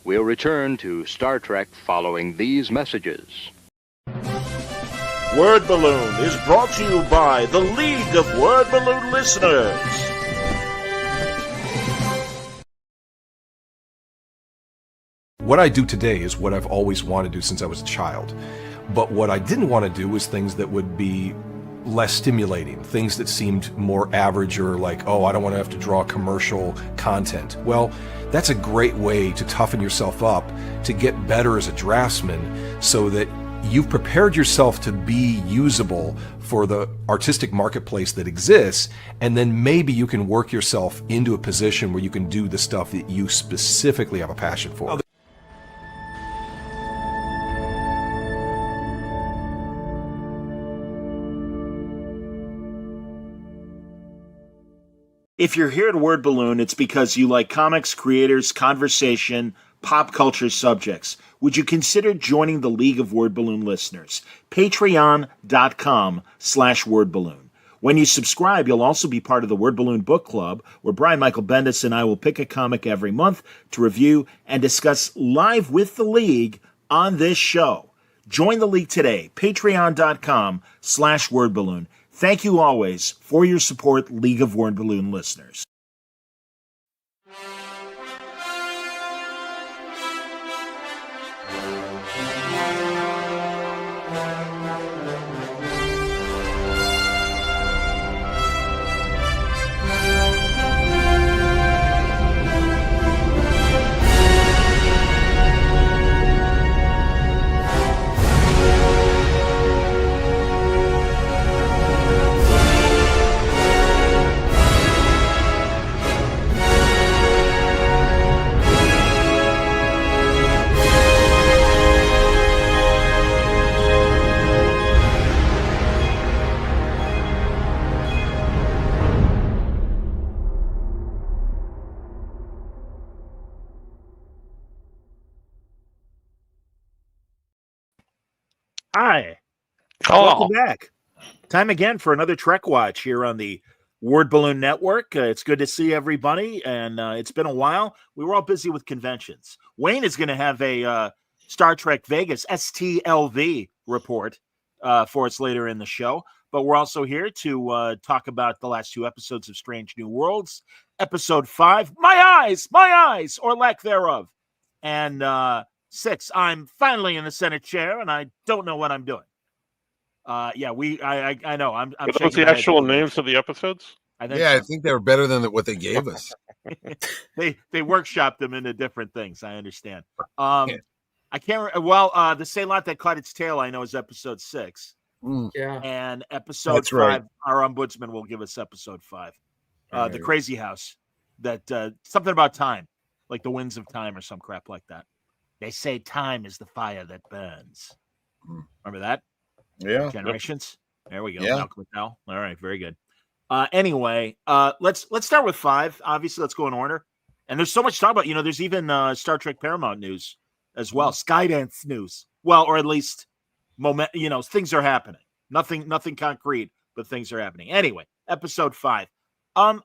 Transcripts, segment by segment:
We'll return to Star Trek following these messages. Word Balloon is brought to you by the League of Word Balloon Listeners. What I do today is what I've always wanted to do since I was a child. But what I didn't want to do was things that would be less stimulating, things that seemed more average or like, oh, I don't want to have to draw commercial content. Well, that's a great way to toughen yourself up, to get better as a draftsman, so that you've prepared yourself to be usable for the artistic marketplace that exists, and then maybe you can work yourself into a position where you can do the stuff that you specifically have a passion for. If you're here at Word Balloon, it's because you like comics, creators, conversation, pop culture subjects. Would you consider joining the League of Word Balloon Listeners? Patreon.com/wordballoon. When you subscribe, you'll also be part of the Word Balloon Book Club, where Brian Michael Bendis and I will pick a comic every month to review and discuss live with the League on this show. Join the League today, patreon.com/wordballoon. Thank you always for your support, League of Word Balloon listeners. Hi. Welcome back. Time again for another Trek Watch here on the Word Balloon Network. It's good to see everybody, and it's been a while. We were all busy with conventions. Wayne is going to have a Star Trek Vegas STLV report for us later in the show, but we're also here to talk about the last two episodes of Strange New Worlds. Episode 5, My Eyes, or lack thereof. And 6, I'm finally in the Senate chair, and I don't know what I'm doing. I know. I'm What's the actual names of the episodes? I think they were better than what they gave us. They workshopped them into different things. I understand. I can't. Well, the Sailot that caught its tail, I know, is episode 6. Yeah, and episode 5. Right. Our ombudsman will give us episode 5. The Crazy House. That something about time, like the winds of time or some crap like that. They say time is the fire that burns. Remember that? Yeah. Generations. There we go. Yeah. Malcolm McDowell. All right. Very good. Anyway, let's start with 5. Obviously, let's go in order. And there's so much to talk about. There's even Star Trek Paramount news as well. Skydance news. Well, or at least things are happening. Nothing concrete, but things are happening. Anyway, episode 5.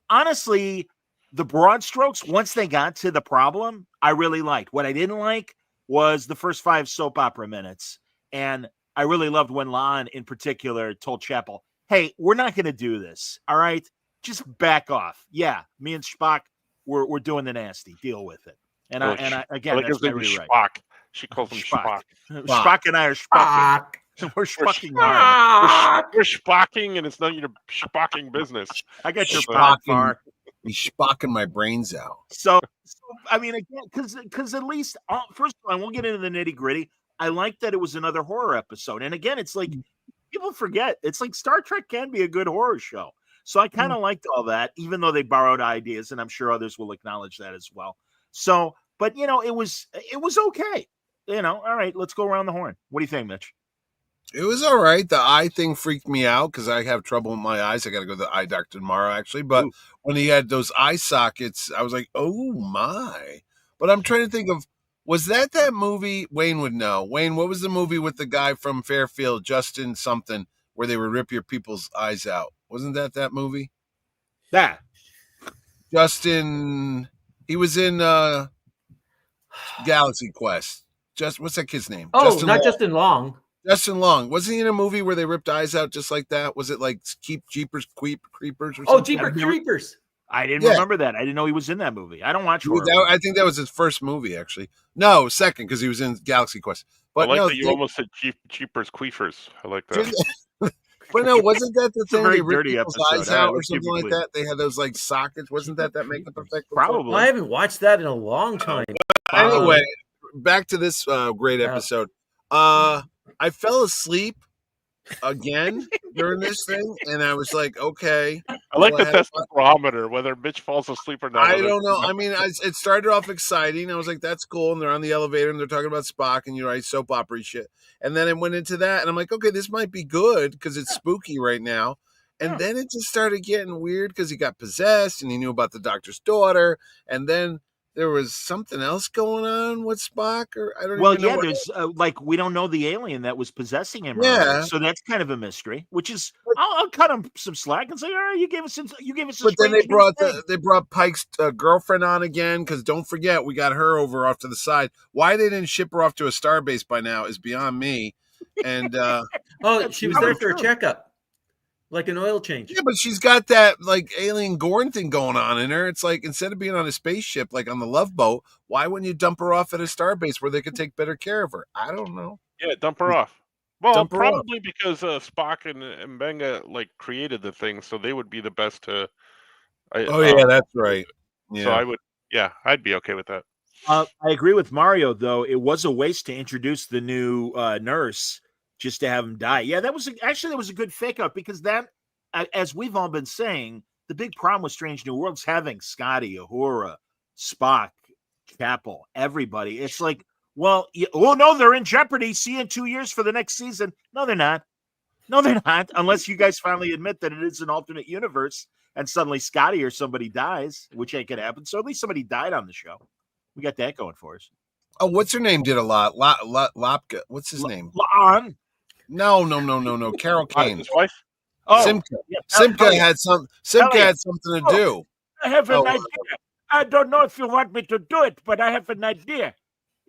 Honestly, the broad strokes, once they got to the problem, I really liked. What I didn't like was the first 5 soap opera minutes. And I really loved when La'an in particular told Chapel, hey, we're not going to do this. All right. Just back off. Yeah. Me and Spock, we're doing the nasty. Deal with it. And I again, like that's very Spock. right. She calls him Spock. Spock and I are Spocking. We're Spocking hard. We're Spocking, and it's none of your Spocking business. I got your Spocking. far. He's spocking my brains out. So I mean, again, because at least, first of all, I won't get into the nitty gritty. I like that it was another horror episode. And again, it's like people forget. It's like Star Trek can be a good horror show. So I kind of liked all that, even though they borrowed ideas, and I'm sure others will acknowledge that as well. So, but it was okay. All right, let's go around the horn. What do you think, Mitch? It was all right. The eye thing freaked me out because I have trouble with my eyes. I got to go to the eye doctor tomorrow, actually. But when he had those eye sockets, I was like, oh, my. But I'm trying to think of, was that movie? Wayne would know. Wayne, what was the movie with the guy from Fairfield, Justin something, where they would rip your people's eyes out? Wasn't that movie? Yeah. Justin, he was in Galaxy Quest. What's that kid's name? Oh, Justin not Long. Justin Long. Justin Long. Wasn't he in a movie where they ripped eyes out just like that? Was it like Keep Jeepers Creepers or something? Oh, Jeepers Creepers. I didn't remember that. I didn't know he was in that movie. I don't watch horror. I think that was his first movie, actually. No, second, because he was in Galaxy Quest. But I like that you almost said Jeepers Queefers. I like that. But no, wasn't that the thing? Very They ripped dirty people's episode. eyes All right, out or let's something keep it like that? They had those like sockets. Wasn't that makeup effect? Probably. Well, I haven't watched that in a long time. Anyway, back to this great episode. I fell asleep again during this thing, and I was like, okay. I like to test the barometer, whether Mitch falls asleep or not. I don't know. I mean, it started off exciting. I was like, that's cool. And they're on the elevator, and they're talking about Spock and, soap opera shit. And then it went into that, and I'm like, okay, this might be good because it's spooky right now. And then it just started getting weird because he got possessed, and he knew about the doctor's daughter. And then there was something else going on with Spock, or I don't even know. Well, there's we don't know the alien that was possessing him. Yeah, earlier, so that's kind of a mystery. Which is, I'll cut him some slack and say, all right, you gave us. But then they brought Pike's girlfriend on again because don't forget we got her over off to the side. Why they didn't ship her off to a starbase by now is beyond me. And she was there for a checkup. Like an oil change. Yeah, but she's got that like alien Gorn thing going on in her. It's like instead of being on a spaceship like on the Love Boat, why wouldn't you dump her off at a starbase where they could take better care of her? I don't know. Yeah, dump her off. Well, probably because Spock and Benga created the thing, so they would be the best to. Yeah, that's right. Yeah. So I would. Yeah, I'd be okay with that. I agree with Mario, though. It was a waste to introduce the new nurse just to have him die. Yeah, that was a good fake out because that, as we've all been saying, the big problem with Strange New Worlds having Scotty, Uhura, Spock, Chapel, everybody. It's like, well, no, they're in jeopardy. See you in 2 years for the next season. No, they're not. No, they're not. Unless you guys finally admit that it is an alternate universe and suddenly Scotty or somebody dies, which ain't gonna happen. So at least somebody died on the show. We got that going for us. Oh, what's her name? Did a lot. Lopka. What's his name? Lon. No. Carol Kane. His wife? Oh, Simka. Yeah, Simka had something to do. I have an idea. I don't know if you want me to do it, but I have an idea.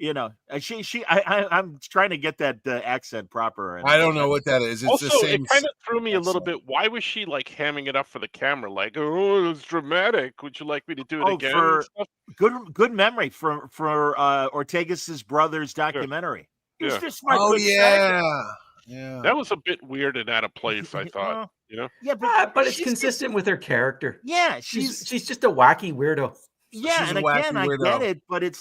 I'm trying to get that accent proper. I don't know what that is. It's also, the same. It kind of threw me a little bit. Why was she hamming it up for the camera? Oh, it's dramatic. Would you like me to do it again? For good memory for Ortegas' brother's documentary. Yeah. Is this my good yeah. That was a bit weird and out of place, I thought. Yeah, but it's consistent with her character. Yeah, she's just a wacky weirdo. Yeah, and again, I get it, but it's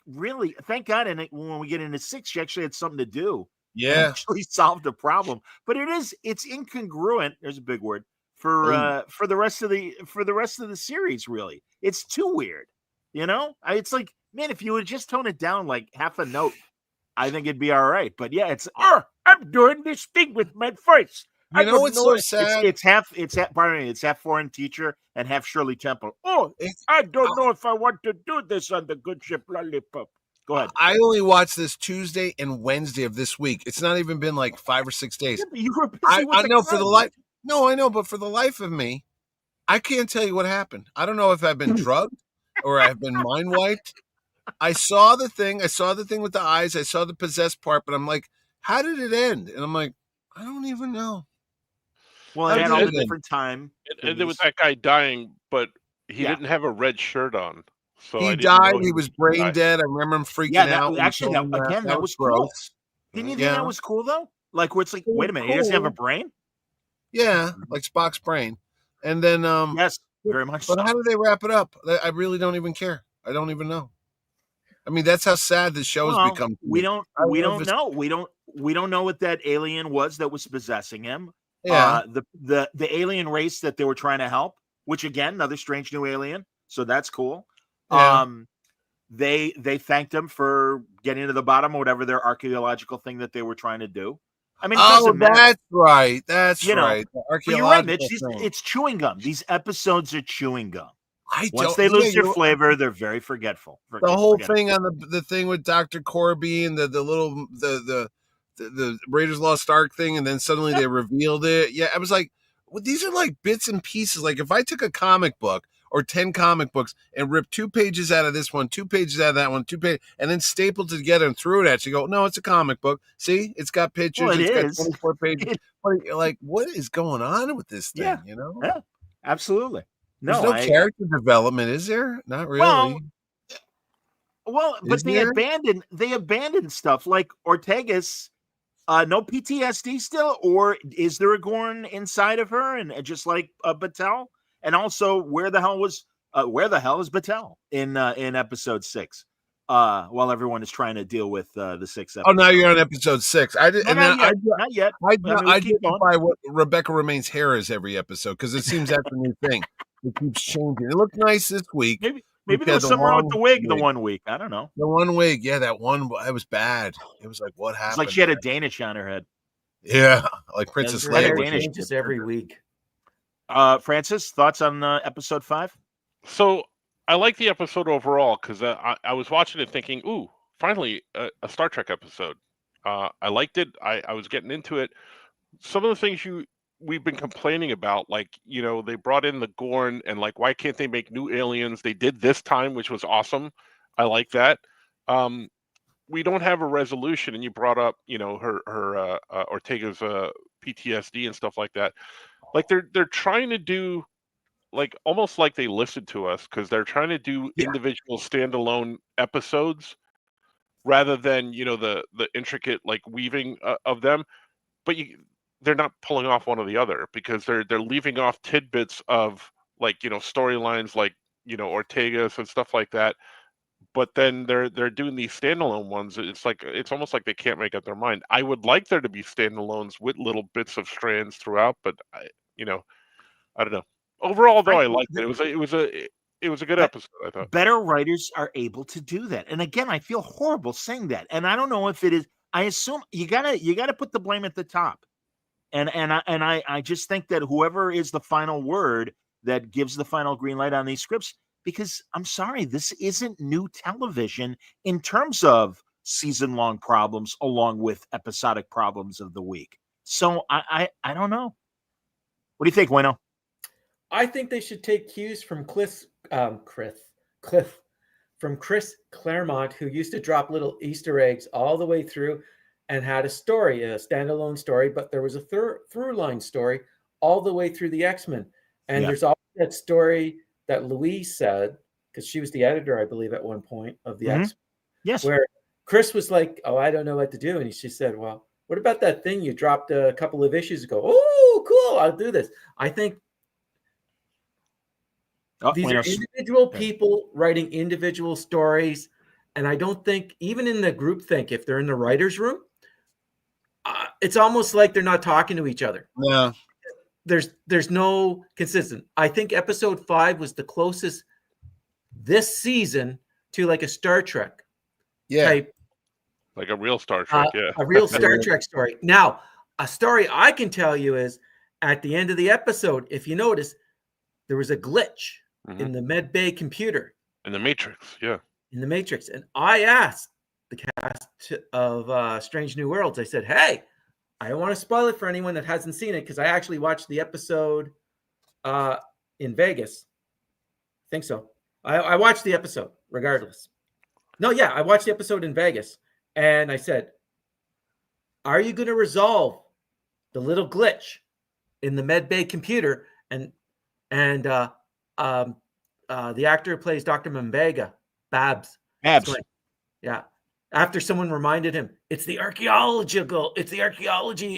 really, thank God. And when we get into 6, she actually had something to do. Yeah, actually solved a problem. But it's incongruent. There's a big word for the rest of the series. Really, it's too weird. It's like, man, if you would just tone it down like half a note, I think it'd be all right. But yeah, I'm doing this thing with my voice. What's so sad? It's half foreign teacher and half Shirley Temple. I don't know if I want to do this on the Good Ship Lollipop. Go ahead. I only watched this Tuesday and Wednesday of this week. It's not even been 5 or 6 days. Yeah, but you were busy I know for the life. No, I know, but for the life of me, I can't tell you what happened. I don't know if I've been drugged or I've been mind wiped. I saw the thing with the eyes. I saw the possessed part, but I'm like, how did it end? And I'm like, I don't even know. Well, it had all the different time. And there was that guy dying, but he didn't have a red shirt on. So he died. He was brain dead. I remember him freaking out. Actually, that was cool. Didn't you think that was cool, though? Where it's like, wait a minute, he doesn't have a brain? Yeah, like Spock's brain. And then... yes, very much But how do they wrap it up? I really don't even care. I don't even know. I mean, that's how sad this show has become. We don't know. We don't know what that alien was that was possessing him. Yeah. The alien race that they were trying to help, which again, another strange new alien. So that's cool. Yeah. They thanked him for getting to the bottom of whatever their archaeological thing that they were trying to do. I mean, it doesn't matter. That's right. That's right. But you're right, Mitch. It's chewing gum. These episodes are chewing gum. Once they lose their flavor, they're very forgetful. The whole thing on the thing with Dr. Corby and the Raiders Lost Ark thing, and then suddenly they revealed it. Yeah, I was like, well, these are like bits and pieces. Like if I took a comic book or 10 comic books and ripped 2 pages out of this one, 2 pages out of that one, 2 pages, and then stapled it together and threw it at you. Go, no, it's a comic book. See, it's got pictures. Well, It's got is. 24 pages. You're like, what is going on with this thing? Yeah, absolutely. There's no character development, is there? Not really. Well, but they abandoned stuff like Ortega's. No PTSD still, or is there a Gorn inside of her, and just like Batel? And also, where the hell is Batel in episode 6? While everyone is trying to deal with the 6th episode. Oh, now you're on episode 6. I did, no, and not then yet. I identify what Rebecca Romaine's hair is every episode because it seems that's a new thing. It keeps changing. It looked nice this week. Maybe there was something wrong with the wig the 1 week. I don't know. The 1 wig, yeah, that one. It was bad. It was like, what happened? It's like she had a Danish on her head. Yeah, like Princess Leia. Danish just every week. Francis, thoughts on episode 5? So I like the episode overall because I was watching it thinking, ooh, finally a Star Trek episode. I liked it. I was getting into it. Some of the things we've been complaining about, like, they brought in the Gorn and like, why can't they make new aliens? They did this time, which was awesome. I like that. We don't have a resolution, and you brought up, her Ortega's PTSD and stuff like that. Like they're trying to do, like, almost like they listened to us because they're trying to do individual standalone episodes rather than the intricate like weaving of them. But they're not pulling off one or the other because they're leaving off tidbits of like storylines like Ortega's and stuff like that. But then they're doing these standalone ones. It's almost like they can't make up their mind. I would like there to be standalones with little bits of strands throughout, but I don't know. Overall, though, I liked it. It was a good episode, I thought. Better writers are able to do that. And again, I feel horrible saying that. And I don't know if it is. I assume you gotta put the blame at the top. And I just think that whoever is the final word that gives the final green light on these scripts, because I'm sorry, this isn't new television in terms of season-long problems along with episodic problems of the week. So I don't know. What do you think, Weno? I think they should take cues from Chris Claremont, who used to drop little Easter eggs all the way through and had a story, a standalone story, but there was a through line story all the way through the X-Men. And there's always that story that Louise said, because she was the editor, I believe, at one point of the X-Men. Yes. Where Chris was like, oh, I don't know what to do. And she said, well, what about that thing you dropped a couple of issues ago? Oh, cool. I'll do this. I think these are individual people writing individual stories. And I don't think, even in the group think, if they're in the writer's room, it's almost like they're not talking to each other. Yeah. There's no consistent. I think episode 5 was the closest this season to like a Star Trek type. Like a real Star Trek, a real Star Trek story. Now, a story I can tell you is at the end of the episode, if you notice, there was a glitch in the med bay computer. In the Matrix, In the Matrix. And I asked the cast of Strange New Worlds, I said, hey, I don't want to spoil it for anyone that hasn't seen it because I actually watched the episode in Vegas. I think so. I watched the episode regardless. No, I watched the episode in Vegas. And I said, are you going to resolve the little glitch in the med bay computer? And the actor who plays Dr. Mbega, Babs. Like, after someone reminded him, it's the archaeology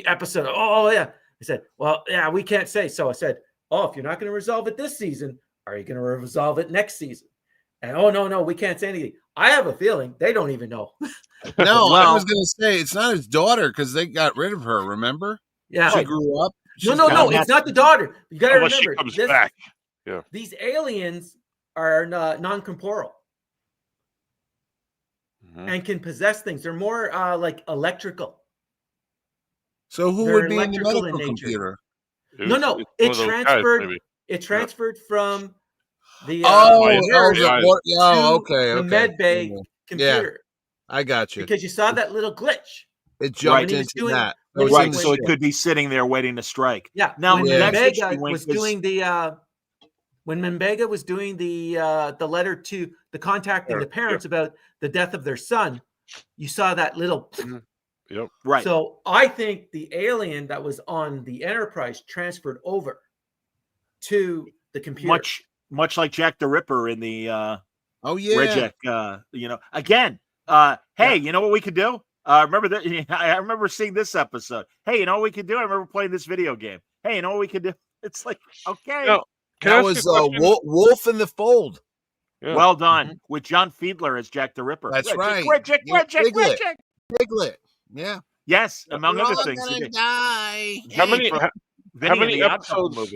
episode. Oh, yeah. I said, well, we can't say. So I said, if you're not going to resolve it this season, are you going to resolve it next season? And no, we can't say anything. I have a feeling they don't even know. No, I was going to say it's not his daughter because they got rid of her. Remember? Yeah, she grew up. No, it's not the daughter. You got to remember, she comes back. Yeah, these aliens are non-corporeal and can possess things. They're more like electrical. So who would be in the medical computer? It transferred. It transferred from the the med bay computer. I got you. Because you saw that little glitch. It jumped into that. Right, so it could be sitting there waiting to strike. Yeah. Now, Vega was doing the when Mbega was doing the letter to the contacting the parents about the death of their son, you saw that little. Yep. Right. So I think the alien that was on the Enterprise transferred over to the computer. Much like Jack the Ripper in the Oh yeah. Reject, again. Hey, you know what we could do? Remember that? I remember seeing this episode. Hey, you know what we could do? I remember playing this video game. Hey, you know what we could do? It's like, okay. Now, That was Wolf in the Fold. Yeah. Well done with John Fiedler as Jack the Ripper. That's right. Piglet. Yeah. Yes, among other things. Die. How many episodes?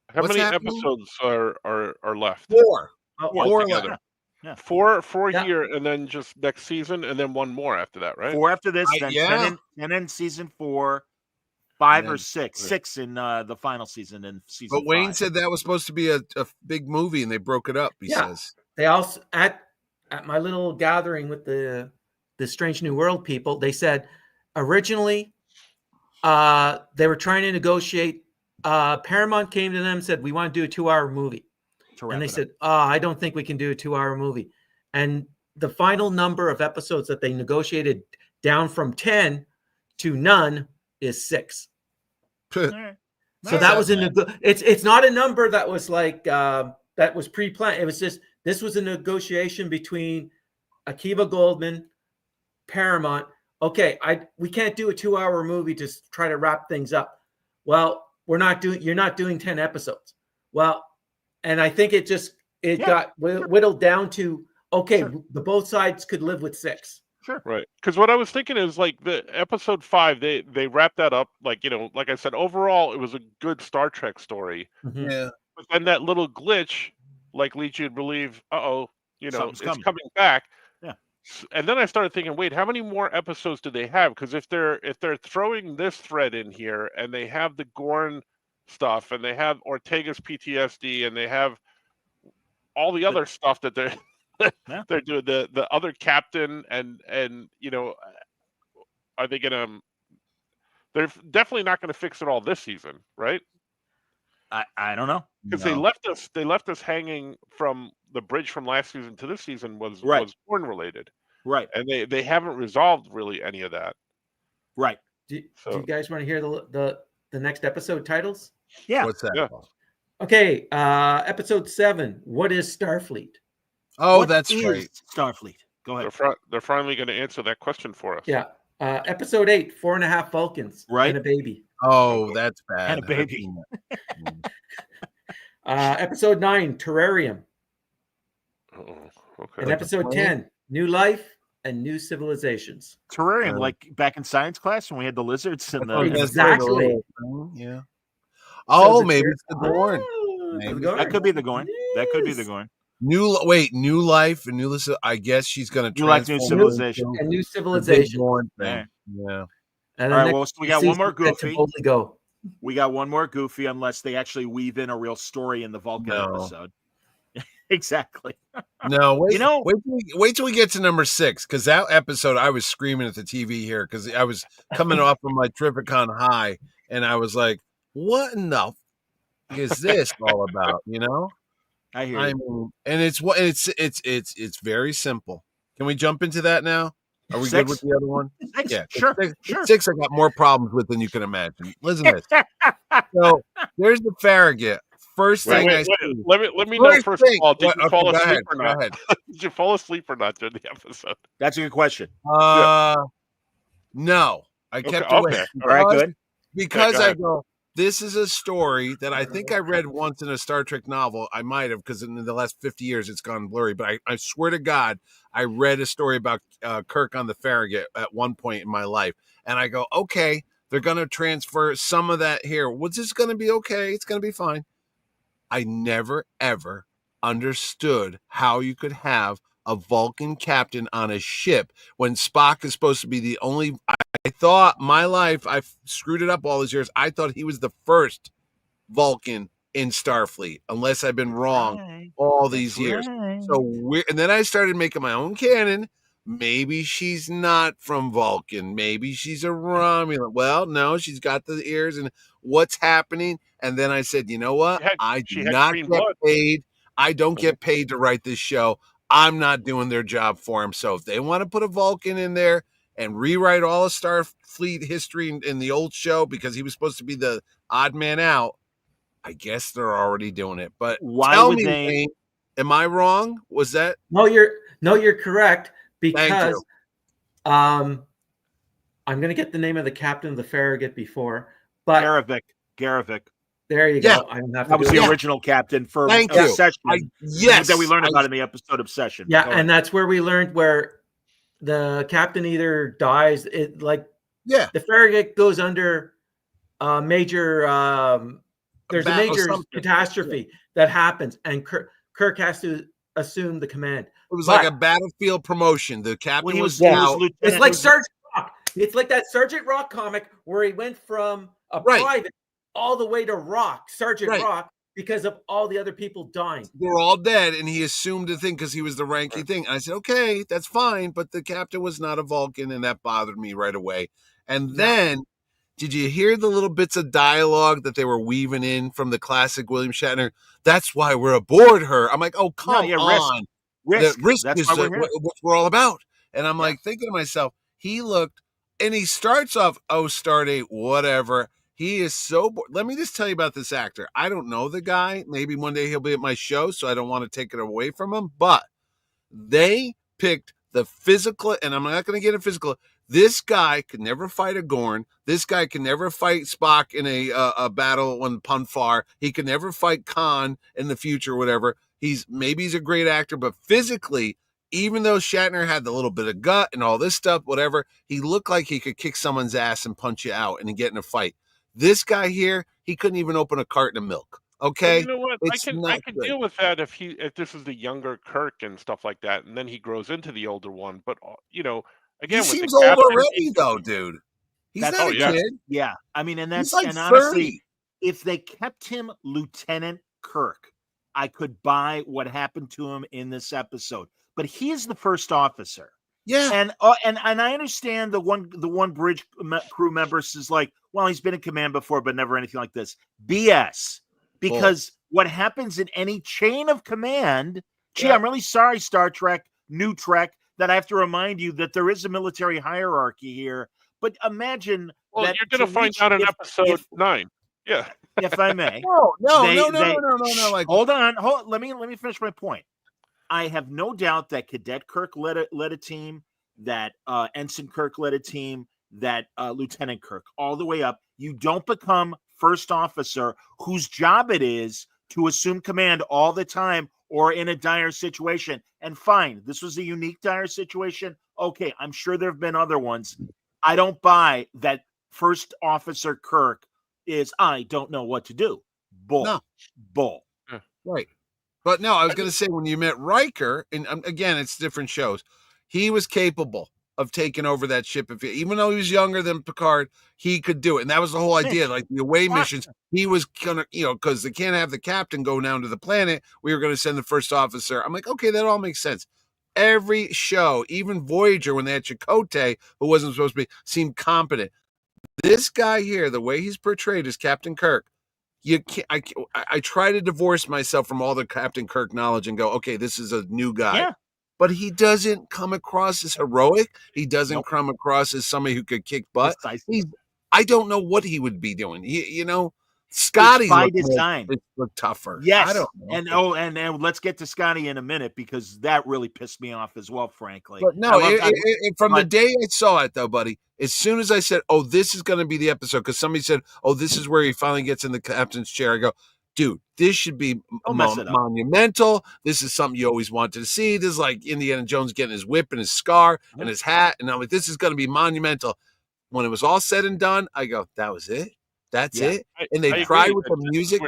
How What's many happening? episodes are left? 4. Four 4 together. left. Yeah. Four Yeah. here, and then just next season, and then one more after that, right? 4 after this, then and then season 4, 5 or 6. 6 in the final season and season. But Wayne 5. said that was supposed to be a big movie, and they broke it up. He says They also at my little gathering with the Strange New World people, they said originally they were trying to negotiate. Paramount came to them and said, we want to do a 2-hour movie. And they said, I don't think we can do a 2-hour movie. And the final number of episodes that they negotiated down from 10 to none is 6. Right. So that was it's not a number that was like that was pre-planned. It was just this was a negotiation between Akiva Goldman, Paramount. Okay, we can't do a 2-hour movie to try to wrap things up. Well, you're not doing 10 episodes. Well, and I think it got whittled down to the both sides could live with 6. Sure. Right. Because what I was thinking is like the episode 5, they wrapped that up. Like, like I said, overall, it was a good Star Trek story. Mm-hmm. yeah. But then that little glitch, like, leads you to believe, Something's it's coming. coming back. Yeah. And then I started thinking, wait, how many more episodes do they have? Because if they're throwing this thread in here, and they have the Gorn stuff, and they have Ortega's PTSD, and they have all the other stuff that they're they're doing, the other captain, and are they gonna? They're definitely not going to fix it all this season, right? I don't know, because they left us hanging from the bridge from last season to this season was Gorn related, right? And they haven't resolved really any of that, right? Do you guys want to hear the next episode titles? Yeah. What's that? Yeah. Okay, episode 7. What is Starfleet? Oh, What that's is right. Starfleet. Go ahead. they're finally going to answer that question for us. Yeah. Episode 8. 4.5 Vulcans. Right. And a baby. Oh, that's bad. And a baby. Episode 9. Terrarium. Oh, okay. And episode 10. New Life and New Civilizations. Terrarium, like back in science class when we had the lizards and the. Exactly. Yeah. Oh, So maybe it's the Gorn. That could be the Gorn. That could be the Gorn. New life and new. I guess she's gonna New Life, New Civilization. And New Civilization. Yeah. Yeah. And All right. Well, so we got one more Goofy. Go. We got one more Goofy, unless they actually weave in a real story in the Vulcan episode. Exactly. No, wait till we get to number 6, because that episode I was screaming at the TV here because I was coming off of my Tripicon high, and I was like, "What in the f- is this all about?" I hear I you. mean, and it's very simple. Can we jump into that now? Are we 6? good with the other one? 6? Yeah, Sure. 6 I got more problems with than you can imagine. Listen to this. So there's the Farragut. First thing I see. Let me know first of all. Did you fall asleep or Go not? ahead. Did you fall asleep or not during the episode? That's a good question. No, I kept Okay, away. okay. All right, good. Because go I ahead. go, this is a story that I think I read once in a Star Trek novel. I might have, because in the last 50 years it's gone blurry. But I swear to God, I read a story about Kirk on the Farragut at one point in my life. And I go, okay, they're going to transfer some of that here. Was this going to be okay? It's going to be fine. I never, ever understood how you could have a Vulcan captain on a ship when Spock is supposed to be the only. I thought my life, I've screwed it up all these years. I thought he was the first Vulcan in Starfleet, unless I've been wrong all these years. So and then I started making my own canon. Maybe she's not from Vulcan. Maybe she's a Romulan. Well, no, she's got the ears and what's happening. And then I said, you know what? I do not get paid I don't get paid to write this show. I'm not doing their job for them. So if they want to put a Vulcan in there and rewrite all of Starfleet history in the old show because he was supposed to be the odd man out, I guess they're already doing it. But Why tell would me, they? Wayne, am I wrong? Was that? No, you're correct, because I'm going to get the name of the captain of the Farragut before, but Garavic. there you Yeah. go. I don't have to That was do the it. original captain for Thank you. Obsession. Yes. That we learned about in the episode Obsession. Yeah, Go and ahead. that's where we learned where the captain either dies. Yeah. The Farragut goes under major. There's a battle, major something. catastrophe that happens, and Kirk has to assume the command. It was like a battlefield promotion. The captain Well, he was was out. lieutenant. It's like Sergeant Rock. It's like that Sergeant Rock comic where he went from a private all the way to Sergeant Rock, because of all the other people dying. They're all dead, and he assumed the thing because he was the ranky thing. And I said, okay, that's fine, but the captain was not a Vulcan, and that bothered me right away. And then, did you hear the little bits of dialogue that they were weaving in from the classic William Shatner? That's why we're aboard her. I'm like, oh, come on. Risk. Risk That's is why we're here. what we're all about. And I'm like thinking to myself, he looked, and he starts off, oh, Stardate, whatever. He is so bored. Let me just tell you about this actor. I don't know the guy. Maybe one day he'll be at my show, so I don't want to take it away from him. But they picked the physical, and I'm not going to get it physical. This guy could never fight a Gorn. This guy can never fight Spock in a battle on Punfar. He could never fight Khan in the future, whatever. Maybe he's a great actor, but physically, even though Shatner had the little bit of gut and all this stuff, whatever, he looked like he could kick someone's ass and punch you out and get in a fight. This guy here, he couldn't even open a carton of milk. Okay, you know what? It's I can deal with that if this is the younger Kirk and stuff like that, and then he grows into the older one. But again, he with seems the old captain, already, though, dude. He's That's- not oh, a yeah. kid. Yeah, I mean, and He's that's like and 30. honestly, if they kept him Lieutenant Kirk, I could buy what happened to him in this episode. But he is the first officer. Yeah, And I understand the one bridge crew member says like, well, he's been in command before, but never anything like this. BS, because what happens in any chain of command? Gee, I'm really sorry, Star Trek, New Trek, that I have to remind you that there is a military hierarchy here. But imagine well, that you're going to find out in episode 9. Yeah, if I may. no. Like, hold on. Let me finish my point. I have no doubt that Cadet Kirk led a team, that Ensign Kirk led a team, that Lieutenant Kirk, all the way up. You don't become first officer whose job it is to assume command all the time or in a dire situation. And fine, this was a unique dire situation. Okay, I'm sure there have been other ones. I don't buy that first officer Kirk is, I don't know what to do. Bull. No. Bull. Right. But no, I was going to say, when you met Riker, and again, it's different shows, he was capable of taking over that ship. Even though he was younger than Picard, he could do it. And that was the whole idea. Like the away missions, he was going to, because they can't have the captain go down to the planet. We were going to send the first officer. I'm like, okay, that all makes sense. Every show, even Voyager, when they had Chakotay, who wasn't supposed to be, seemed competent. This guy here, the way he's portrayed as Captain Kirk, you can't. I try to divorce myself from all the Captain Kirk knowledge and go, okay, this is a new guy. Yeah. But he doesn't come across as heroic. He doesn't come across as somebody who could kick butt. I don't know what he would be doing. Scotty by design looked tougher. Yes, I don't know. And let's get to Scotty in a minute, because that really pissed me off as well, frankly. But no, from the day I saw it, though, buddy, as soon as I said, "Oh, this is going to be the episode," because somebody said, "Oh, this is where he finally gets in the captain's chair," I go, "Dude, this should be monumental. This is something you always wanted to see. This is like Indiana Jones getting his whip and his scar and his hat, and I'm like, this is going to be monumental." When it was all said and done, I go, "That was it. That's it." And they tried with the music.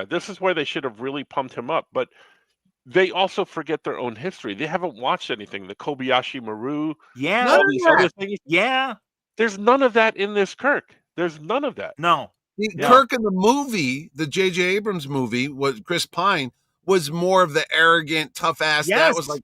This is where they should have really pumped him up. But they also forget their own history. They haven't watched anything. The Kobayashi Maru. All these other things. Yeah. There's none of that in this Kirk. There's none of that. No. Kirk in the movie, the J.J. Abrams movie, was Chris Pine, was more of the arrogant, tough ass. Yes. That was like,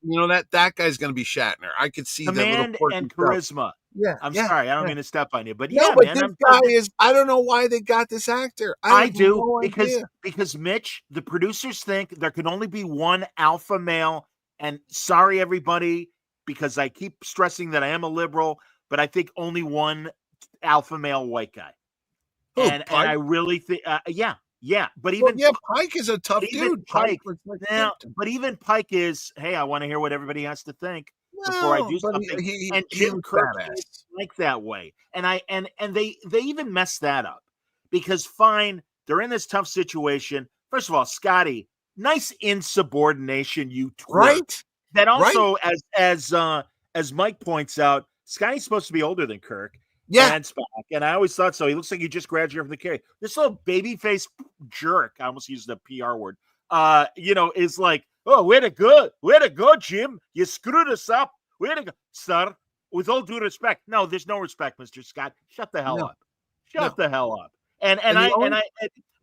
that guy's going to be Shatner. I could see that little Command quirky and stuff. charisma. Yeah, I'm yeah, sorry, I don't yeah. mean to step on you, but No, yeah, but man. this guy is. I don't know why they got this actor. I have do no idea. because Mitch, the producers think there can only be one alpha male. And sorry, everybody, because I keep stressing that I am a liberal, but I think only one alpha male white guy. Who, And Pike? I really think, yeah. But Well, even Pike is a tough dude. Pike, was like now, Captain. but even Pike is, hey, I want to hear what everybody has to think before I do but something. he And was Jim Kirk badass. is like that way. And they even messed that up because fine, they're in this tough situation. First of all, Scotty, nice insubordination, you twerp. Right. That also, as Mike points out, Scotty's supposed to be older than Kirk. Yeah. And Spock, and I always thought so. He looks like he just graduated from the carry. This little babyface jerk, I almost used the PR word, is like, oh, way to go, Jim. You screwed us up. Way to go, sir. With all due respect. No, there's no respect, Mr. Scott. Shut the hell up. Shut the hell up. And I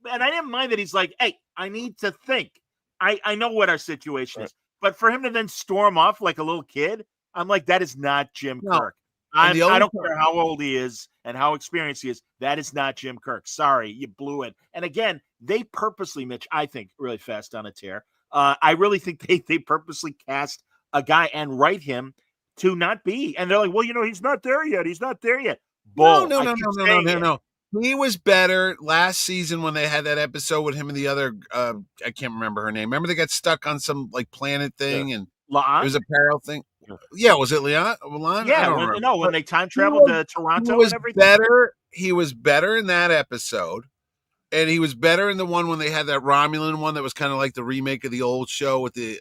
didn't mind that he's like, hey, I need to think. I know what our situation is. But for him to then storm off like a little kid, I'm like, that is not Jim Kirk. I don't care how old he is and how experienced he is. That is not Jim Kirk. Sorry, you blew it. And again, they purposely, Mitch, I think, really fast on a tear. I really think they purposely cast a guy and write him to not be. And they're like, well, he's not there yet. He's not there yet. Bull. No. He was better last season when they had that episode with him and the other. I can't remember her name. Remember they got stuck on some like planet thing and La'an? It was a parallel thing. Yeah, was it Leon? Yeah, when they time traveled to Toronto and everything. He was better in that episode, and he was better in the one when they had that Romulan one that was kind of like the remake of the old show with the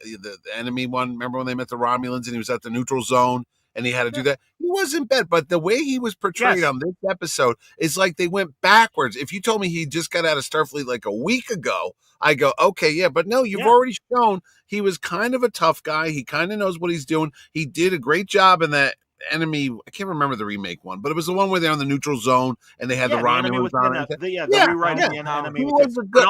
enemy one. Remember when they met the Romulans and he was at the neutral zone and he had to do that? He wasn't bad, but the way he was portrayed on this episode is like they went backwards. If you told me he just got out of Starfleet like a week ago, I go, okay, yeah, but no, you've already shown he was kind of a tough guy. He kind of knows what he's doing. He did a great job in that enemy. I can't remember the remake one, but it was the one where they're on the neutral zone and they had the Romulans on it. The rewriting the enemy.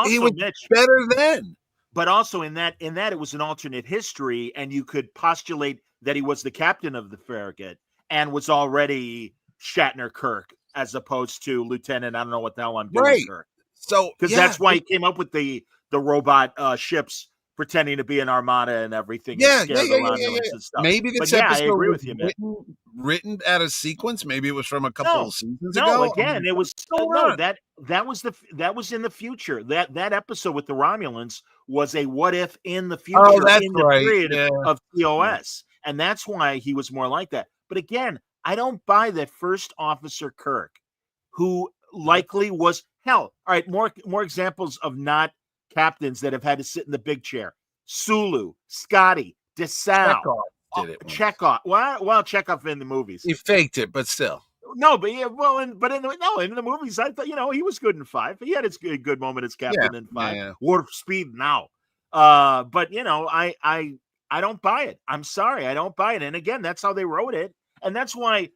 He was better then. But also in that it was an alternate history, and you could postulate that he was the captain of the Farragut and was already Shatner Kirk as opposed to Lieutenant. I don't know what the hell I'm doing, Kirk. So because that's why he came up with the robot ships pretending to be an armada and everything. And stuff. Maybe this episode I agree with you, written out of sequence. Maybe it was from a couple of seasons ago. No, again, it was that was in the future. That episode with the Romulans was a what if in the future the period of TOS. And that's why he was more like that. But again, I don't buy that First Officer Kirk, who likely was hell. All right, more examples of not captains that have had to sit in the big chair. Sulu, Scotty, DeSalle, Chekhov. Well, Chekhov in the movies. He faked it, but still. No, but in the movies, I thought he was good in 5. He had his good moment as captain in 5. Yeah. Warp speed now. But I don't buy it. I'm sorry, I don't buy it. And again, that's how they wrote it, and that's why.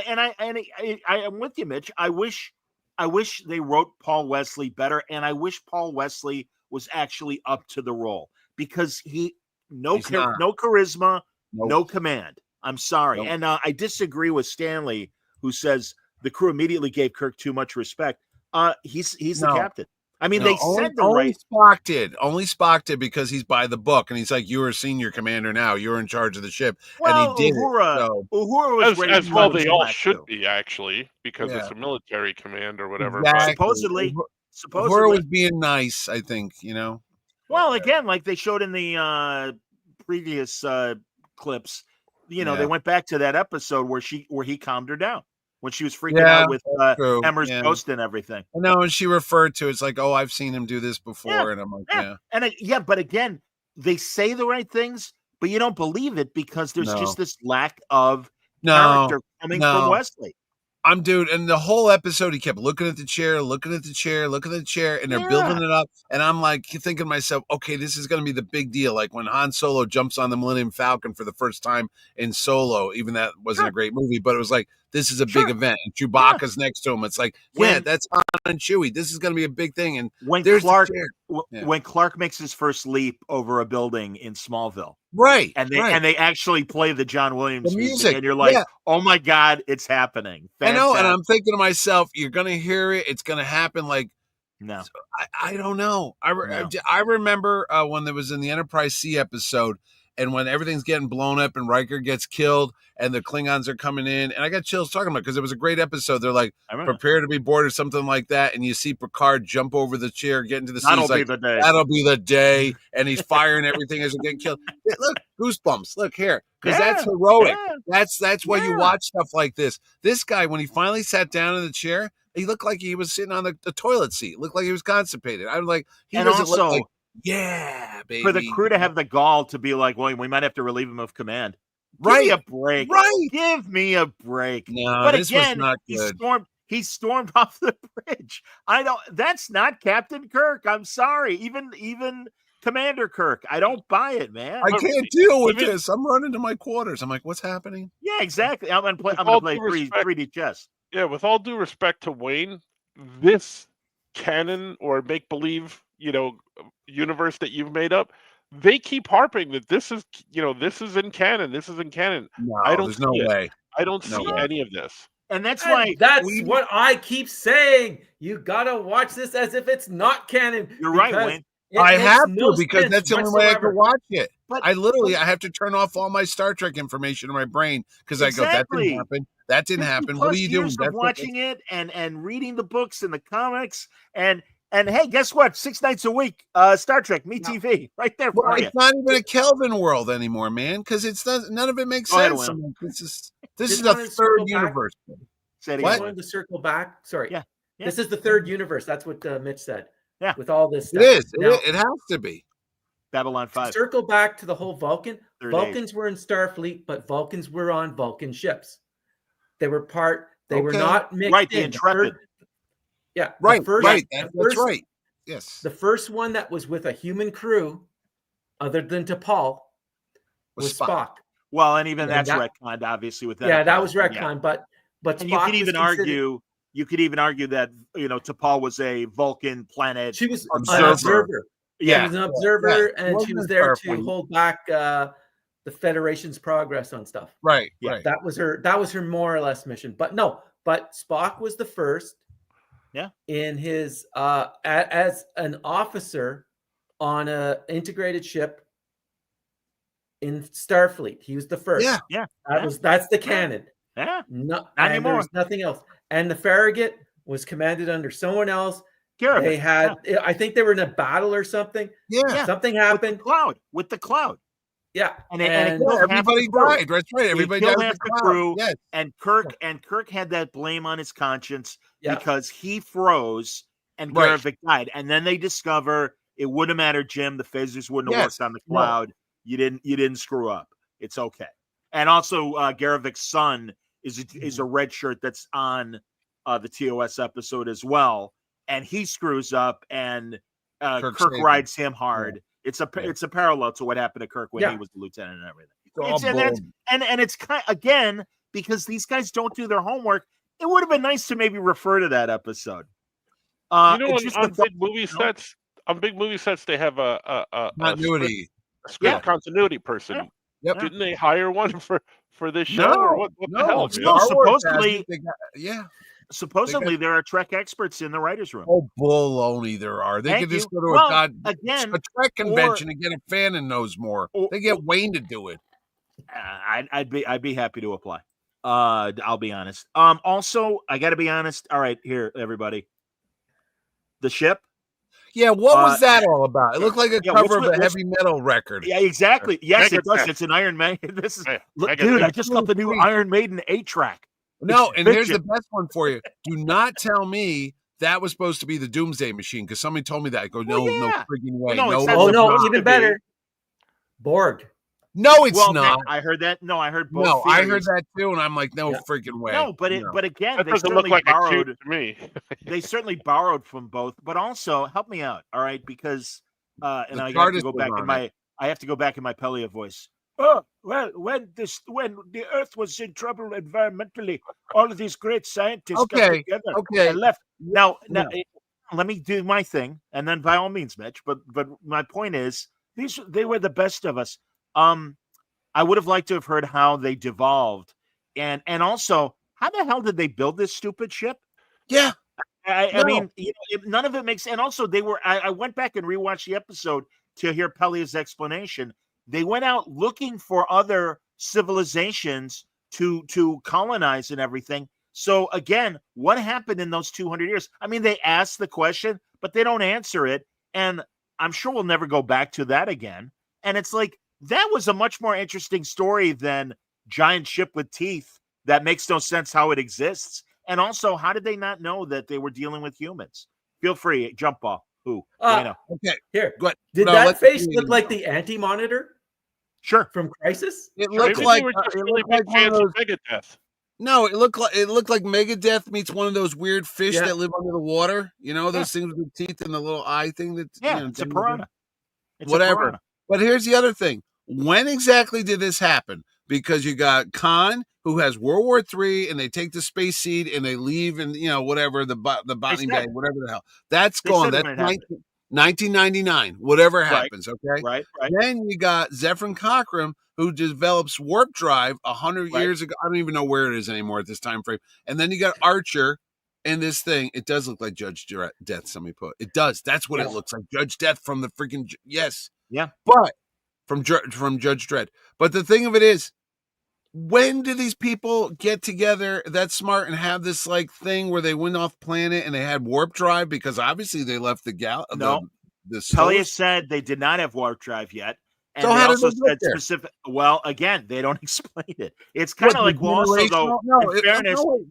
And I am with you, Mitch. I wish they wrote Paul Wesley better, and I wish Paul Wesley was actually up to the role because no charisma, no command. I'm sorry, and I disagree with Stanley, who says the crew immediately gave Kirk too much respect. He's the captain. I mean, they said only Spock did because he's by the book, and he's like, "You're a senior commander now. You're in charge of the ship," and he did Uhura was as well. They all should be actually because it's a military command or whatever. Exactly. Supposedly, Uhura was being nice. I think Well, again, like they showed in the previous clips, they went back to that episode where he calmed her down when she was freaking out with Emmer's ghost and everything. I know, and she referred to it's like, oh, I've seen him do this before, and I'm like, but again, they say the right things, but you don't believe it because there's just this lack of character coming from Wesley. And the whole episode, he kept looking at the chair, and they're building it up. And I'm like thinking to myself, okay, this is going to be the big deal. Like when Han Solo jumps on the Millennium Falcon for the first time in Solo, even that wasn't a great movie, but it was like, this is a Sure. big event. And Chewbacca's next to him. It's like, that's Han and Chewie. This is going to be a big thing. And when there's Clark when Clark makes his first leap over a building in Smallville, right, and they actually play the John Williams music, and you're like, oh my God, it's happening. Fantastic. I know, and I'm thinking to myself, you're going to hear it. It's going to happen. Like, no, I don't know. I remember when there was in the Enterprise C episode, and when everything's getting blown up and Riker gets killed and the Klingons are coming in, and I got chills talking about it because it was a great episode. They're like, prepare to be bored or something like that, and you see Picard jump over the chair, get into the scene. That'll be the day, and he's firing everything as they're getting killed. Look, goosebumps. Look here, because that's heroic. That's why you watch stuff like this. This guy, when he finally sat down in the chair, he looked like he was sitting on the toilet seat. Looked like he was constipated. I'm like, doesn't look like, yeah, baby. For the crew to have the gall to be like, well, we might have to relieve him of command. Give me a break. Right. Give me a break. No, but this again, was not good. He stormed off the bridge. That's not Captain Kirk. I'm sorry. Even Commander Kirk. I don't buy it, man. I can't deal with this. I'm running to my quarters. I'm like, what's happening? Yeah, exactly. I'm gonna play 3D chess. Yeah, with all due respect to Wayne, this canon or make-believe, universe that you've made up, they keep harping that this is in canon. This is in canon. No, there's no way. I don't see any of this. And that's why what I keep saying. You gotta watch this as if it's not canon. You're right, Wayne. I have to because that's the only way I can watch it. But I have to turn off all my Star Trek information in my brain because I go, that didn't happen. That didn't happen. What are you doing? Of watching it and reading the books and the comics and hey, guess what? 6 nights a week, Star Trek, TV, right there for you. It's not even a Kelvin world anymore, man, because none of it makes sense. This is a third universe. What? To circle back. Sorry. Yeah. This is the third universe. That's what Mitch said. Yeah. With all this stuff. It is. It has to be. Babylon 5. Circle back to the whole Vulcan. Vulcans were in Starfleet, but Vulcans were on Vulcan ships. They were were not mixed in. The Intrepid. Right. That's right. Yes. The first one that was with a human crew, other than T'Pol, was Spock. Well, and even that's retconned, obviously, with that. Yeah, that was retconned, but and you could even argue. You could even argue that T'Pol was a Vulcan planet. She was observer. An observer. Yeah, she was an observer, and she was there to hold back the Federation's progress on stuff. Right. Yeah, right. that was her more or less mission. But Spock was the first. Yeah. In his as an officer on a integrated ship in Starfleet, he was the first. Yeah. That's the canon. Yeah. Not anymore. There's nothing else. And the Farragut was commanded under someone else. Garavic. They had, I think they were in a battle or something. Yeah. Something happened. With the cloud. Yeah. And everybody died. That's right. Everybody died with the crew. Yes. And Kirk had that blame on his conscience because he froze and Garavic died. And then they discover it wouldn't matter, Jim. The phasers wouldn't have worked on the cloud. No. You didn't screw up. It's okay. And also Garavic's son is a red shirt that's on the TOS episode as well. And he screws up and Kirk rides him hard. Yeah. It's a parallel to what happened to Kirk when he was the lieutenant and everything. And it's kind of, again, because these guys don't do their homework, it would have been nice to maybe refer to that episode. On big movie sets, they have a continuity continuity person. Yeah. Yep. Didn't they hire one for this show? No, or what the hell? Supposedly there are Trek experts in the writers' room. Oh, baloney! There are. They could just go to a Trek convention and get a fan and knows more. They get Wayne to do it. I'd be happy to apply. I'll be honest. Also, I got to be honest. All right, here, everybody. The ship. Yeah, what was that all about? It looked like a cover of a heavy metal record. Yeah, exactly. Yes, it does. It's an Iron Maiden. Dude, I just got the new Iron Maiden 8-track. No, and here's the best one for you. Do not tell me that was supposed to be the Doomsday Machine because somebody told me that. I go, no frigging way. No, even better. Borg. No, it's not. I heard that. No, I heard both. No, I heard that too, and I'm like, no freaking way. No, but again, that they doesn't certainly look like borrowed. A to me. They certainly borrowed from both, but also help me out, all right? Because I have to go back in my Pelia voice. oh, well, when the Earth was in trouble environmentally, all of these great scientists got Okay, together okay. and left. Now, Yeah. let me do my thing, and then by all means, Mitch. But my point is, they were the best of us. I would have liked to have heard how they devolved, and also how the hell did they build this stupid ship? Yeah. I mean, none of it makes. And also, they were. I went back and rewatched the episode to hear Pelia's explanation. They went out looking for other civilizations to colonize and everything. So again, what happened in those 200 years? I mean, they ask the question, but they don't answer it, and I'm sure we'll never go back to that again. And it's like that was a much more interesting story than giant ship with teeth that makes no sense how it exists. And also, how did they not know that they were dealing with humans? Feel free, jump ball. Who? Weno. Okay. Here, Go ahead. did No, that let face me- look like the anti-monitor Sure. from Crisis? It Maybe looked like they were just it really looked big like one of fans of those. Megadeth. No, it looked like Megadeth meets one of those weird fish Yeah. that live under the water. You know those things with the teeth and the little eye thing. That Yeah, you know, it's a thing- piranha. It's a Whatever. piranha. But here's the other thing: when exactly did this happen? Because you got Khan, who has World War III, and they take the space seed and they leave, and whatever the botany said bag, it. whatever the hell, that's They gone. said it That's when it happened. 1999. Whatever Right. happens, okay. Right. Then you got Zefram Cochrane, who develops warp drive 100 Right. years ago. I don't even know where it is anymore at this time frame. And then you got Archer and this thing. It does look like Judge Death. Somebody put it does. That's what it Yes. looks like. Judge Death from the freaking yes. Yeah. But from Judge Dredd. But the thing of it is, when do these people get together that smart and have this like thing where they went off planet and they had warp drive? Because obviously they left the No. the Pelia source. said they did not have warp drive yet. And So they how did also they get said there? specific. Well, again, they don't explain it. It's kind of What, like, well, also though, no,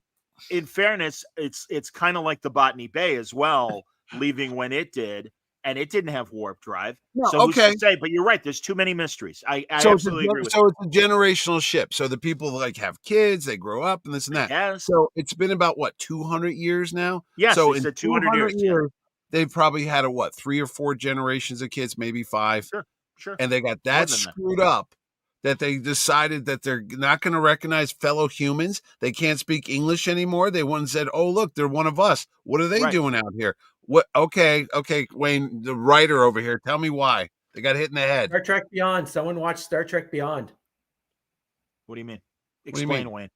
in fairness, it's kind of like the Botany Bay as well, leaving when it did, and it didn't have warp drive. No, So who's okay. to say? But you're right. There's too many mysteries. I So absolutely agree with so it's a generational ship. So the people like have kids, they grow up, and this and that. Yes. So it's been about what 200 years now. Yes, So they in said 200 years. they've probably had 3 or 4 generations of kids, maybe 5, Sure. and they got More that than that. screwed up that they decided that they're not going to recognize fellow humans. They can't speak English anymore. They went and said, "Oh, look, they're one of us. What are they Right. doing out here?" What? Okay, Wayne, the writer over here, tell me why they got hit in the head. Star Trek Beyond. Someone watched Star Trek Beyond. What do you mean? What do you Explain, mean? Wayne.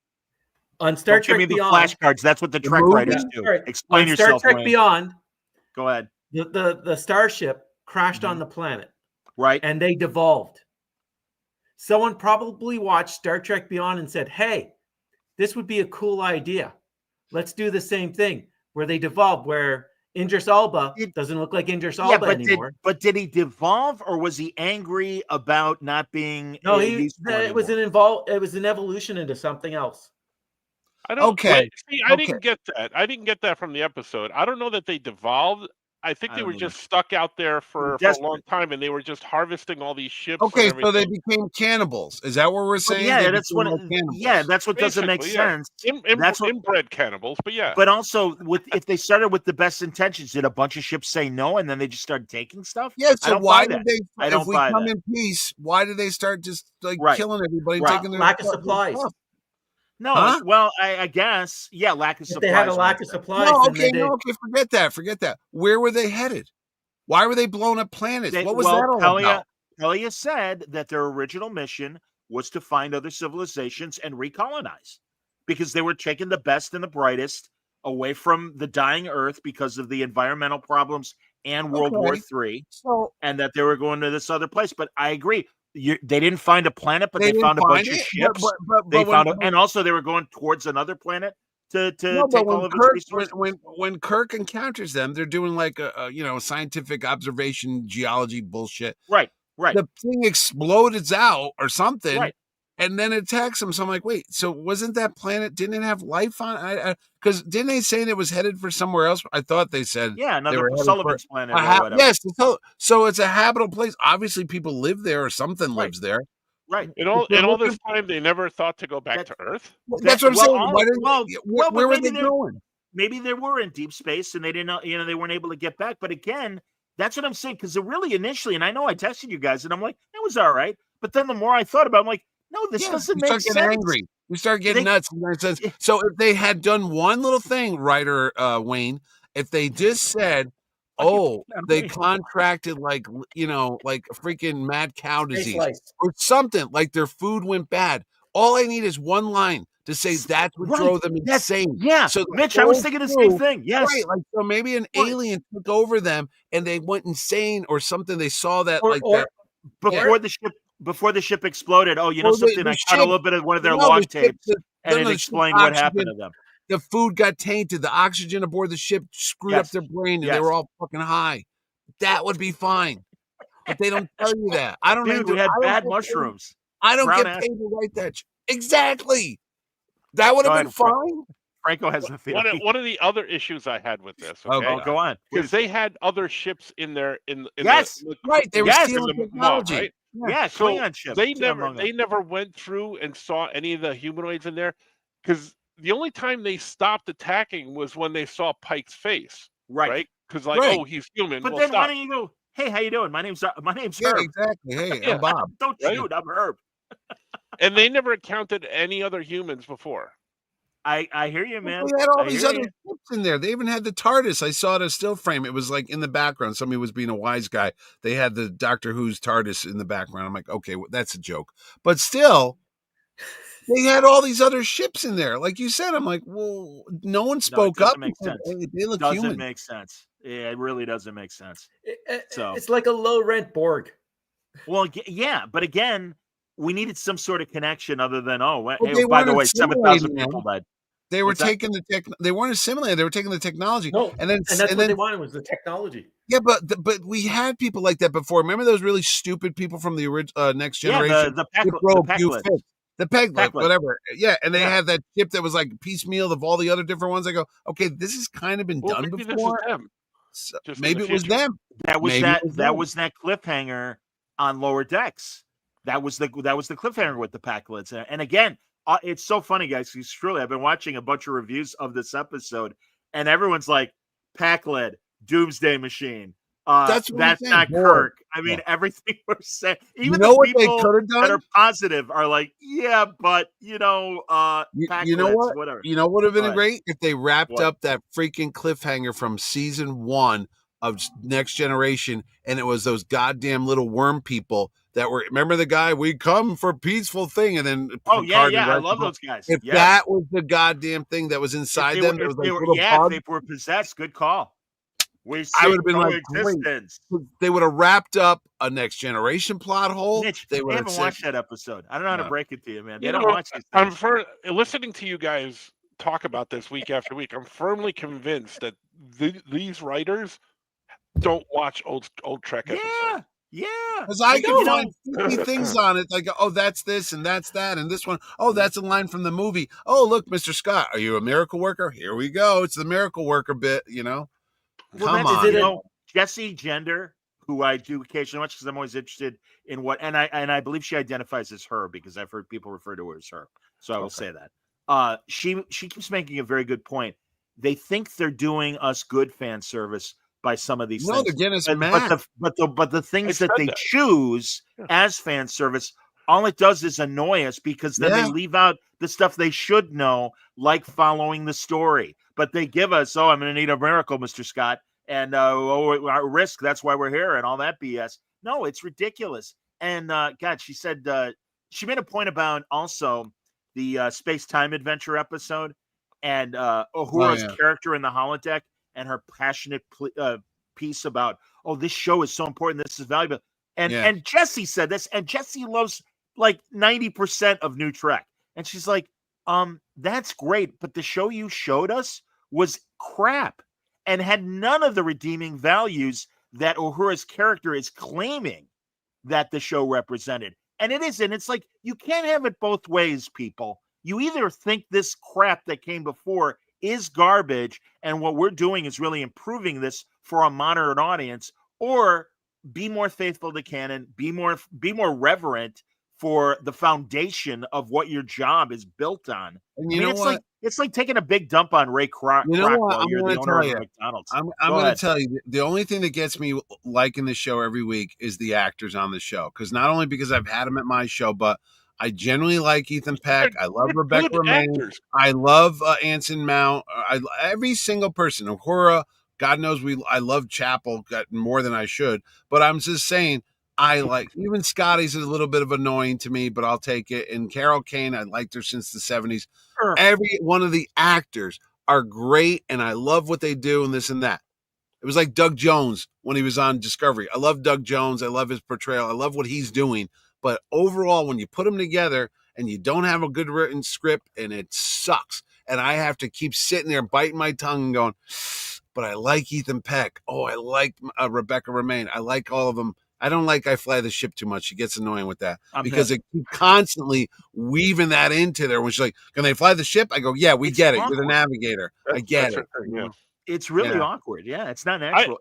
On Star Don't give me Trek the Beyond. flashcards. That's what the Trek movie? writers do. Sorry. Explain On Star yourself, Trek Wayne. Beyond, Go ahead. the starship crashed on the planet Right. and they devolved. Someone probably watched Star Trek Beyond and said, "Hey, this would be a cool idea. Let's do the same thing where they devolved, where Idris Elba doesn't look like Idris Elba anymore." Did he devolve, or was he angry about not being? No, useful it was anymore? it was an evolution into something else. I don't. Okay. See, I didn't get that. I didn't get that from the episode. I don't know that they devolved. I think I they don't were either. just stuck out there for a desperate. long time, and they were just harvesting all these ships. Okay, and so they everything. became cannibals. Is that what we're Well, saying? yeah, They that's became what. like cannibals. Yeah, that's what doesn't make Basically, yeah. sense. That's That's what- inbred cannibals, but yeah. But also, if they started with the best intentions, did a bunch of ships say no, and then they just started taking stuff? Yeah, I so don't why buy did that. I they? don't If we buy come that. in peace, why did they start just like Right. killing everybody, Right. taking their Lack of their supplies. stuff? No, Huh? well, I guess, yeah, lack of If supplies. they had a lack of makes sense. supplies, No, then they okay, did. no, okay, forget that. Where were they headed? Why were they blowing up planets? What was that all about? Pelia said that their original mission was to find other civilizations and recolonize, because they were taking the best and the brightest away from the dying Earth because of the environmental problems and World War Okay. III, So and that they were going to this other place. But I agree. They didn't find a planet, but they didn't found a bunch find of it, ships. but They when- found, and also they were going towards another planet to No, but take all when of its Kirk, resources. when Kirk encounters them, they're doing like a scientific observation geology bullshit. Right. The thing explodes out or something, Right. and then it attacks them. So I'm like, wait, so wasn't that planet? Didn't it have life on? Because didn't they say it was headed for somewhere else? I thought they said Yeah, they another were headed Sullivan's for planet or whatever. yes. So it's a habitable place. Obviously, people live there or something Right. lives there. Right. In all they're this looking- time, they never thought to go back That- to Earth. That's what I'm saying. Why didn't well, but where were maybe they they're- going? Maybe they were in deep space and they didn't know, they weren't able to get back. But again, that's what I'm saying. Because really initially, and I know I texted you guys and I'm like, that was all right. But then the more I thought about it, I'm like, no, this doesn't you make start sense. getting angry. You start getting nuts. So if they had done one little thing, writer Wayne, if they just said, "Oh, they contracted like like a freaking mad cow disease or something, like their food went bad," all I need is one line to say that's what drove them insane. Yeah, so Mitch, I was thinking the same thing. Yes, right. Like so, maybe an alien took over them and they went insane or something. They saw that that before the ship exploded. Oh, you know something? I caught a little bit of one of their log tapes, and it explained what happened to them. The food got tainted. The oxygen aboard the ship screwed up their brain, and they were all fucking high. That would be fine, but they don't tell you that. I don't. Dude, we had bad mushrooms. I don't get paid to write that. Exactly. That would have been fine. Franco has the theory. One of the other issues I had with this, go on. Because they had other ships in there. Right. They were stealing technology. Right? Yeah, so Klingon ships. They never went through and saw any of the humanoids in there, because the only time they stopped attacking was when they saw Pike's face. Right? Because oh, he's human. But then why don't you go, hey, how you doing? My name's Herb. Exactly. Hey, I'm Bob. Don't shoot, I'm Herb. And they never encountered any other humans before. I hear you, man. They had all these other ships in there. They even had the TARDIS. I saw it a still frame. It was like in the background. Somebody was being a wise guy. They had the Doctor Who's TARDIS in the background. I'm like, okay, well, that's a joke. But still, they had all these other ships in there. Like you said, I'm like, well, no one spoke up. Make sense. Hey, they look doesn't human. make sense. Yeah, it really doesn't make sense. It's like a low rent Borg. Well, yeah, but again, we needed some sort of connection other than hey, by the way, 7,000 people died. They were taking they weren't assimilating. They were taking the technology. No, and that's what they wanted was the technology. Yeah, but we had people like that before. Remember those really stupid people from the original Next Generation? The Peglet, whatever. Yeah, and they had that ship that was like piecemeal of all the other different ones. I go, okay, this has kind of been done before. So maybe it was them. That was that cliffhanger on Lower Decks. That was the cliffhanger with the Packlets. And again, it's so funny, guys, because truly I've been watching a bunch of reviews of this episode, and everyone's like, Packlet, Doomsday Machine. That's not Kirk. I mean, everything we're saying, even the people that are positive are like, yeah, but Packlets, you know what? Whatever. You know what would have been great if they wrapped up that freaking cliffhanger from season 1 of Next Generation, and it was those goddamn little worm people that were, remember the guy, we come for peaceful thing, and then I love those guys. If that was the goddamn thing that was inside them, if they were possessed, good call. I would have been like, great. They would have wrapped up a Next Generation plot hole. Mitch, they haven't watched that episode. I don't know how to break it to you, man. They don't watch these things. I'm listening to you guys talk about this week after week. I'm firmly convinced that these writers don't watch old Trek episodes. Yeah, because I can find 50 things on it, like, oh, that's this and that's that, and this one, oh, that's a line from the movie. Oh, look, Mr. Scott, are you a miracle worker? Here we go. It's the miracle worker bit, Well, come on. Jesse Gender, who I do occasionally watch because I'm always interested in what, and I believe she identifies as her because I've heard people refer to her as her. So I will say that. She keeps making a very good point. They think they're doing us good fan service by some of these things. No, they're getting us mad. But the things that they choose as fan service, all it does is annoy us because then they leave out the stuff they should know, like following the story. But they give us, I'm going to need a miracle, Mr. Scott, and our risk. That's why we're here, and all that BS. No, it's ridiculous. And God, she said she made a point about also the space time adventure episode and Uhura's character in the holodeck. And her passionate piece about, this show is so important. This is valuable. And Jesse said this, and Jesse loves like 90% of New Trek. And she's like, that's great. But the show you showed us was crap and had none of the redeeming values that Uhura's character is claiming that the show represented. And it isn't. It's like, you can't have it both ways, people. You either think this crap that came before is garbage, and what we're doing is really improving this for a modern audience, or be more faithful to canon, be more reverent for the foundation of what your job is built on. And you know it's what? it's like taking a big dump on Ray Kroc You know what? while I'm you're going the to owner tell of you. McDonald's. I'm Go going to ahead. tell you, the only thing that gets me liking the show every week is the actors on the show. Because not only because I've had them at my show, but I generally like Ethan Peck. I love They're Rebecca good Romaine. actors. I love Anson Mount. Every single person. Uhura, God knows I love Chapel more than I should. But I'm just saying, I like even Scotty's is a little bit of annoying to me, but I'll take it. And Carol Kane, I liked her since the 70s. Sure. Every one of the actors are great, and I love what they do and this and that. It was like Doug Jones when he was on Discovery. I love Doug Jones. I love his portrayal. I love what he's doing. But overall, when you put them together and you don't have a good written script and it sucks, and I have to keep sitting there biting my tongue and going, but I like Ethan Peck. Oh, I like Rebecca Romaine. I like all of them. I don't like I Fly the Ship too much. She gets annoying with that because it keep constantly weaving that into there. When she's like, "Can they fly the ship?" I go, "Yeah, we get it. You're the navigator. I get it." Yeah. It's really Yeah. awkward. Yeah, it's not natural.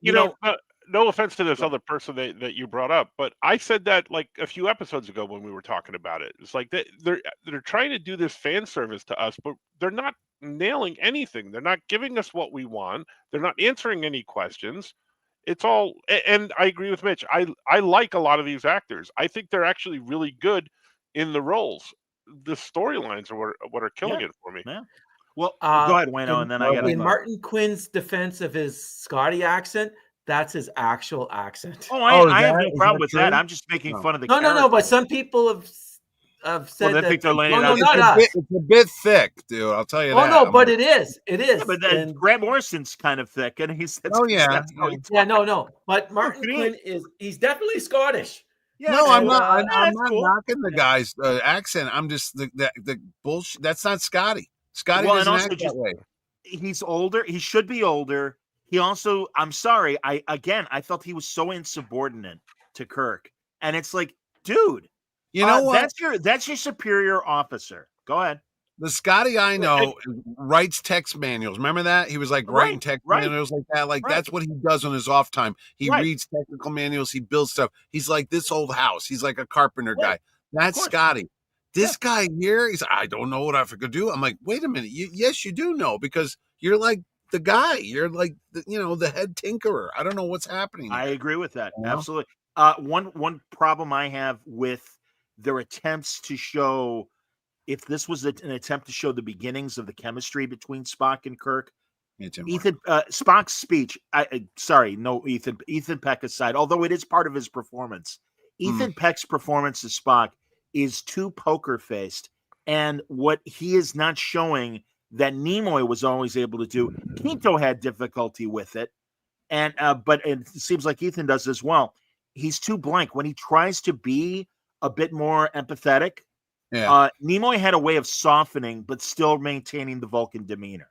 No offense to this other person that you brought up, but I said that like a few episodes ago when we were talking about it. It's like they're trying to do this fan service to us, but they're not nailing anything. They're not giving us what we want. They're not answering any questions. It's all, and I agree with Mitch. I like a lot of these actors. I think they're actually really good in the roles. The storylines are what are killing it for me. Yeah. Well, go ahead, Weno, and then I got in Martin Quinn's defense of his Scotty accent, that's his actual accent. I have no problem with that. I'm just making fun of the character. No. But some people have said they that. think they're laying it No, out. not us. It's a bit thick, dude. I'll tell you that. Oh no, but it is. It is. Yeah, but then Grant Morrison's kind of thick, and he says, "Oh yeah, no." But Martin Quinn he's definitely Scottish. Yeah, no, I'm not. I'm not cool. knocking the guy's accent. I'm just the bullshit. That's not Scotty. Scotty doesn't act that way. He's older. He should be older. He also, I'm sorry. I felt he was so insubordinate to Kirk, and it's like, dude, you know what? That's your superior officer. Go ahead. The Scotty I know writes text manuals. Remember that? He was like writing text manuals like that. Like that's what he does on his off time. He reads technical manuals. He builds stuff. He's like this old house. He's like a carpenter guy. That's Scotty. This guy here, he's I don't know what I could do. I'm like, wait a minute. Yes, you do know because you're like the guy. You're like the head tinkerer. I don't know what's happening there. I agree with that. Absolutely. One problem I have with their attempts to show, if this was an attempt to show the beginnings of the chemistry between Spock and Kirk, Spock's speech. Ethan Peck aside, although it is part of his performance, Ethan Peck's performance as Spock is too poker faced, and what he is not showing that Nimoy was always able to do. Quinto had difficulty with it, and but it seems like Ethan does as well. He's too blank when he tries to be a bit more empathetic. Yeah. Nimoy had a way of softening, but still maintaining the Vulcan demeanor.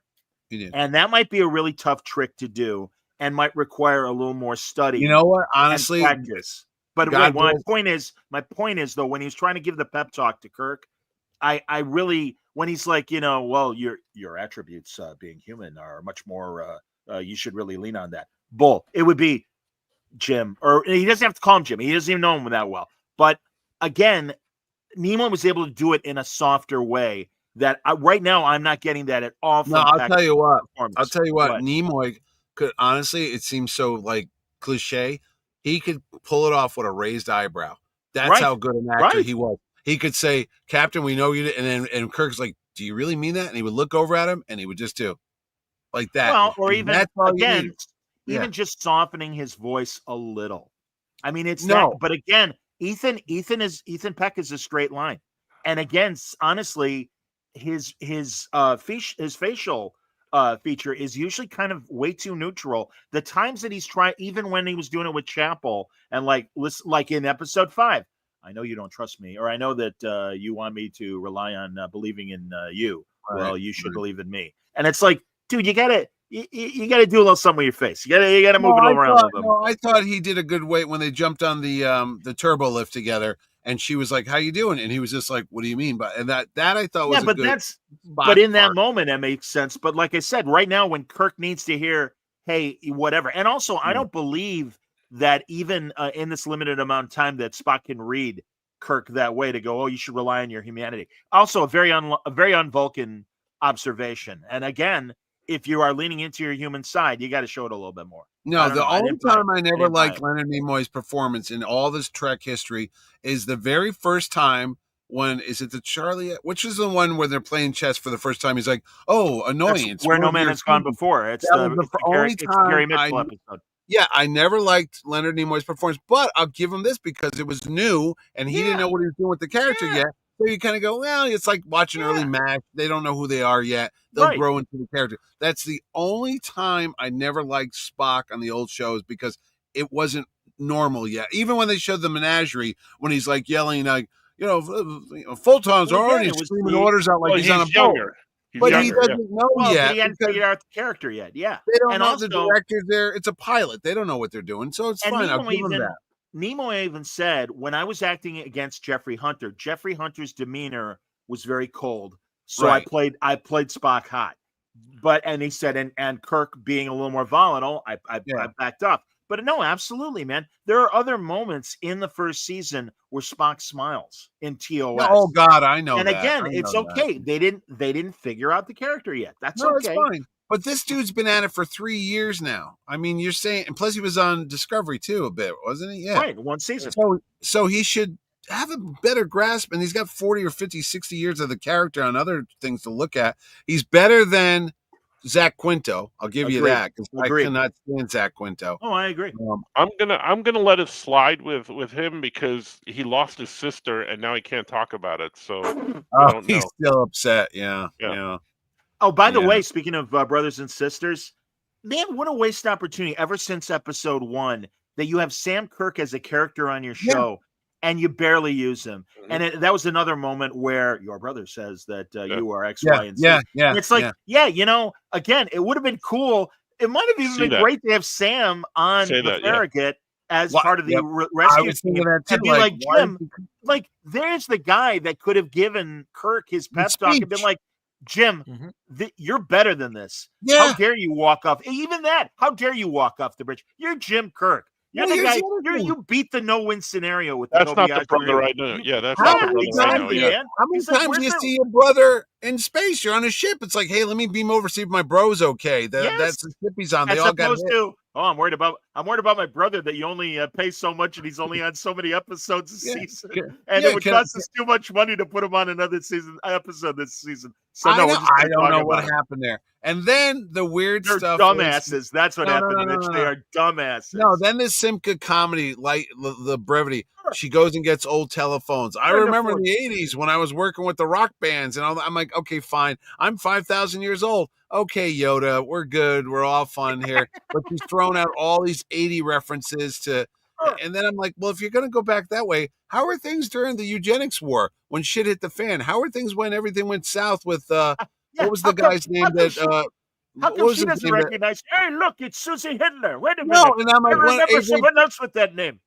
He did. And that might be a really tough trick to do and might require a little more study. You know what? Honestly, practice. But my point is, though, when he was trying to give the pep talk to Kirk, I really, when he's like, well, your attributes being human are much more, you should really lean on that. Bull. It would be Jim, or he doesn't have to call him Jim. He doesn't even know him that well. But again, Nimoy was able to do it in a softer way that right now I'm not getting that at all. No, I'll tell you what. But Nimoy could honestly, it seems so like cliche. He could pull it off with a raised eyebrow. That's how good an actor he was. He could say, "Captain, we know you," and Kirk's like, "Do you really mean that?" And he would look over at him and he would just do like that. Well, or even again, even just softening his voice a little. I mean, it's that. But again, Ethan Peck is a straight line, and again, honestly, his facial feature is usually kind of way too neutral. The times that he's trying, even when he was doing it with Chapel, and like in episode 5, I know you don't trust me, or I know that you want me to rely on believing in you. Well, you should believe in me. And it's like, dude, you gotta do a little something with your face. You gotta move it around a little bit. I thought he did a good way when they jumped on the turbo lift together. And she was like, "How you doing?" And he was just like, "What do you mean?" But and that I thought was but in that moment that makes sense. But like I said, right now when Kirk needs to hear, "Hey, whatever," and also I don't believe that even in this limited amount of time that Spock can read, Kirk that way to go, oh, you should rely on your humanity. Also, a very un-Vulcan observation. And again, if you are leaning into your human side, you got to show it a little bit more. No, the only time I never liked it. Leonard Nimoy's performance in all this Trek history is the very first time when, is it the Charlie, which is the one where they're playing chess for the first time? He's like, oh, annoyance. That's where no man has gone before. It's the only time Gary Mitchell episode. Yeah, I never liked Leonard Nimoy's performance, but I'll give him this because it was new and he didn't know what he was doing with the character yet. So you kind of go, well, it's like watching early MASH. They don't know who they are yet. They'll grow into the character. That's the only time I never liked Spock on the old shows because it wasn't normal yet. Even when they showed the menagerie, when he's like yelling, like, Fulton's already screaming orders out like he's on a boat. But he doesn't know yet. But he hadn't figured out the character yet. Yeah. They don't know the director's there. It's a pilot. They don't know what they're doing. So it's fine. I'll give them that. Nimoy even said, when I was acting against Jeffrey Hunter's demeanor was very cold. So I played Spock hot. And he said, and Kirk being a little more volatile, I backed up. But no, absolutely, man. There are other moments in the first season where Spock smiles in TOS. Oh God, I know. And that. again, it's okay. That. They didn't figure out the character yet. That's okay. It's fine. But this dude's been at it for 3 years now. I mean, you're saying, and plus he was on Discovery too a bit, wasn't he? Yeah. Right, one season. So he should have a better grasp, and he's got 40 or 50, 60 years of the character on other things to look at. He's better than Zach Quinto. I'll give you that, because I cannot stand Zach Quinto. Oh, I agree. I'm gonna let it slide with him because he lost his sister and now he can't talk about it. So I don't know. He's still upset. Yeah. Oh, by the way, speaking of brothers and sisters, man, what a wasted opportunity ever since episode 1 that you have Sam Kirk as a character on your show and you barely use him. Mm-hmm. And that was another moment where your brother says that you are X, Y, and Z. Yeah. It's like, again, it would have been cool. It might have even been great to have Sam on the Farragut as part of the rescue team. And be like, Jim, there's the guy that could have given Kirk his pep talk and been like, Jim, you're better than this. Yeah. How dare you walk off? Even that. How dare you walk off the bridge? You're Jim Kirk. You're the guy. You beat the no-win scenario with that's not the brother I know. Yeah, that's not the brother I know. Yeah. How many times do you see your brother in space? You're on a ship. It's like, hey, let me beam over, see if my bro's okay. That's the ship he's on. They all got hit. I'm worried about my brother that you only pay so much and he's only on so many episodes a season, and it would cost us too much money to put him on another episode this season. So I don't know what happened there. And then the weird stuff. Dumbasses. That's what happened, Mitch. They are dumbasses. No, then the Simka comedy, like the brevity. She goes and gets old telephones. I remember in the 80s when I was working with the rock bands, and I'm like, okay, fine. I'm 5,000 years old. Okay, Yoda, we're good. We're all fun here. But she's thrown out all these 80 references to, and then I'm like, well, if you're going to go back that way, how are things during the eugenics war when shit hit the fan? How are things when everything went south with, what was the guy's name that, how come she doesn't recognize? Hey, look, it's Susie Hitler. Wait a minute. No, and I'm like, I remember someone else with that name.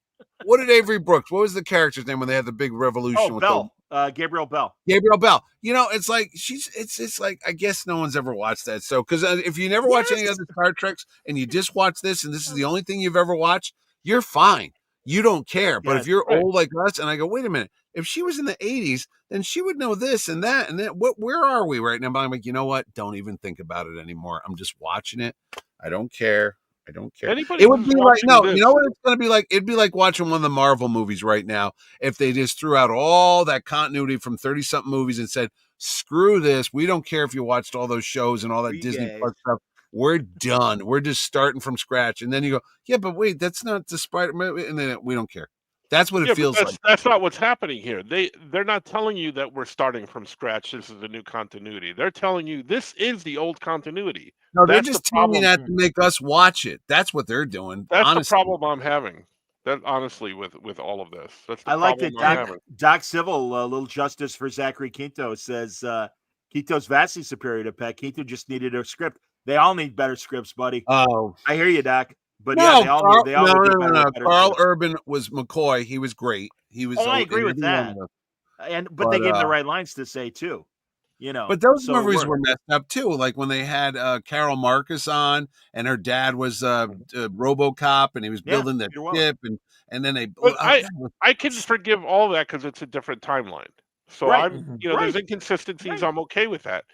What did Avery Brooks? What was the character's name when they had the big revolution? Oh, Bell. Gabriel Bell. Gabriel Bell. It's like it's like, I guess no one's ever watched that. So, because if you never watch any other Star Treks and you just watch this and this is the only thing you've ever watched, you're fine. You don't care. But if you're old like us, and I go, wait a minute, if she was in the 80s, then she would know this and that and that. Where are we right now? But I'm like, you know what? Don't even think about it anymore. I'm just watching it. I don't care. It would be like, no, you know what it's going to be like? It'd be like watching one of the Marvel movies right now if they just threw out all that continuity from 30-something movies and said, screw this. We don't care if you watched all those shows and all that Disney Plus stuff. We're done. We're just starting from scratch. And then you go, yeah, but wait, that's not the Spider-Man. And then we don't care. That's what it feels like. That's not what's happening here. They're not telling you that we're starting from scratch. This is the new continuity. They're telling you this is the old continuity. No, they're just telling that to make us watch it. That's what they're doing. That's the problem I'm having. That honestly, with all of this, that's the I like that Doc Civil, little justice for Zachary Quinto, says Quinto's vastly superior to Peck. Quinto just needed a script. They all need better scripts, buddy. Oh, I hear you, Doc. But no, they all no. Carl Urban was McCoy. He was great. He was. I agree with that. But they gave him the right lines to say too. But those so it movies worked. were messed up too. Like when they had Carol Marcus on, and her dad was RoboCop, and he was building the Peter Weller. ship, and then they. But I can forgive all that because it's a different timeline. So Right. I'm, there's inconsistencies. I'm okay with that.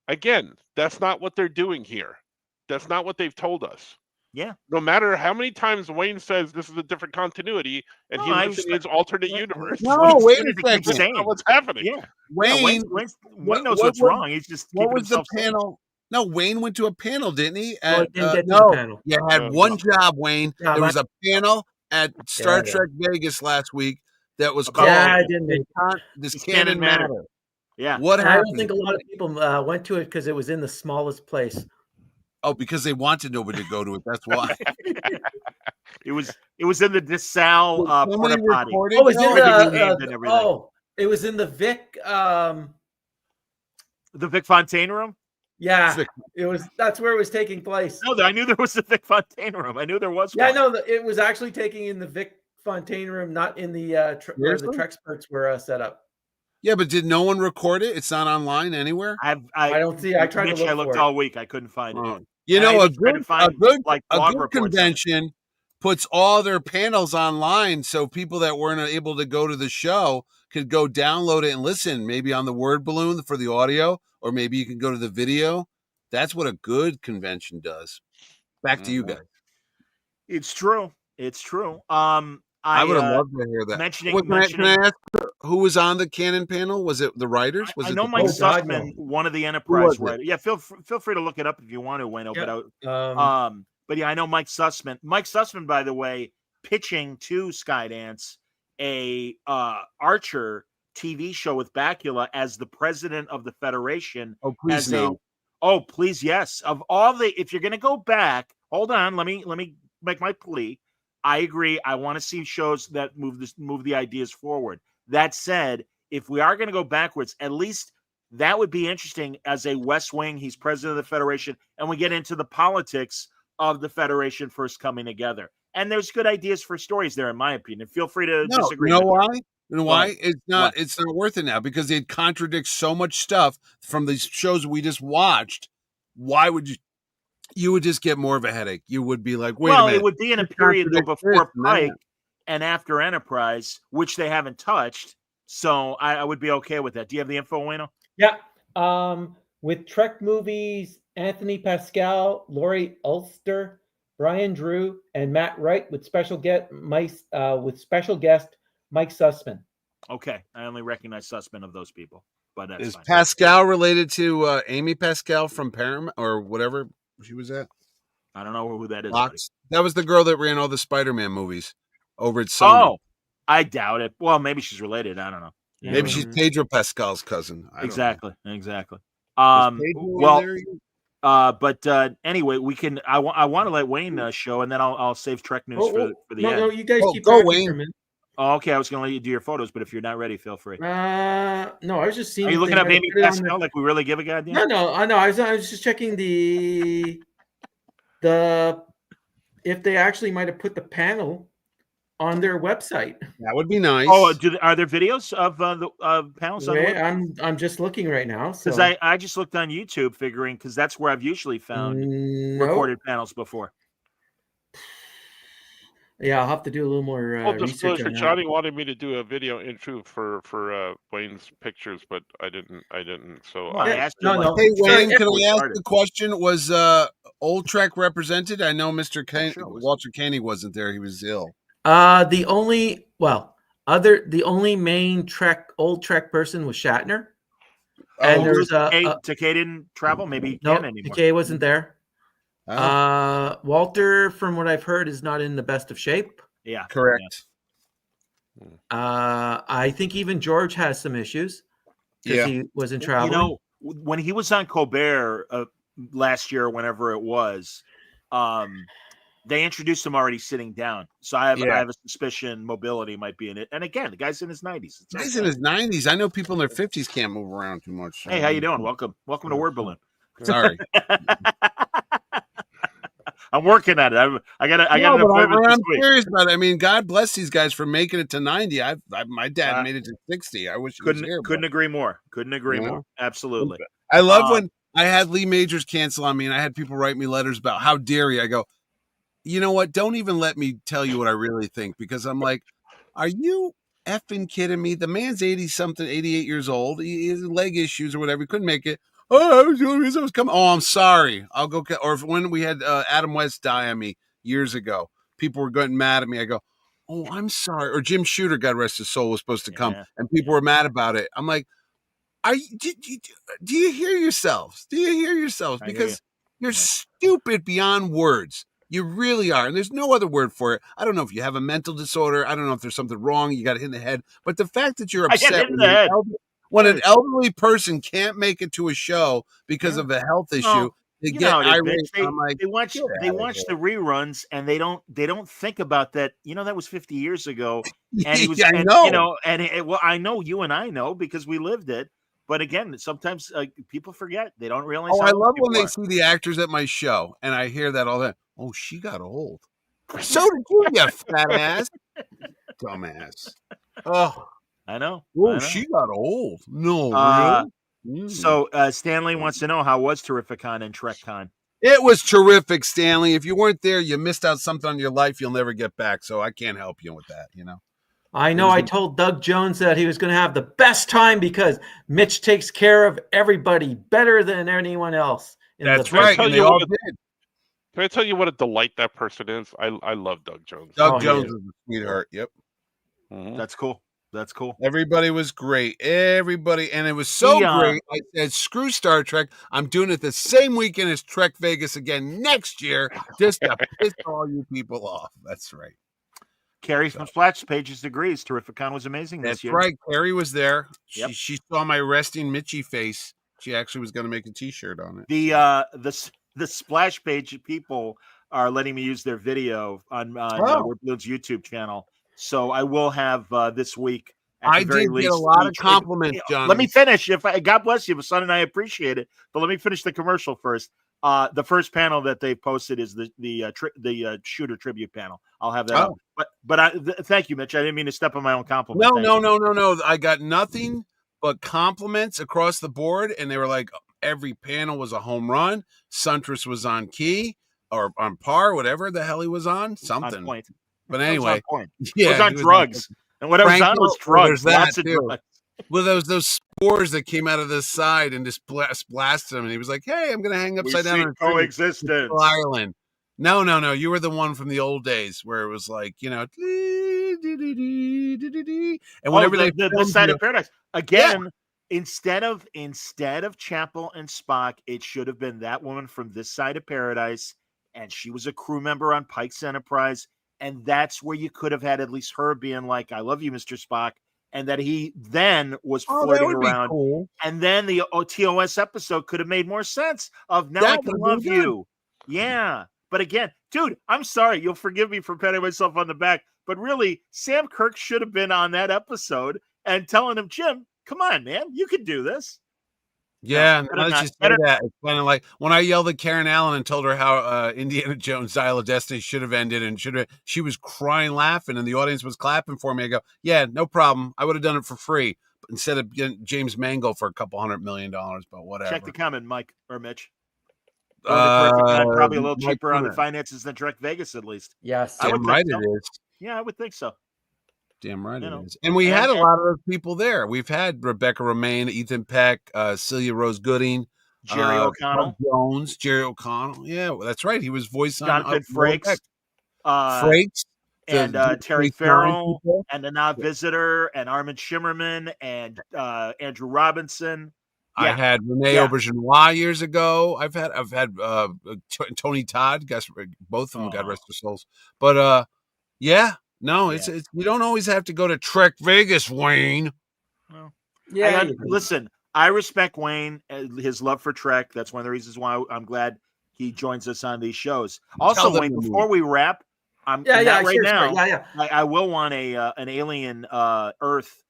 Again, that's not what they're doing here. That's not what they've told us. Yeah. No matter how many times Wayne says this is a different continuity, and he lives in his alternate universe. No, wait a Keep second. saying. What's happening? Yeah. Wayne knows what's wrong. He's just what keeping was the himself safe. panel? No, Wayne went to a panel, didn't he? No, I didn't get to the panel. You had one job, Wayne. Yeah, there was a panel at Star Trek Vegas last week that was called I didn't. This Canon Matter. Yeah. What I happened? don't think a lot of people went to it because it was in the smallest place. Oh, because they wanted nobody to go to it. That's why. It was in the DeSalle porta potty. Oh, it was in it was in the Vic. The Vic Fontaine room. Yeah, it was. That's where it was taking place. No, I knew there was a Vic Fontaine room. I knew there was. Yeah, one. no, it was actually taking in the Vic Fontaine room, not in the where the Trexperts were set up. Yeah, but did no one record it? It's not online anywhere. I don't see. I tried to look. I looked all week. I couldn't find it. You know, a good blog convention puts all their panels online, so people that weren't able to go to the show could go download it and listen. Maybe on the word balloon for the audio, or maybe you can go to the video. That's what a good convention does. Back to you guys. It's true. It's true. I would have loved to hear that. Can I ask who was on the Canon panel? Was it the writers? I know Mike Sussman, one of the Enterprise writers. Yeah, feel free to look it up if you want to, Weno. Yeah. But yeah, I know Mike Sussman. Mike Sussman, by the way, pitching to Skydance a Archer TV show with Bakula as the president of the Federation. Oh, please no. Please, yes. Of all if you're going to go back, hold on. Let me make my plea. I agree. I want to see shows that move the ideas forward. That said, if we are going to go backwards, at least that would be interesting as a West Wing. He's president of the Federation, and we get into the politics of the Federation first coming together. And there's good ideas for stories there, in my opinion. Feel free to disagree. You know why? You know why? It's not worth it now because it contradicts so much stuff from these shows we just watched. Why would you would just get more of a headache. You would be like, wait a minute. It would be in a period before Pike and after Enterprise, which they haven't touched. So I would be okay with that. Do you have the info, Weno? Yeah. With Trek movies, Anthony Pascal, Laurie Ulster, Brian Drew, and Matt Wright with special guest Mike Sussman. Okay. I only recognize Sussman of those people. But that's Is fine. Pascal related to Amy Pascal from Paramount or whatever she was at? I don't know who that is. Fox? That was the girl that ran all the Spider-Man movies over at Sony. Oh, I doubt it. Well, maybe she's related. I don't know. Maybe she's Pedro Pascal's cousin. Exactly. Anyway, we can. I want to let Wayne show, and then I'll save Trek news for the end. No, you guys keep go, talking Wayne. for a minute. Oh, okay. I was going to let you do your photos, but if you're not ready, feel free. No, I was just seeing. Are you looking up Amy Pascal like we really give a goddamn? No. I was just checking the if they actually might have put the panel on their website. That would be nice. Oh, are there videos of the panels? Wait, I'm just looking right now. Because I just looked on YouTube, figuring because that's where I've usually found recorded panels before. Yeah, I'll have to do a little more research on that. Johnny wanted me to do a video intro for Wayne's pictures, but I didn't. So Hey Wayne, can I ask the question? Was Old Trek represented? I know Mr. Walter Koenig wasn't there; he was ill. The only main old Trek person was Shatner. And there's Takei didn't travel. Maybe he can't anymore. Takei wasn't there. Walter, from what I've heard, is not in the best of shape. Yeah, correct. Yeah. I think even George has some issues because he wasn't traveling. You know, when he was on Colbert last year, whenever it was, they introduced him already sitting down. So I have a suspicion mobility might be in it. And again, the guy's in his 90s. He's in his 90s. I know people in their 50s can't move around too much. Hey, how you doing? Welcome to Word Balloon. Sorry. I'm working at it. I got an No, but appointment this I'm week. serious about it. I mean, God bless these guys for making it to 90. My dad made it to 60. I wish he was here. Couldn't agree more. Couldn't agree You know? more. Absolutely. I love when I had Lee Majors cancel on me, and I had people write me letters about how dare you. I go, you know what? Don't even let me tell you what I really think, because I'm like, are you effing kidding me? The man's 80-something, 88 years old. He has leg issues or whatever. He couldn't make it. Oh, I was coming. Oh, I'm sorry. I'll go. Or when we had Adam West die on me years ago, people were getting mad at me. I go, oh, I'm sorry. Or Jim Shooter, God rest his soul, was supposed to come, and people were mad about it. I'm like, do you hear yourselves? Do you hear yourselves? Because you're stupid beyond words. You really are. And there's no other word for it. I don't know if you have a mental disorder. I don't know if there's something wrong. You got hit in the head. But the fact that you're upset when an elderly person can't make it to a show because of a health issue, they get irate. I'm like, they watch the reruns, and they don't think about that. You know, that was 50 years ago, and he was. Yeah, and, I know. You know, and well, I know you and I know because we lived it. But again, sometimes people forget. They don't realize. Oh, I love when they see the actors at my show, and I hear that all the time. Oh, she got old. So did you, you fat ass, dumbass. Oh, I know. Oh, she got old. No, really. So Stanley wants to know, how was Terrificon and TrekCon? It was terrific, Stanley. If you weren't there, you missed out something on your life you'll never get back. So I can't help you with that. You know. I know. I told Doug Jones that he was going to have the best time because Mitch takes care of everybody better than anyone else. That's right. And they all did. Can I tell you what a delight that person is? I love Doug Jones. Doug Jones is a sweetheart. Yep. Mm-hmm. That's cool. That's cool. Everybody was great. Everybody. And it was so great. I said, screw Star Trek. I'm doing it the same weekend as Trek Vegas again next year just to piss all you people off. That's right. Carrie from Splash Pages agrees. Terrificon was amazing this year. That's right. Carrie was there. Yep. She saw my resting Mitchie face. She actually was going to make a T-shirt on it. The Splash Page people are letting me use their video on Bloom's YouTube channel. So I will have this week. I did get a lot of compliments, John. Let me finish. God bless you, son, and I appreciate it. But let me finish the commercial first. The first panel that they posted is the Shooter tribute panel. I'll have that. Up. But thank you, Mitch. I didn't mean to step on my own compliment. No. I got nothing but compliments across the board, and they were like, every panel was a home run. Suntress was on key or on par, whatever the hell he was on. Something. On point. But anyway, he was on drugs, and whatever was on was drugs. Lots of drugs. Well, those spores that came out of the side and just blasted him, and he was like, "Hey, I'm going to hang upside down on coexistence, Island." No, you were the one from the old days where it was like, you know, and whenever the side of paradise again. Yeah. Instead of Chapel and Spock, it should have been that woman from this side of paradise, and she was a crew member on Pike's Enterprise, and that's where you could have had at least her being like, "I love you, Mr. Spock," and that he then was flirting around, cool. And then the TOS episode could have made more sense of now I can love you, yeah. But again, dude, I'm sorry, you'll forgive me for patting myself on the back, but really, Sam Kirk should have been on that episode and telling him, Jim, come on, man, you could do this. Yeah, let's just say that. It's kind of like when I yelled at Karen Allen and told her how Indiana Jones' Dial of Destiny should have ended, and she was crying, laughing, and the audience was clapping for me. I go, yeah, no problem. I would have done it for free, but instead of getting James Mangold for $200 million, but whatever. Check the comment, Mike or Mitch. Probably a little cheaper on the finances than Trek Vegas, at least. Yes, damn right it is. Yeah, I would think so. Damn right it is. And we had a lot of those people there. We've had Rebecca Romaine, Ethan Peck, Celia Rose Gooding, Jerry O'Connell. Jones, Jerry O'Connell. Yeah, well, that's right. He was voiced on Jonathan Frakes. Frakes. And Terry Farrell, and the Now Visitor, and Armin Shimmerman, and Andrew Robinson. Yeah. I had Renee Aubergenois years ago. I've had Tony Todd. Guess both of them, God rest their souls. But yeah. No, it's you don't always have to go to Trek Vegas, Wayne. Well, yeah, listen, I respect Wayne, his love for Trek. That's one of the reasons why I'm glad he joins us on these shows. Also, Wayne, before we wrap, I will want an Alien Earth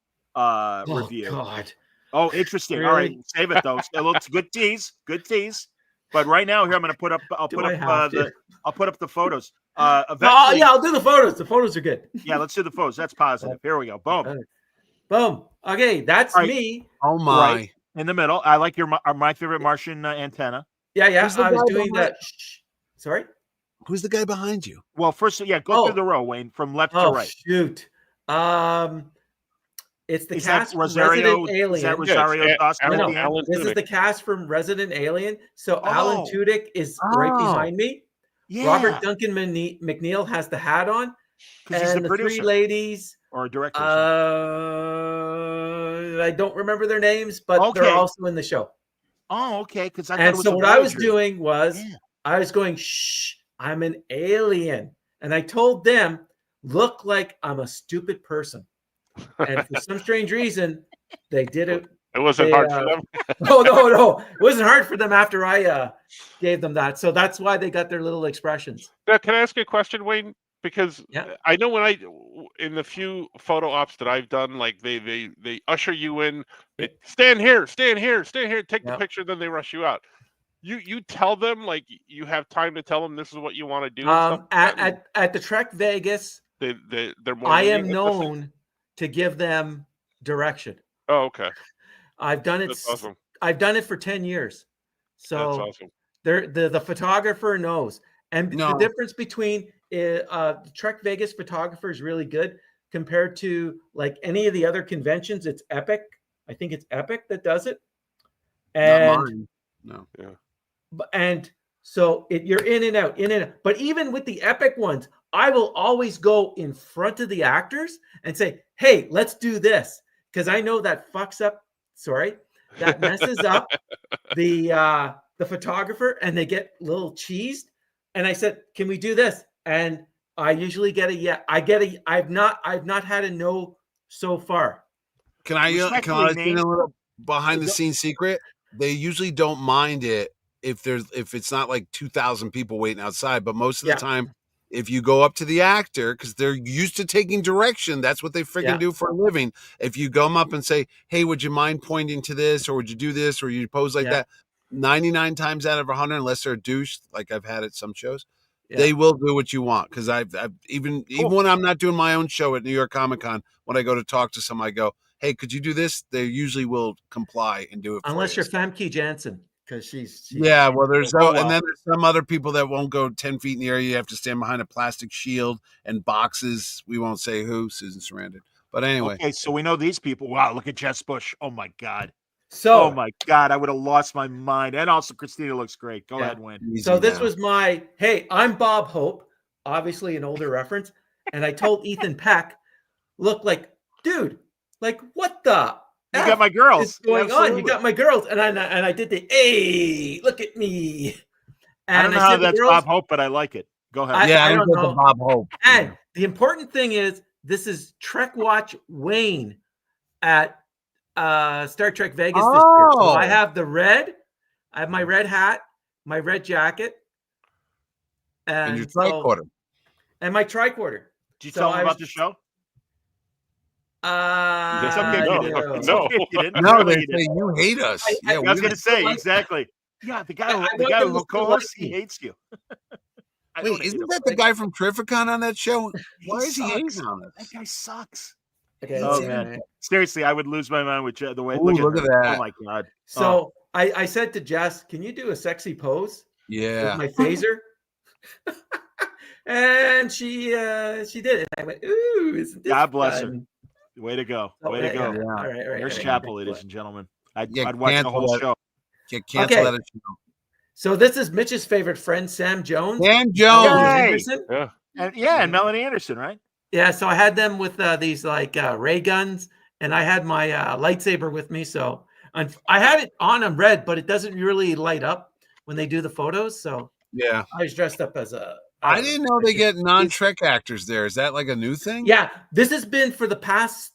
review. God. Oh, interesting. Really? All right, save it though. A little good tease. Good tease. But right now, here I'm going to put up. I'll Do put I up have to? I'll put up the photos. No, Eventually, yeah, I'll do the photos. The photos are good. yeah, let's do the photos. That's positive. Here we go. Boom. Boom. Okay, that's All right. me. Oh my! Right in the middle. I like your my favorite Martian antenna. Yeah, yeah. Who's the I was guy doing behind- that. Sorry. Who's the guy behind you? Well, first, yeah, go through the row, Wayne, from left to Oh right. shoot. It's the Is that cast from Rosario? Resident Alien. Is that Yeah, Rosario it's Dawson No, at no, the end? Alan this is Tudyk. the cast from Resident Alien. So Alan Oh. Tudyk is right Oh. behind me. Yeah, Robert Duncan McNeil has the hat on, because he's and the the three producer ladies. or a director. Or something. I don't remember their names, but Okay. they're also in the show. Oh, okay. Because I thought And it was so a what I was Voyager. doing was Yeah. I was going, shh, I'm an alien. And I told them, look like I'm a stupid person. And for some strange reason, they did it. It wasn't They, hard for them. No. It wasn't hard for them after I gave them that. So that's why they got their little expressions. Now, can I ask you a question, Wayne? Because Yeah. I know in the few photo ops that I've done, like they usher you in, stand here, take the picture, then they rush you out. You tell them, like, you have time to tell them this is what you want to do. And stuff like that, At the Trek Vegas, they're more. I am lenient with this? known to give them direction. Oh, okay. I've done it. That's awesome. I've done it for 10 years. So That's awesome. the photographer knows. And the No. difference between Trek Vegas photographer is really good compared to like any of the other conventions. It's Epic. I think it's Epic that does it. And Not mine. No. and so you're in and out. But even with the Epic ones, I will always go in front of the actors and say, "Hey, let's do this," because I know that fucks up. Sorry, that messes up the photographer, and they get a little cheesed. And I said, "Can we do this?" And I usually get a yeah. I've not had a no so far. Can I Respectfully, let you in Nate. a little behind the scenes secret? They usually don't mind it if it's not like 2,000 people waiting outside. But most of the time, if you go up to the actor, because they're used to taking direction, that's what they freaking do for a living. If you go up and say, "Hey, would you mind pointing to this, or would you do this, or you pose like that?" 99 times out of 100, unless they're a douche, like I've had at some shows, they will do what you want. Because I've even when I'm not doing my own show at New York Comic Con, when I go to talk to someone, I go, "Hey, could you do this?" They usually will comply and do it. Unless you're Famke Janssen, because she's well, there's well. and then there's some other people that won't go 10 feet in the air. You have to stand behind a plastic shield and boxes. We won't say who. Susan Sarandon. But anyway. Okay, so we know these people. Wow, look at Jess Bush. Oh my God. So oh my God, I would have lost my mind. And also Christina looks great. Go ahead, Wayne. So this was my, hey, I'm Bob Hope, obviously an older reference. And I told Ethan Peck, look, like, dude, like, what the You got my girls. is going on? You got my girls. And I did the, hey, look at me. And I don't know how that's Bob Hope, but I like it. Go ahead. I don't know. Bob Hope. And the important thing is, this is Trek Watch Wayne at Star Trek Vegas this year. So I have the red, I have my red hat, my red jacket, and your tricorder. And my tricorder. Did you tell them about the show? It's okay. No, they say you hate us. I was going to say, exactly. Yeah, the guy who co-hosts, he hates you. Wait, isn't that the guy from Terrificon on that show? Why is he hating on us? That guy sucks. Okay, oh man, seriously, I would lose my mind with the way. Ooh, look at that! Oh my God. So I said to Jess, "Can you do a sexy pose?" Yeah, with my phaser. And she did it. I went, "Ooh, isn't this God bless fun?" her. Way to go! Oh, Way to go! Yeah. All right. There's Chapel, ladies and gentlemen. I'd watch the cancel whole show. Cancel that show. So this is Mitch's favorite friend, Sam Jones. Sam Jones. Anderson. And Melanie Anderson, right? Yeah. So I had them with these like ray guns, and I had my lightsaber with me. So I had it on red, but it doesn't really light up when they do the photos. So yeah, I was dressed up as a. I didn't know they get non-Trek actors there. Is that like a new thing? Yeah, this has been for the past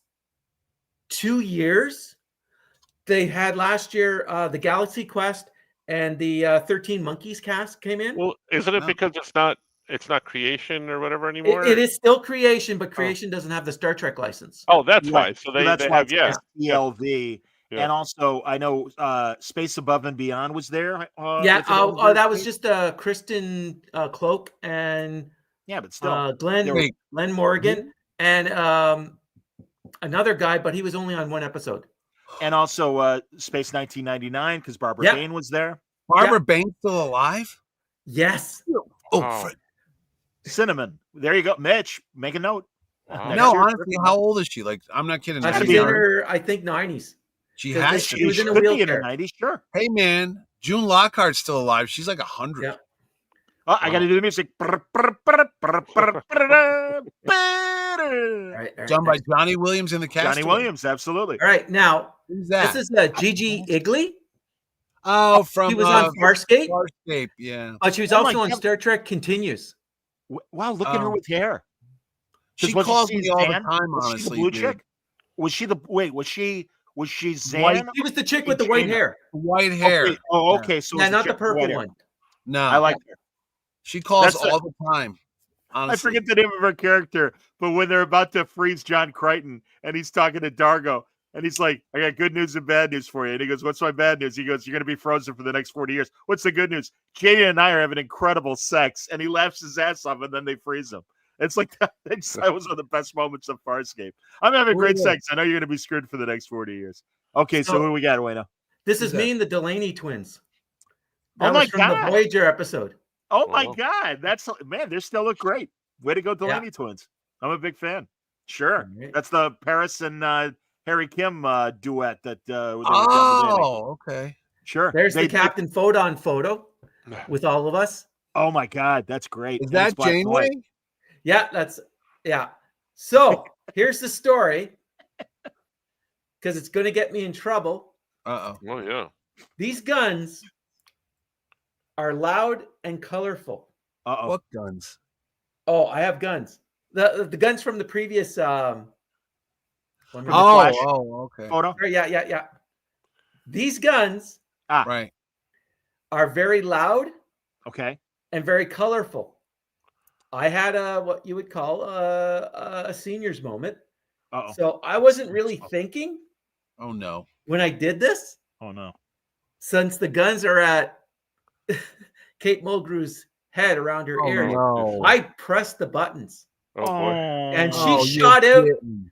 2 years. They had last year the Galaxy Quest and the 13 Monkeys cast came in. Well, isn't it because it's not creation or whatever anymore? It is still creation, but creation doesn't have the Star Trek license. Oh, that's why. So that's why it's ELV. Yeah. And also, I know Space Above and Beyond was there. Yeah. with an That was Space. just Kristen Cloak and Yeah, but still. Glenn Wait. Morgan and another guy, but he was only on one episode. And also Space 1999 because Barbara Yep. Bain was there. Barbara Bain's still alive? Yes. Oh. Cinnamon. There you go. Mitch, make a note. Wow. Next No, year, honestly, how old is she? Like, I'm not kidding. Has to She's be in 99? her, I think, 90s. She Because has she to. was in a could be in wheelchair. her 90s, sure. Hey, man, June Lockhart's still alive. She's like 100. Yeah. Oh, I got to do the music. All right. Done by Johnny Williams in the cast. Johnny Williams, absolutely. All right. Now, Who's that? this is Gigi Igley. Oh, from She was on Farscape. Farscape, yeah. But she was Oh my also on God. Star Trek Continues. Wow, look at her Oh. with hair. She Was calls she me all the Zan? time, Was she the honestly. blue dude. chick? Was she the was she Zan? White- She was the chick with the white Jaina. hair. White hair. Okay. Oh, okay. So Yeah, it's not the chick with white purple hair. one. No, I like her. she calls That's the- all the time. Honestly. I forget the name of her character, but when they're about to freeze John Crichton and he's talking to Dargo and he's like, I got good news and bad news for you. And he goes, what's my bad news? He goes, you're going to be frozen for the next 40 years. What's the good news? Jada and I are having incredible sex. And he laughs his ass off and then they freeze him. It's like that was one of the best moments of Farscape. I'm having great yeah. sex. I know you're going to be screwed for the next 40 years. Okay, so who do we got, Weno? This is Who's me and the Delaney twins. Oh That my was from the God. Voyager episode. Oh my Wow. God. Man, they still look great. Way to go, Delaney twins. I'm a big fan. Sure. All right. That's the Paris and Harry Kim duet that they were dating. Oh, okay. Sure. There's They- the Captain Photon photo with all of us. Oh my God, that's great. Is And that it's black and white. Janeway? Yeah. So here's the story, because it's going to get me in trouble. Uh-oh. Oh yeah. These guns are loud and colorful. Uh-oh. What guns? Oh, I have guns. The guns from the previous one. the Oh, Flash. okay. Photo. Yeah. These guns Right. are very loud Okay. and very colorful. I had what you would call a senior's moment. Uh-oh. So I wasn't really thinking Oh, no. when I did this, Oh no. since the guns are at Kate Mulgrew's head around her Oh, ear. no. I pressed the buttons. Oh boy. And she Oh, you shot out. didn't.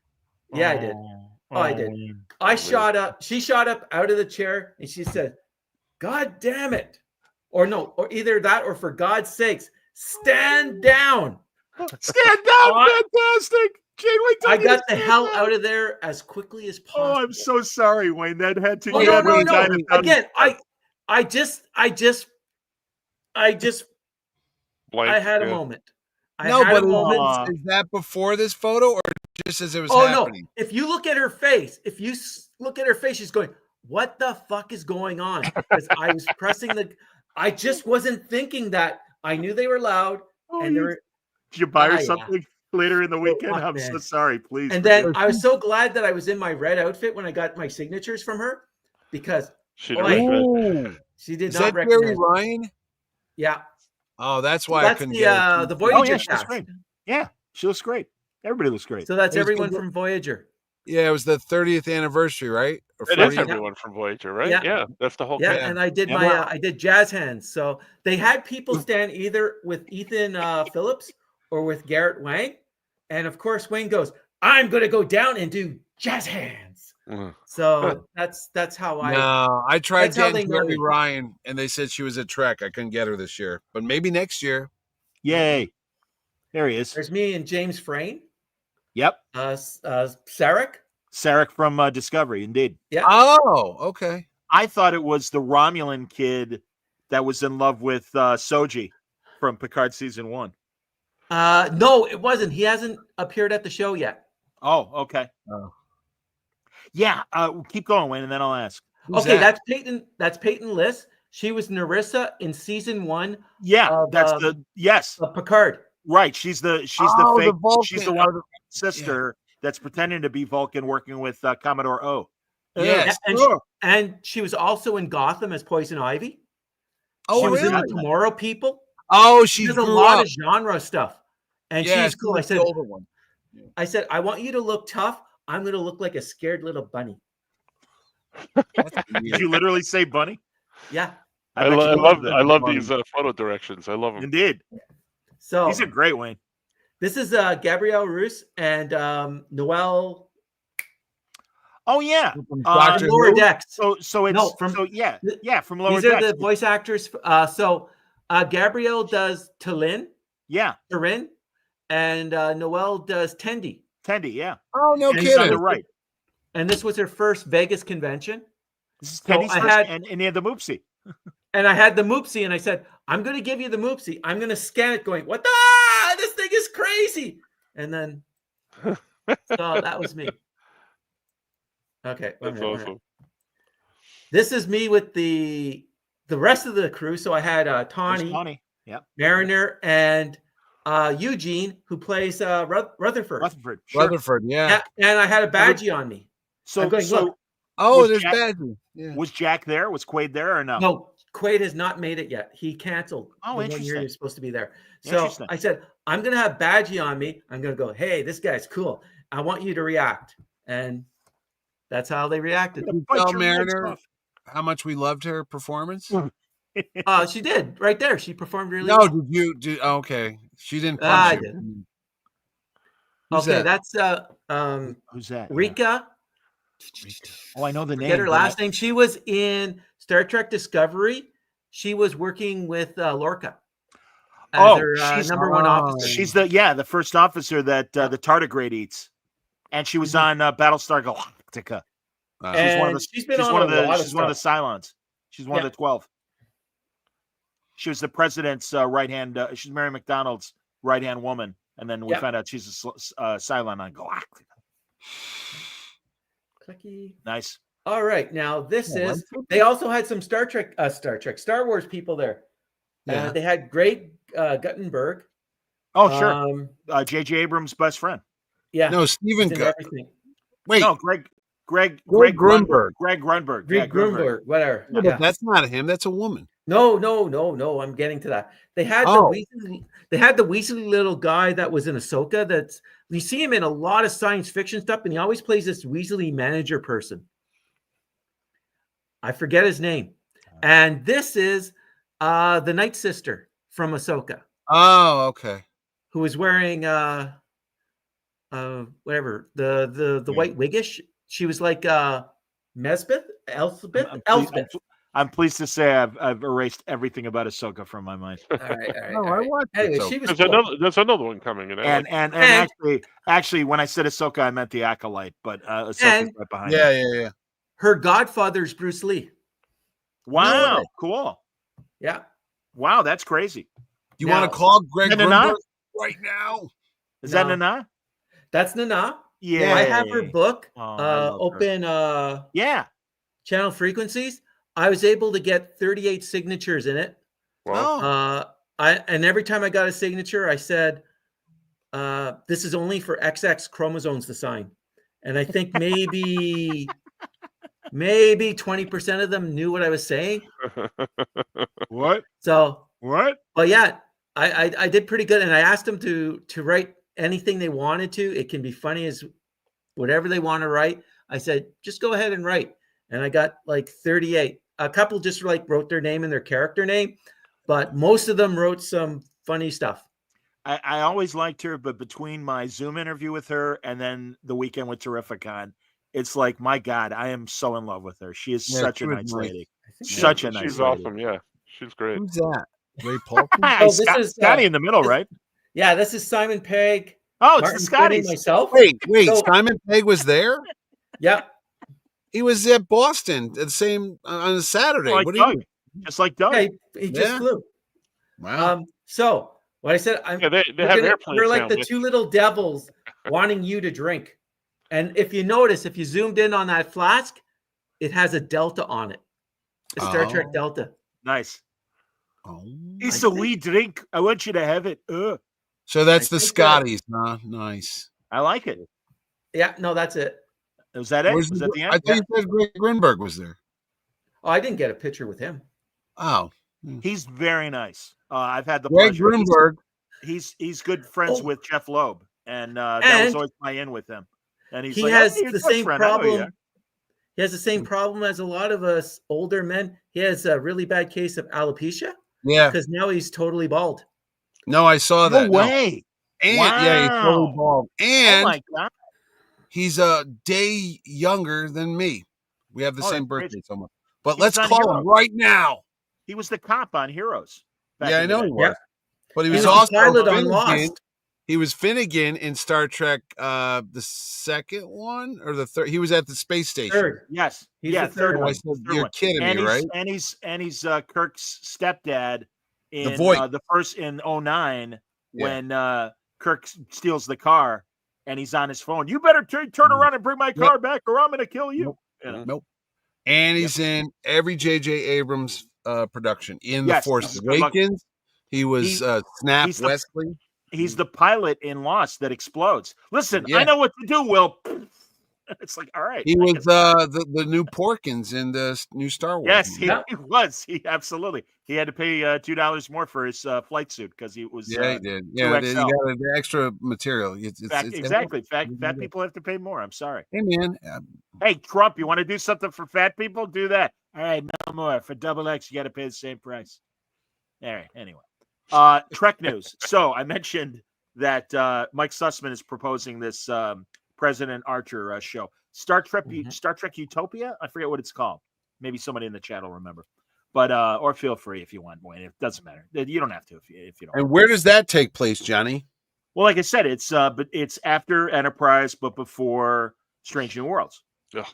Yeah, I did. Oh, I did. I shot up. She shot up out of the chair and she said, God damn it. Or no, or either that or for God's sakes, stand down. Stand down, fantastic. Janeway, I got the hell out of there as quickly as possible. Oh, I'm so sorry, Wayne. That had to Oh, you no, had no, to no. die to- Again, I just Blank. I had a yeah. moment. I No, had but a moment. is that before this photo or just as it was Oh happening? no! If you look at her face, look at her face, she's going, "What the fuck is going on?" Because I was pressing I just wasn't thinking that. I knew they were loud, Oh, and they you- were. Did you buy her Ah, yeah. something later in the weekend? fuck, I'm so man. sorry. Please. And then I was so glad that I was in my red outfit when I got my signatures from her, because She Oh, did wait. it. Ooh. she did Is not that Jerry recognize. Ryan? Yeah, Oh, that's why I that's couldn't get it. the Voyager Oh yeah, she looks cast. great. Yeah, she looks great. Everybody looks great. So that's It was everyone good- from Voyager. Yeah, it was the 30th anniversary, right? Or It is 40th? everyone from Voyager, right? Yeah. Yeah, that's the whole Yeah, thing. and I did Yeah. I did jazz hands. So they had people stand either with Ethan Phillips or with Garrett Wang, and of course Wayne goes, "I'm going to go down and do jazz hands." Mhm. So that's how I. No, I tried That's how they getting know Jerry me. Ryan, and they said she was at Trek. I couldn't get her this year, but maybe next year. Yay. There he is. There's me and James Frayne, Yep. Sarek. Sarek from Discovery, indeed. Yeah, Oh, okay. I thought it was the Romulan kid that was in love with Soji from Picard season 1. no, it wasn't. He hasn't appeared at the show yet. Oh, okay. Oh. Yeah, keep going, Wayne, and then I'll ask. Who's Okay, that? that's Peyton Liss. She was Narissa in season 1 Yeah, Of, that's the yes, of Picard. right. She's the Oh, fake. the Vulcan. She's the one Oh, sister that's pretending to be Vulcan, working with Commodore O. Yes. And she was also in Gotham as Poison Ivy. Oh, she was in really? the Tomorrow People. Oh, She she does a grew lot up. of genre stuff, and Yeah, she's cool. I was the said, older one. I want you to look tough. I'm going to look like a scared little bunny. Did you literally say bunny? Yeah. I bet you loved that. I love these photo directions. I love them. Indeed. So These are great, Wayne. this is Gabrielle Roos and Noelle Oh yeah. From from Doctor Lower Who? Decks. So it's No, from- from Lower These are Decks. the voice actors. So Gabrielle does Talin, Yeah, Tarin, and Noelle does Tendi. Tendi. Yeah, Oh, no And he's on the kidding. right. And this was her first Vegas convention. This is So Tendi's I first, had- and he had the Moopsie. And I had the Moopsie, and I said, I'm going to give you the Moopsie. I'm going to scan it going, what the? This thing is crazy. And then, so that was me. Okay. wait a That's minute. awesome. This is me with the rest of the crew. So I had There's Tawny, Tawny. Yep. Mariner, and Eugene, who plays Rutherford. Rutherford. Sure. Rutherford, yeah. Yeah, and I had a badgie on me. So, I'm going, so look. Oh, Was there's Jack- Badger. Yeah. was Jack there? Was Quaid there or no? No, Quaid has not made it yet. He canceled. Oh, the 1 year interesting. he was supposed to be there. So Interesting. I said, I'm going to have Badgie on me. I'm going to go, hey, this guy's cool. I want you to react. And that's how they reacted. Gonna Did you bite tell your legs Mariner off. how much we loved her performance? She did right there. She performed really No, well. did you? Okay, she didn't. I punch you. did. Who's Okay, that? that's Who's that? Rika. Oh, I know the name. Get her but last name. She was in Star Trek Discovery. She was working with Lorca as Oh, her she's- number one officer. She's the first officer that the tardigrade eats, and she was on Battlestar Galactica. And one of the- she's been She's on one of a the lot of she's one of the stuff. Cylons. She's one Yeah. of the 12. She was the president's right hand. She's Mary McDonald's right hand woman, and then we Yeah. found out she's a Cylon on Galactica. Clicky. Nice. All right, now this Yeah, is. They also had some Star Star Wars people there. Yeah. They had Greg Guttenberg. Oh, sure. J.J. Abrams' best friend. Yeah, No, he's Stephen. in everything. Wait, No, Greg Grunberg. Greg Grunberg. Greg Grunberg, whatever. No, Yeah. but that's not him. That's a woman. No. I'm getting to that. They had Oh. the Weasley little guy that was in Ahsoka. That's you see him in a lot of science fiction stuff, and he always plays this Weasley manager person. I forget his name. And this is the Night Sister from Ahsoka, Oh, okay. who is wearing whatever the white wiggish. She was like Elspeth. I'm pleased to say I've erased everything about Ahsoka from my mind. All right. Oh, I watched it, Anyway, though. she was There's cool. another one coming in. And actually, when I said Ahsoka, I meant the acolyte, but Ahsoka's And- right behind. Yeah, it. yeah, yeah. Her godfather's Bruce Lee. Wow, way. cool. Yeah. Wow, that's crazy. You Now- want to call Greg No, no, Grunberg no. right now? Is that No. Nana? That's Nana. Yeah, I have her book, Oh, I love her. open Yeah. channel frequencies. I was able to get 38 signatures in it. Oh, And every time I got a signature, I said, this is only for XX chromosomes to sign. And I think maybe 20% of them knew what I was saying. What? So, What? but yeah, I did pretty good. And I asked them to write anything they wanted to. It can be funny as whatever they want to write. I said, just go ahead and write. And I got like 38. A couple just like wrote their name and their character name, but most of them wrote some funny stuff. I always liked her, but between my Zoom interview with her and then the weekend with Terrificon, it's like, my God, I am so in love with her. She is Yeah, such she a was nice nice. lady. I think Such a nice She's lady. awesome. Yeah, she's great. who's that? Ray Paulson? Oh, this Scott- is, Scotty in the middle, this- right? Yeah, this is Simon Pegg. Oh, it's Martin the Quinn, and Scotties. myself. Wait. So- Simon Pegg was there. Yeah. He was at Boston at the same on a Saturday. Like What do you? Doug. Just like Doug. Yeah, he just Yeah. flew. Wow. So what I said, Yeah, they have airplanes. we're like now, the but- two little devils wanting you to drink. And if you notice, if you zoomed in on that flask, it has a Delta on it. A Star Trek Oh. Delta. Nice. Oh. It's I a wee drink. I want you to have it. So that's I the think Scotties, huh? Nice. I like it. Yeah, no, that's it. Was that it? Where's Was the- that the I end? thought you said Greg Grunberg was there. Oh, I didn't get a picture with him. Oh, He's very nice. I've had the Greg pleasure. Grunberg. He's good friends Oh. with Jeff Loeb, and that was And always my in with him. And he's He like, has "Oh, you're the a good same friend. I know you." problem. He has the same problem as a lot of us older men. He has a really bad case of alopecia. Yeah. Because now he's totally bald. No, I saw that. No way. And Wow. yeah, he's totally bald. Oh And my God. he's a day younger than me. We have the Oh, same that's birthday crazy. somewhere. But He was let's on call Heroes. him right now. He was the cop on Heroes. back Yeah, I in the know day. he was. Yep. But he He was was also the pilot on Finnegan. Lost. He was Finnegan in Star Trek, the second one or the third. He was at the space station. Third. Yes. He's Yeah, the third And one. I said, Third "You're one. kidding And me, right?" he's Kirk's stepdad in Voight. the first in 09 when Kirk steals the car and he's on his phone. You better turn around and bring my car back or I'm going to kill you. Nope. You know? Nope. And he's in every J.J. Abrams production. In The Force Awakens, he was Snap he's Wesley. He's the pilot in Lost that explodes. Listen, I know what to do, Will. It's like, all right. He was the new Porkins in the new Star Wars. Yes, movie. he was. He absolutely. He had to pay $2 more for his flight suit because he was. Yeah, he did. Yeah, you got the extra material. Exactly. Fat people have to pay more. I'm sorry. Hey, man. Hey, Trump, you want to do something for fat people? Do that. All right, no more. For double X, you got to pay the same price. All right. Anyway, Trek news. So I mentioned that Mike Sussman is proposing this President Archer show. Star Trek Utopia. I forget what it's called. Maybe somebody in the chat will remember. But or feel free if you want, Wayne. It doesn't matter. You don't have to if you don't. And where does that take place, Johnny? Well, like I said, it's after Enterprise, but before Strange New Worlds. Ugh.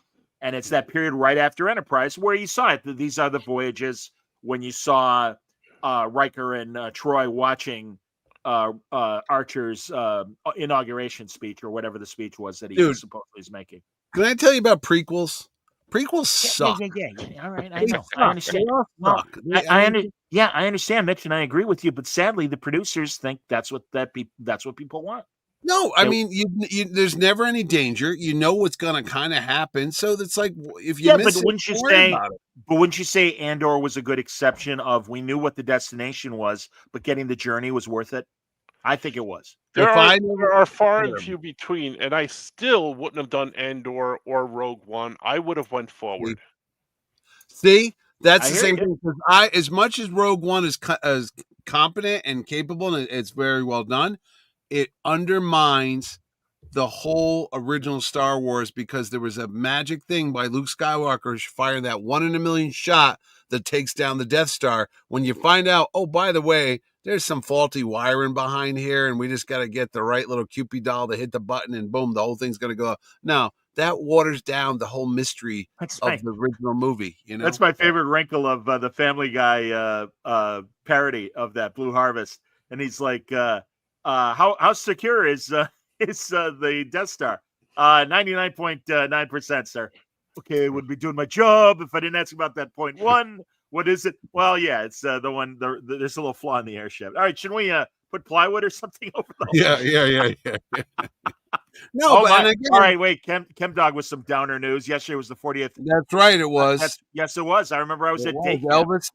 And it's that period right after Enterprise where you saw it. These are the voyages when you saw Riker and Troy watching Archer's inauguration speech or whatever the speech was that he supposedly is making. Can I tell you about prequels? Prequels suck. Yeah. All right, I know. I understand. Well, I understand, Mitch, and I agree with you. But sadly, the producers think that's what people want. No, I mean, you there's never any danger. You know what's going to kind of happen. So it's like if you miss but wouldn't you say Andor was a good exception of we knew what the destination was, but getting the journey was worth it? I think it was. There are far and few between, and I still wouldn't have done Andor or Rogue One. I would have went forward. See, that's the same thing. As much as Rogue One is competent and capable, and it's very well done, it undermines the whole original Star Wars because there was a magic thing by Luke Skywalker firing that 1 in a million shot that takes down the Death Star. When you find out, oh, by the way, there's some faulty wiring behind here, and we just got to get the right little Cupid doll to hit the button, and boom, the whole thing's going to go. No, that waters down the whole mystery of the original movie. You know, that's my favorite wrinkle of the Family Guy parody of that Blue Harvest, and he's like, "How secure is the Death Star? 99.9%, sir. Okay, I would be doing my job if I didn't ask about that 0.1. What is it? Well, yeah, it's the one. There's a little flaw in the airship. All right, should we put plywood or something over the Yeah. No, but all right, wait. Chem Dog with some downer news. Yesterday was the 40th. That's right, it was. Yes, it was. I remember I was at day camp. Elvis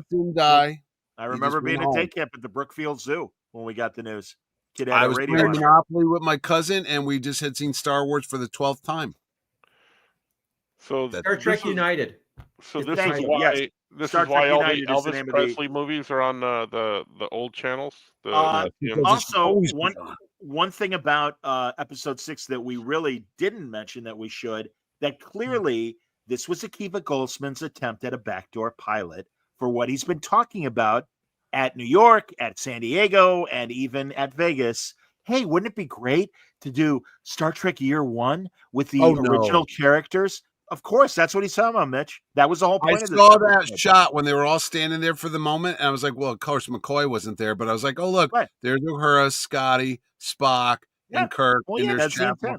didn't die. I remember being at day camp at the Brookfield Zoo when we got the news. I was playing Monopoly with my cousin, and we just had seen Star Wars for the 12th time. So Star Trek United. So this is why all the Elvis Presley movies are on the old channels. Also, one thing about episode 6 that we really didn't mention that we should, that clearly this was Akiva Goldsman's attempt at a backdoor pilot for what he's been talking about at New York, at San Diego, and even at Vegas. Hey, wouldn't it be great to do Star Trek Year 1 with the original characters? Of course, that's what he's talking about, Mitch. That was the whole point of this. I saw that shot when they were all standing there for the moment, and I was like, well, of course, McCoy wasn't there, but I was like, oh, look, there's Uhura, Scotty, Spock, and Kirk, and there's Chapel.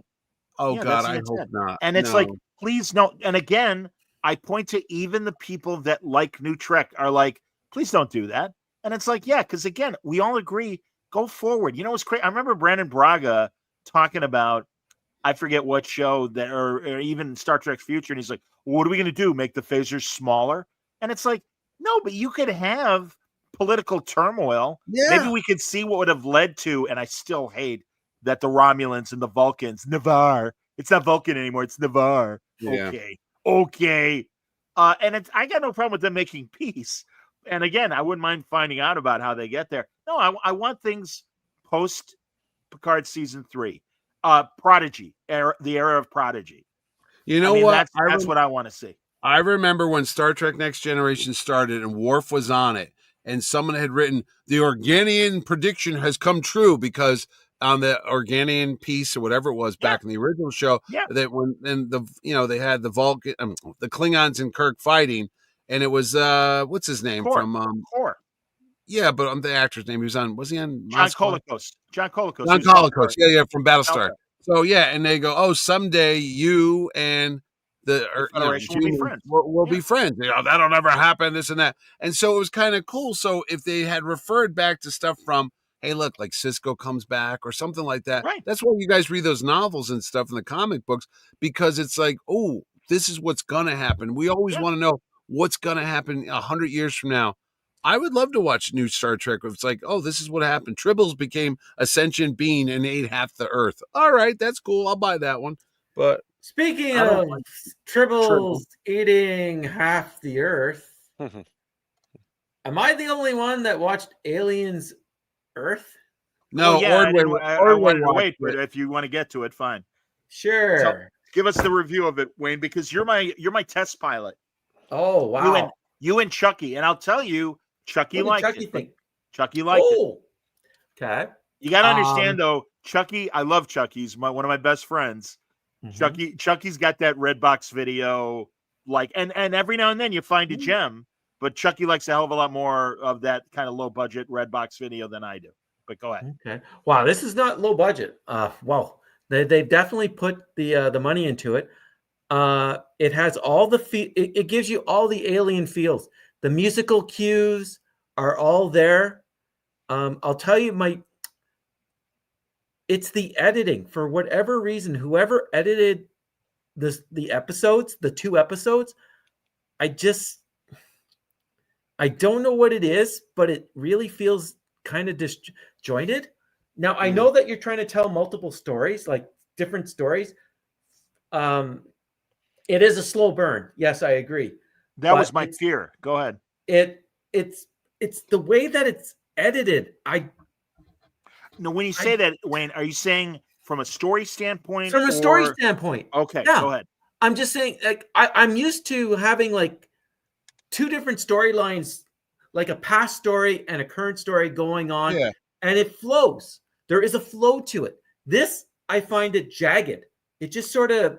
Oh, God, I hope not. And it's like, please, no. And again, I point to even the people that like New Trek are like, please don't do that. And it's like, yeah, because again, we all agree, go forward. You know, it's crazy. I remember Brandon Braga talking about, I forget what show that, or even Star Trek Future. And he's like, well, what are we going to do? Make the phasers smaller? And it's like, no, but you could have political turmoil. Yeah. Maybe we could see what would have led to, and I still hate that the Romulans and the Vulcans, Navarre, it's not Vulcan anymore. It's Navarre. Yeah. Okay. okay. And I got no problem with them making peace. And again, I wouldn't mind finding out about how they get there. No, I want things post Picard season 3. Prodigy, the era of Prodigy. You know what? That's what I want to see. I remember when Star Trek Next Generation started and Worf was on it, and someone had written, the Organian prediction has come true, because on the Organian piece or whatever it was back in the original show, that when they had the the Klingons and Kirk fighting, and it was what's his name from Core. Yeah, but the actor's name, was he on John Colicos. John Colicos. Yeah, from Battlestar. So yeah, and they go, oh, someday you and the Federation will be friends. We'll be friends. That'll never happen, this and that. And so it was kind of cool. So if they had referred back to stuff from, hey, look, like Cisco comes back or something like that. Right. That's why you guys read those novels and stuff in the comic books, because it's like, oh, this is what's going to happen. We always want to know what's going to happen 100 years from now. I would love to watch new Star Trek. It's like, oh, this is what happened. Tribbles became a sentient being and ate half the Earth. All right, that's cool. I'll buy that one. But speaking of Tribbles eating half the Earth, am I the only one that watched Aliens Earth? No, Ordway wait, but if you want to get to it, fine. Sure. So, give us the review of it, Wayne, because you're my test pilot. Oh, wow. You and Chucky, and I'll tell you, Chucky liked it. Chucky liked it. Okay. You got to understand, though, Chucky, I love Chucky. He's one of my best friends. Mm-hmm. Chucky's got that red box video, and every now and then you find a gem, but Chucky likes a hell of a lot more of that kind of low budget red box video than I do. But go ahead. Okay. Wow, this is not low budget. Well, they've definitely put the money into it. It has all the it gives you all the alien feels. The musical cues are all there. I'll tell you, it's the editing. For whatever reason, whoever edited the episodes, the 2 episodes, I don't know what it is, but it really feels kind of disjointed. Now, I know that you're trying to tell multiple stories, like different stories. It is a slow burn. Yes, I agree. That was my fear. Go ahead. It's the way that it's edited. When you say that, Wayne, are you saying from a story standpoint? From a story standpoint. Okay, go ahead. I'm just saying, like, I'm used to having like 2 different storylines, like a past story and a current story going on, and it flows. There is a flow to it. This, I find it jagged. It just sort of,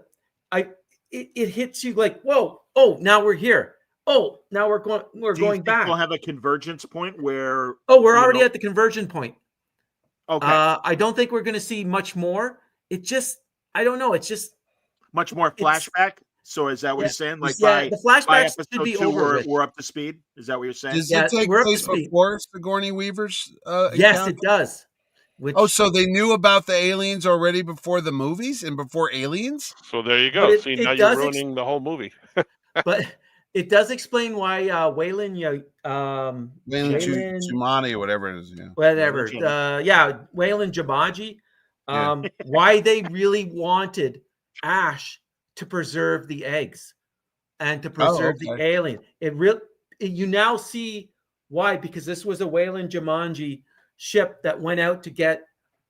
it hits you like, whoa, oh, now we're here. Oh, now we're going back. We'll have a convergence point where. Oh, we're already at the conversion point. Okay. I don't think we're going to see much more. It just, I don't know. It's just much more flashback. So is that what you're saying? Like the flashbacks should be over. We're up to speed. Is that what you're saying? Does it take place before Sigourney Weaver's? Yes, it does. So they knew about the aliens already before the movies and before Aliens? So there you go. See, now you're ruining the whole movie. But it does explain why Wayland Jumanji or whatever it is. Yeah. Whatever. Wayland Jumanji. Why they really wanted Ash to preserve the eggs and to preserve the alien. You now see why, because this was a Wayland Jumanji ship that went out to get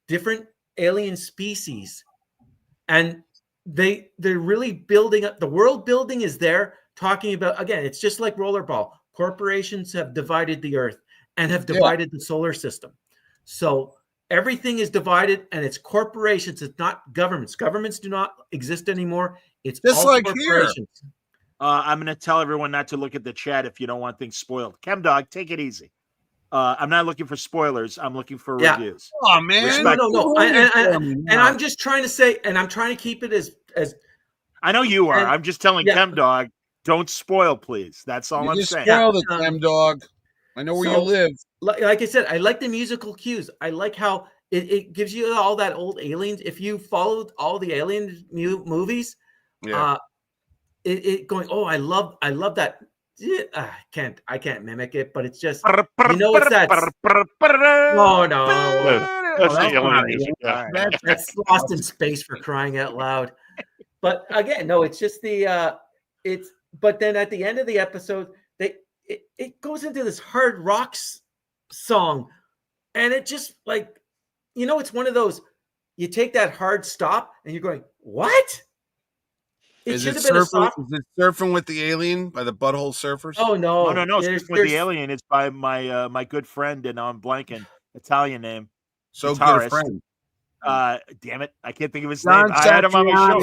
different alien species, and they're really building up. The world building is there, talking about, again, it's just like rollerball. Corporations have divided the earth and have divided the solar system. So everything is divided, and it's corporations. It's not governments. Governments do not exist anymore. It's just all like corporations. Here. I'm going to tell everyone not to look at the chat if you don't want things spoiled. ChemDog, take it easy. I'm not looking for spoilers. I'm looking for reviews. Oh man, no. And I'm just trying to say, and I'm trying to keep it as. I know you are. I'm just telling ChemDog, don't spoil, please. That's all I'm saying. Spoil the ChemDog. I know where you live. Like I said, I like the musical cues. I like how it gives you all that old aliens. If you followed all the alien movies, it going. Oh, I love that. I can't mimic it, but it's just, you know, it's that. Oh no, that's Lost in Space, for crying out loud. But again, no, it's just the but then at the end of the episode, it goes into this hard rock song, and it just like, it's one of those, you take that hard stop and you're going, what? Is it Surfing with the Alien by the Butthole Surfers? Oh no, no. Surfing with the Alien is by my my good friend, and I'm blanking Italian name. So guitarist. Good a friend. Damn it, I can't think of his name. I had him on my show.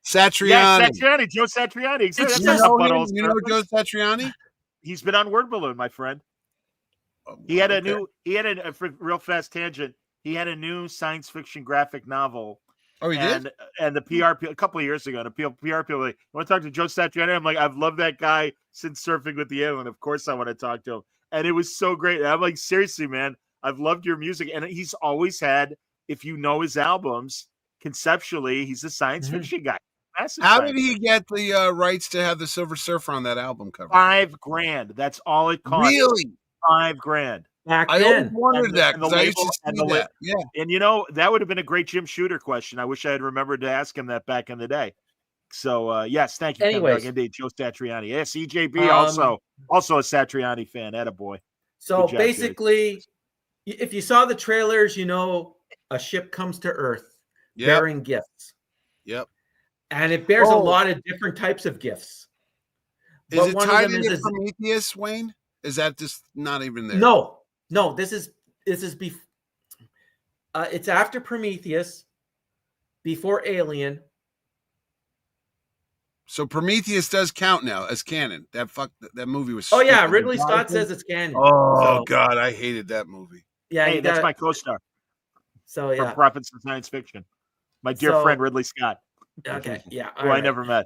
Satriani. Yeah, Satriani, Joe Satriani. Exactly. You know Joe Satriani? He's been on Word Balloon, my friend. He had a real fast tangent. He had a new science fiction graphic novel. Oh, he did? And the PR a couple of years ago, the PR people were like, I want to talk to Joe Satriani. I'm like, I've loved that guy since Surfing with the Alien. Of course I want to talk to him. And it was so great. And I'm like, seriously, man, I've loved your music. And he's always had, if you know his albums, conceptually, he's a science fiction guy. How did he get the rights to have the Silver Surfer on that album cover? $5,000. That's all it cost. Really? $5,000. Back I then. always wondered that because I used to see that. Yeah. And that would have been a great Jim Shooter question. I wish I had remembered to ask him that back in the day. So yes, thank you. Anyways, indeed, Joe Satriani. Yes, EJB also a Satriani fan. Attaboy. So basically, if you saw the trailers, a ship comes to Earth bearing gifts. Yep. And it bears a lot of different types of gifts. Is it tied into Prometheus, Wayne? Is that just not even there? No, this is it's after Prometheus, before Alien. So Prometheus does count now as canon. That movie was. Oh yeah, Ridley Scott says it's canon. Oh God, I hated that movie. Yeah, that's my co-star. So yeah, for Prophets of Science Fiction, my dear friend Ridley Scott. Okay, yeah, who I never met.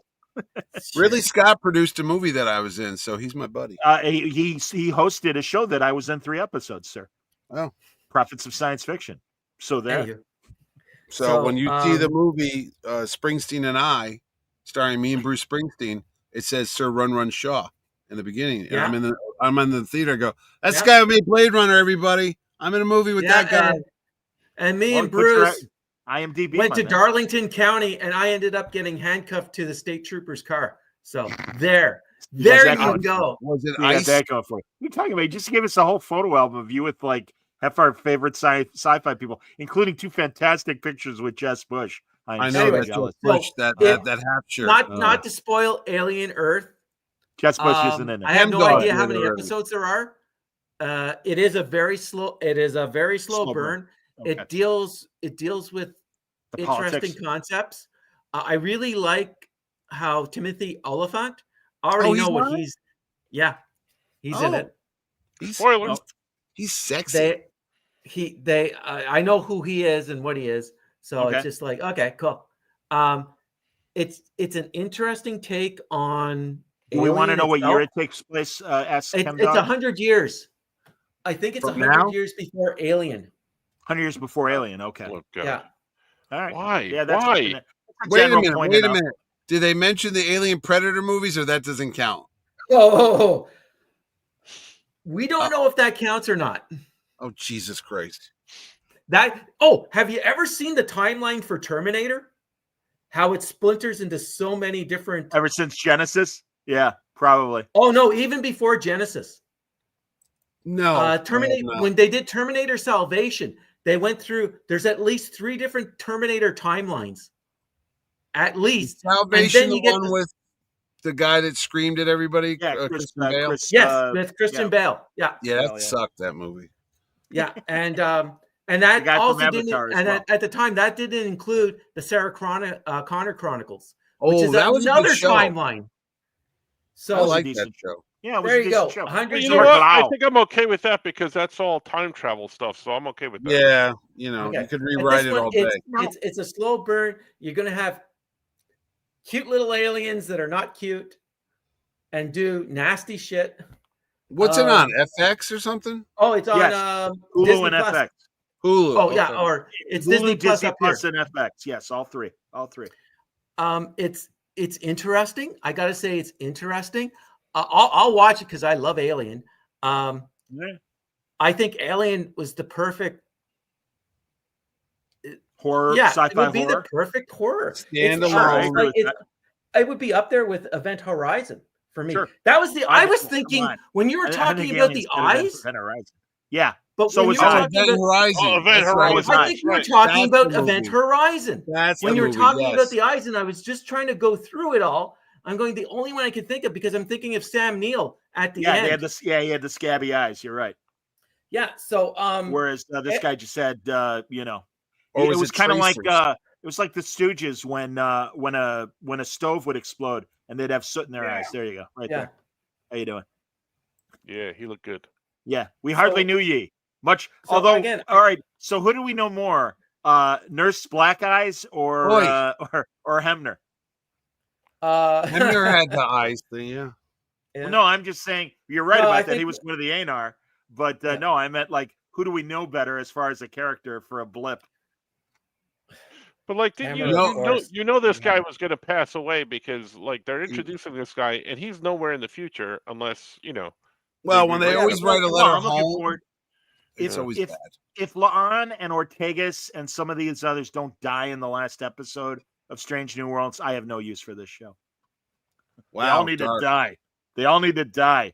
Ridley Scott produced a movie that I was in, so he's my buddy. He hosted a show that I was in 3 episodes, sir. Oh, Prophets of Science Fiction. So there. So when you see the movie Springsteen and I, starring me and Bruce Springsteen, it says Sir Run Run Shaw in the beginning. And I'm in the theater. I go, that's the guy who made Blade Runner. Everybody, I'm in a movie with that guy. And me and Bruce. IMDb went to Darlington County, and I ended up getting handcuffed to the state trooper's car. So there you go. Was it ice? That going for you? What are you talking about? You just gave us a whole photo album of you with like half our favorite sci-fi people, including 2 fantastic pictures with Jess Bush. I know that's Jess Bush, that half shirt. Not to spoil Alien Earth. Jess Bush isn't in it. I have no idea how many episodes there are. It is a very slow burn. Okay. It deals with the interesting concepts. I really like how Timothy Oliphant. I already know what he's. Yeah, he's in it. Spoilers. He's sexy. I know who he is and what he is. So it's just like, okay, cool. It's an interesting take on. Do we want to know what year it takes place? It's 100 years. I think it's 100 years before Alien. 100 years before Alien. Okay. Yeah. All right. Why? Yeah, that's Why? Wait a minute. Did they mention the Alien Predator movies, or that doesn't count? Oh, we don't know if that counts or not. Oh, Jesus Christ. Have you ever seen the timeline for Terminator? How it splinters into so many different. Ever since Genesis? Yeah, probably. Oh no, even before Genesis. No. Terminator. When they did Terminator Salvation, they went through. There's at least 3 different Terminator timelines. At least Salvation, the one with the guy that screamed at everybody. Yeah, Christian Bale. That's Christian Bale. Yeah. Yeah, that sucked. That movie. Yeah, and that also didn't. And at the time, that didn't include the Sarah Connor Chronicles, which is that was another timeline. So I like that show. Yeah, there you go. You know what? I think I'm okay with that because that's all time travel stuff. So I'm okay with that. Yeah, you could rewrite it all day. It's a slow burn. You're going to have cute little aliens that are not cute and do nasty shit. What's it on? FX or something? Oh, it's on Hulu Disney and Plus. FX. Hulu. Oh yeah, or it's Hulu, Disney Plus and FX. Yes, all three. It's interesting. I got to say, it's interesting. I'll watch it because I love Alien. I think Alien was the perfect horror. Yeah, sci-fi it would be horror. the perfect horror. Standalone. it would be up there with Event Horizon for me. Sure. That was I was come thinking on. when you were I talking think about Aliens the could have been eyes. Event Horizon. Yeah. But So when was you were I. talking Event about, Horizon. Oh, Event That's right. Horizon. I think you were Right. talking That's about the Event movie. Horizon. That's When the you were movie, talking about yes. the eyes, and I was just trying to go through it all. I'm going the only one I could think of because I'm thinking of Sam Neill at the end. They had he had the scabby eyes. You're right. Yeah. So Whereas this guy just said, you know, Or it was was it kind of like Tracers? it was like the Stooges when a stove would explode and they'd have soot in their eyes. There you go, right yeah. there. How you doing? Yeah, he looked good. Yeah, we hardly knew ye much. So Although, again, all right. So who do we know more? Nurse Black Eyes or Oi. or Hemner? Hemner had the eyes thing, yeah. yeah. Well, no, I'm just saying you're right No, about I that. He think- was one of the Anar, but Yeah. no, I meant like who do we know better as far as a character for a blip? But like, Hammer, you of course. know this guy Yeah. was going to pass away because like they're introducing this guy and he's nowhere in the future unless Well, when they rewrite always him. write a letter I'm looking home, forward. it's If always if bad. if La'an and Ortegas and some of these others don't die in the last episode of Strange New Worlds, I have no use for this show. They all Wow, need dark. to die. They all need to die.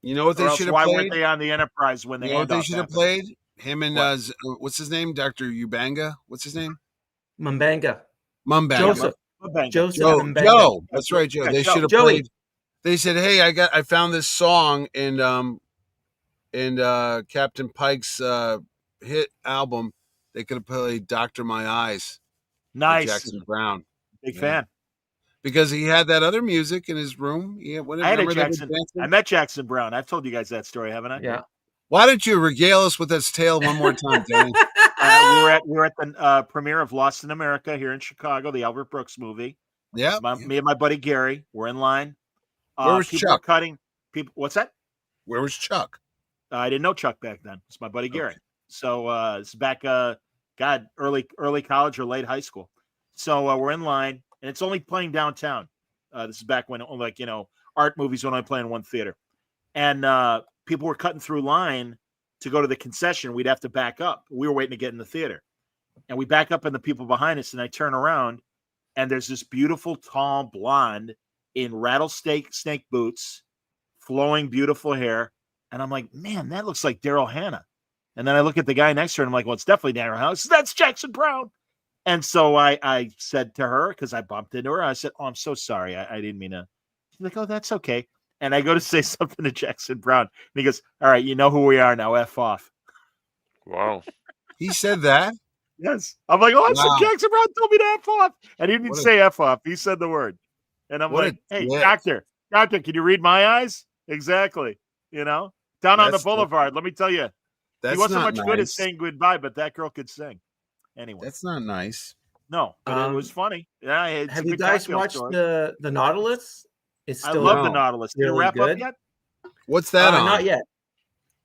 You know what Or they else should have why played? weren't they on the Enterprise when the You know what they handoff should have happened? played? Him and What? what's his name? Dr. Ubanga. What's his name? Mambanga. Mumbanga. Joseph. Mambanga. Joseph Joe. Mambanga. Joe. That's right, Joe. Yeah, They Joe. should have Joey. played. They said, "Hey, I found this song in Captain Pike's hit album. They could have played Doctor My Eyes by Nice. Jackson Brown Big Yeah. fan. because he had that other music in his room. Yeah, I had a remember they were Jackson. dancing? I met Jackson Brown. I've told you guys that story, haven't I? Yeah. Why don't you regale us with this tale one more time, Danny? We were at the premiere of Lost in America here in Chicago, the Albert Brooks movie. Yeah. Me and my buddy Gary were in line. Where was people were Chuck? cutting. People, what's that? Where was Chuck? I didn't know Chuck back then. It's my buddy Gary. So it's back, early college or late high school. So we're in line, and it's only playing downtown. This is back when, art movies were only playing one theater, and people were cutting through line to go to the concession. We'd have to back up. We were waiting to get in the theater, and we back up, and the people behind us, and I turn around, and there's this beautiful, tall blonde in rattlesnake boots, flowing, beautiful hair. And I'm like, man, that looks like Daryl Hannah. And then I look at the guy next to her and I'm like, well, it's definitely Daryl Hannah. That's Jackson Brown. And so I said to her, because I bumped into her, I said, oh, I'm so sorry. I didn't mean to. She's like, oh, that's okay. And I go to say something to Jackson Brown. And he goes, all right, you know who we are now. F off. Wow. He said that? Yes. I'm like, oh, I Wow. said Jackson Brown told me to F off. And he didn't What a- say F off. He said the word. And I'm What a like, hey, dick. doctor, can you read my eyes? Exactly. Down on the That's boulevard. Let me tell you, That's he wasn't not much good at nice. saying goodbye, but that girl could sing. Anyway, That's not nice. no, but it was funny. Yeah, it's Have a you good guys cocktail watched story. the Nautilus? It's I still love the No. Nautilus. Did it really wrap up good. yet? What's that on? Not yet.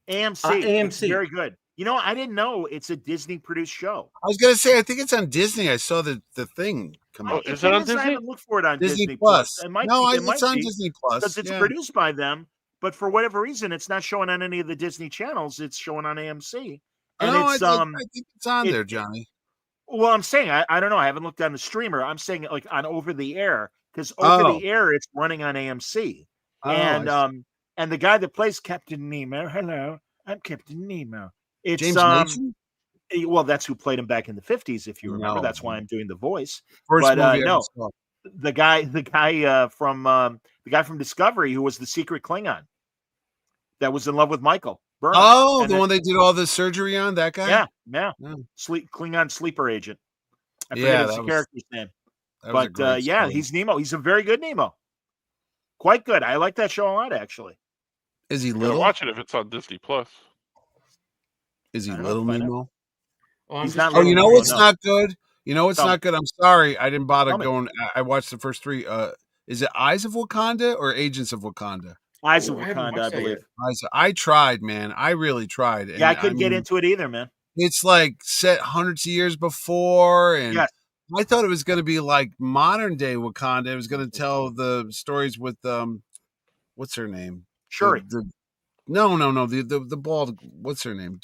AMC. It's AMC. very good. I didn't know it's a Disney produced show. I was gonna say I think it's on Disney. I saw the thing come Oh, out. is it on I Disney? haven't looked for it on Disney Disney Plus. It might No, be, it's on Disney Plus. because it's Yeah. produced by them. But for whatever reason, it's not showing on any of the Disney channels. It's showing on AMC, and No, it's I think it's on it- there, Johnny. Well, I'm saying I don't know. I haven't looked on the streamer. I'm saying like on over the air because Oh. the air it's running on AMC. Oh, and I see. and the guy that plays Captain Nemo, hello, I'm Captain Nemo. It's James Mason? well, that's who played him back in the 50s, if you remember. No. That's why I'm doing the voice. First but, movie I no. ever saw. The guy from Discovery who was the secret Klingon that was in love with Michael Burnham. Oh, And the then- one they did all the surgery on, that guy? Yeah. Yeah. Klingon sleeper agent. I Yeah, forget his that was- character's name. That was a But great yeah, story. he's Nemo. He's a very good Nemo. Quite good. I like that show a lot, actually. Is he Gotta little? watch it if it's on Disney Plus. Is he I don't know, little find out. Nemo? Well, He's I'm not just- Oh, you know Nemo, what's no. not good? You know what's Tell me. not good? I'm sorry. I didn't bother Tell me. going. I watched the first three. Is it Eyes of Wakanda or Agents of Wakanda? Eyes of Oh, I haven't Wakanda, I watched that believe. yet. I tried, man. I really tried. And Yeah, I couldn't get mean, into it either, man. It's like set hundreds of years before, and Yes. I thought it was going to be like modern day Wakanda. It was going to tell the stories with what's her name? Shuri. No. The bald. What's her name?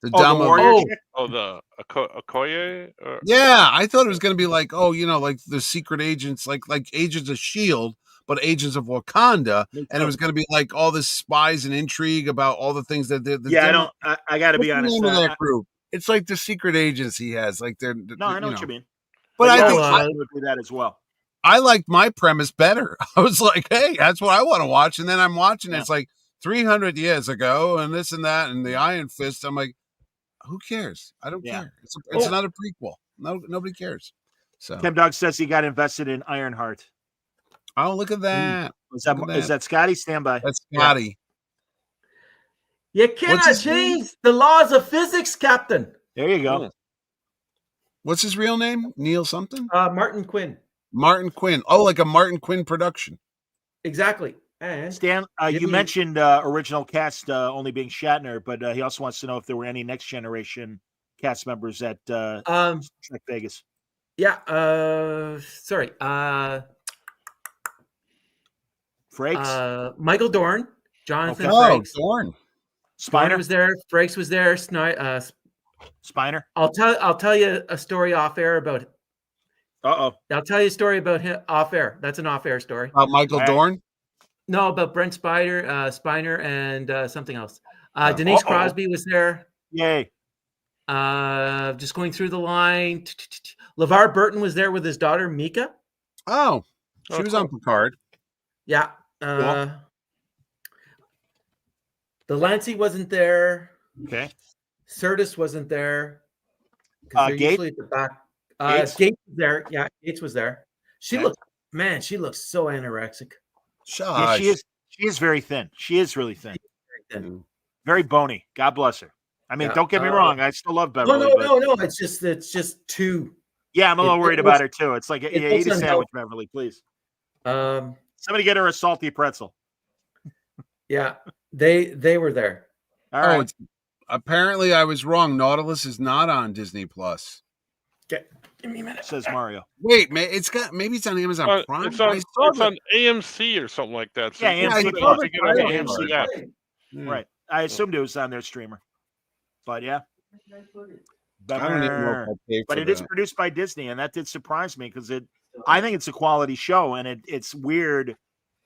The Oh, Dama. the warrior chick? Oh, the Okoye? Yeah, I thought it was going to be like, like the secret agents, like Agents of S.H.I.E.L.D., but Agents of Wakanda. And it was going to be like all this spies and intrigue about all the things that they're. Yeah, I got to be What's the honest. name of that group? It's like the secret agents he has. Like they're. No, I know what you mean. But I think I would do that as well. I liked my premise better. I was like, hey, that's what I want to watch. And then I'm watching It's like 300 years ago and this and that and the Iron Fist. I'm like, who cares? I don't care. It's not a prequel. No, nobody cares. So Tim Dog says he got invested in Ironheart. Oh, look at that. Is that Scotty? Stand by. That's Scotty. You cannot change the laws of physics, Captain. There you go. What's his real name? Neil something? Martin Quinn. Martin Quinn. Oh, like a Martin Quinn production. Exactly. And Stan, you mentioned original cast only being Shatner, but he also wants to know if there were any Next Generation cast members at Trek Vegas. Yeah. Sorry. Frakes? Michael Dorn. Jonathan Frakes. Dorn. Spiner was there. Frakes was there. Spiner. I'll tell you a story off air about it. I'll tell you a story about him off air. That's an off air story. Michael Dorn? No, about Brent Spiner and something else. Denise Crosby was there. Yay. Just going through the line. LeVar Burton was there with his daughter, Mika. Oh, she was on Picard. Yeah. Delancey wasn't there. Okay. Curtis wasn't there. Gates? Usually at the back. Gates was there. Yeah, Gates was there. She looks so anorexic. Yeah, she is very thin. She is really thin. Very bony. God bless her. I mean, don't get me wrong. I still love Beverly. No. It's just too. Yeah, I'm a little worried about her too. It's like, eat a sandwich, Beverly, please. Somebody get her a salty pretzel. Yeah, they were there. All right. Apparently, I was wrong. Nautilus is not on Disney Plus. Okay, give me a minute. Says Mario. Wait, maybe it's on Amazon Prime. It's on AMC or something like that. So AMC. Right. I assumed it was on their streamer. But yeah. I don't even know if I paid for it is produced by Disney, and that did surprise me because I think it's a quality show, and it's weird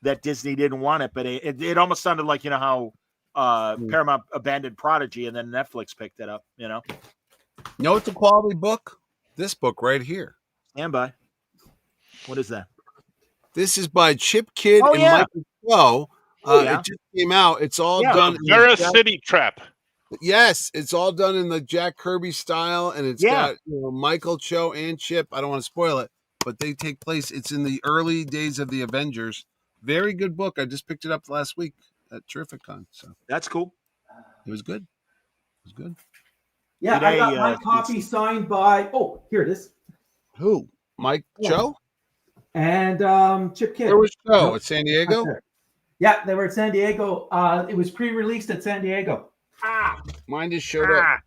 that Disney didn't want it, but it almost sounded like how Paramount abandoned Prodigy and then Netflix picked it up. It's a quality book. This book right here. Stand by. What is that? This is by Chip Kidd and Michael Cho. It just came out. It's all done. Vera City Trap. Yes, it's all done in the Jack Kirby style, and it's got Michael Cho and Chip. I don't want to spoil it, but they take place. It's in the early days of the Avengers. Very good book. I just picked it up last week at Terrificon. So that's cool. It was good. Yeah, I got my copy signed by. Oh, here it is. Who? Mike Cho and Chip Kidd. Where was Cho? At San Diego? Yeah, they were at San Diego. It was pre-released at San Diego. Mine just showed up.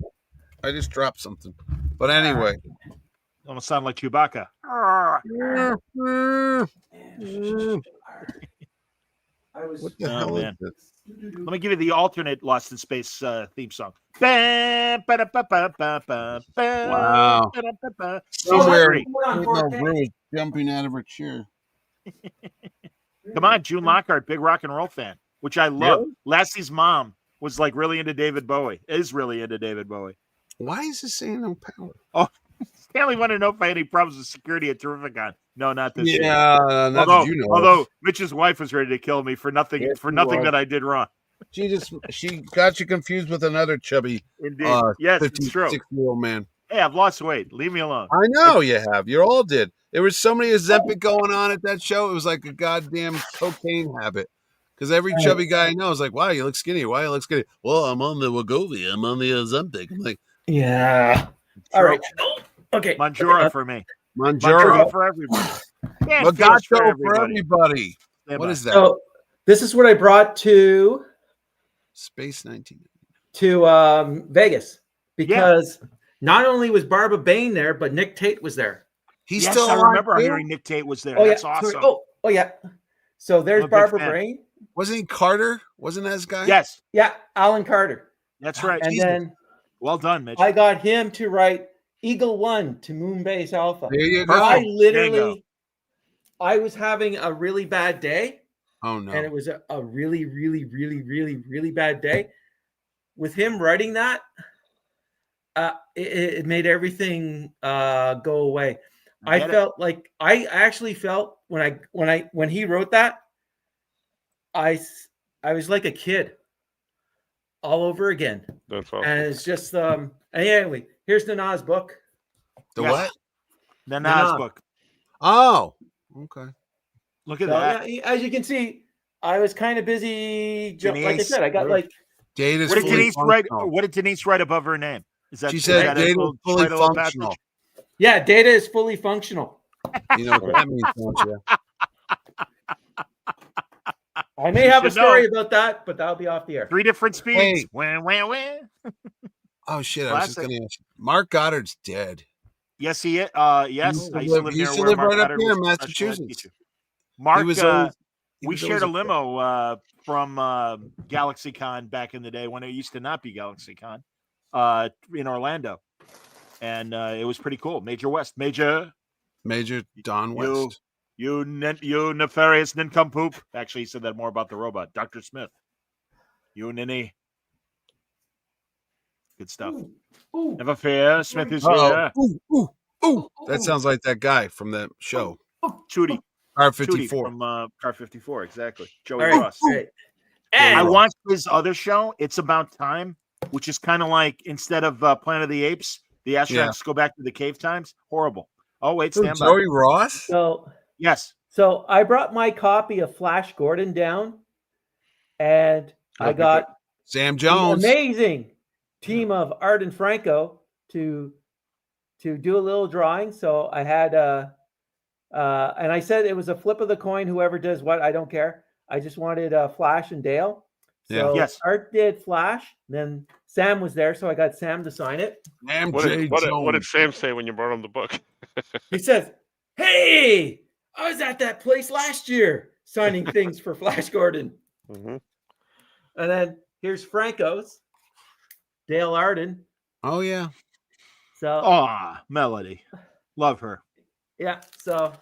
I just dropped something. But anyway. Almost sound like Chewbacca. What the hell is this? Let me give you the alternate Lost in Space theme song. Wow. Somewhere Rue is jumping out of her chair. Come on, June Lockhart, big rock and roll fan, which I love. Really? Lassie's mom was like really into David Bowie. Is really into David Bowie. Why is this saying no power? Oh, Stanley wanted to know if I had any problems with security at Terrificon. No, not this year. Although Mitch's wife was ready to kill me for nothing that I did wrong. She got you confused with another chubby, indeed. Yes, it's true. 6-year-old man. Hey, I've lost weight. Leave me alone. I know you have. You all did. There was so many Ozempic going on at that show. It was like a goddamn cocaine habit. Because every chubby guy I know is like, wow, you look skinny. Why you look skinny? Well, I'm on the Wegovy. I'm on the Ozempic. I'm like, yeah. All right. Okay. Manjura for me. Manjura for everybody. Magato for everybody. What is that? So this is what I brought to Space 19 to Vegas because not only was Barbara Bain there, but Nick Tate was there. He's still. I remember hearing Nick Tate was there. That's awesome. Sorry. Oh yeah. So there's Barbara Bain. Wasn't he Carter? Wasn't that his guy? Yes. Yeah, Alan Carter. That's right. And then Well done, Mitch. I got him to write Eagle 1 to Moonbase Alpha. There you Perfect. go. I There you literally, I was having a really bad day, Oh no. and it was a really, really, really, really, really bad day. With him writing that, it made everything go away. I actually felt when he wrote that, I was like a kid all over again. That's awesome. And it's just anyway, here's the Nas book. The Yes. what? The Nas book. Oh, okay. Look at So, that. yeah, as you can see, I was kind of busy. Like I Denise. said, I got like Data's What did fully Denise write? functional. What did Denise write above her name? Is that She is said that a data little is fully title passage? functional. yeah, data is fully functional. You know what that means, don't you? I may have a should story about that, but that'll be off the air. 3 different speeds. Hey. Wah. Oh shit! I was just Classic. going to ask you. Mark Goddard's dead. Yes, he is. Yes, I He used to live used near to where live Mark right up Goddard here was in a professional head Massachusetts. teacher. Mark, He was always, he we was shared a always limo from GalaxyCon back in the day when it used to not be GalaxyCon in Orlando, and it was pretty cool. Major Don West. you nefarious nincompoop. Actually, he said that more about the robot, Dr. Smith. You ninny. Good stuff. Ooh. Never fear, Smith is Uh-oh. here. Ooh. That sounds like that guy from that show. Chudy. R54. From Car 54, exactly. All Joey right, Ross. all right. I And watched his other show, It's About Time, which is kind of like instead of Planet of the Apes, the astronauts go back to the cave times. Horrible. Oh, wait, stand by. Joey Ross? so Yes. I brought my copy of Flash Gordon down, and I got Sam the Jones. amazing team of Art and Franco to do a little drawing. So I had and I said it was a flip of the coin. Whoever does what, I don't care. I just wanted Flash and Dale. So Yes. Art did Flash. Then Sam was there, so I got Sam to sign it. What did Sam say when you brought him the book? He says, "Hey, I was at that place last year signing things for Flash Gordon." Mm-hmm. And then here's Franco's, Dale Arden. Oh, yeah. So Melody. Love her. yeah, so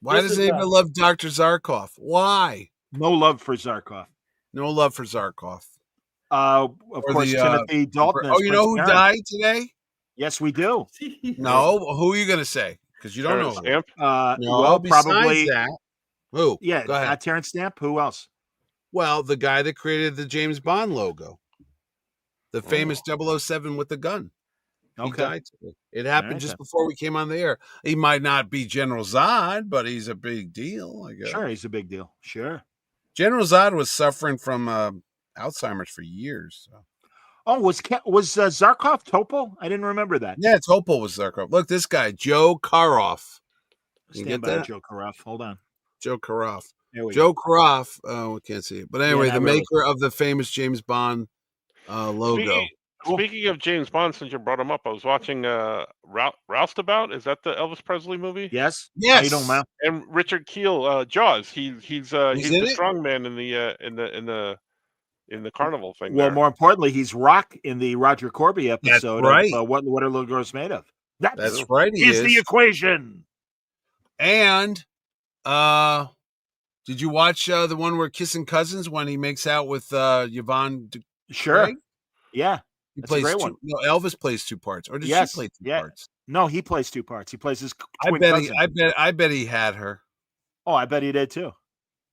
Why This does is, anyone love Dr. Zarkov? Why? No love for Zarkov. No love for Zarkov. Of Or course, the, Timothy Dalton. Oh, you know who died today? Yes, we do. No. Who are you going to say? Because you don't know. Stamp? No, well, besides probably that. Who? Yeah, Go ahead. not Terrence Stamp. Who else? Well, the guy that created the James Bond logo. The famous 007 with the gun. He died today. It happened just before we came on the air. He might not be General Zod, but he's a big deal, I guess. Sure, he's a big deal. Sure. General Zod was suffering from Alzheimer's for years. So. Oh, was Zarkov Topol? I didn't remember that. Yeah, Topol was Zarkov. Look, this guy, Joe Karoff. You Stand get by, that? Joe Karoff. Hold on. Joe Karoff. There we Joe Karoff. Oh, we can't see it. But anyway, not the really. maker of the famous James Bond logo. Speaking of James Bond, since you brought him up, I was watching Roustabout. Is that the Elvis Presley movie? Yes. Yes. How you doing, Mal? And Richard Keel, Jaws. He's the strong man in the carnival thing. Well, there. more importantly, he's Rock in the Roger Corby episode right. of What Are Little Girls Made Of? That's right. He is the equation. And did you watch the one where Kissing Cousins when he makes out with Yvonne? Sure. Craig? Yeah. He That's plays a great two. one. No, Elvis plays two parts, or did she play two parts? No, he plays two parts. He plays his I twin bet. cousin. I bet he had her. Oh, I bet he did too.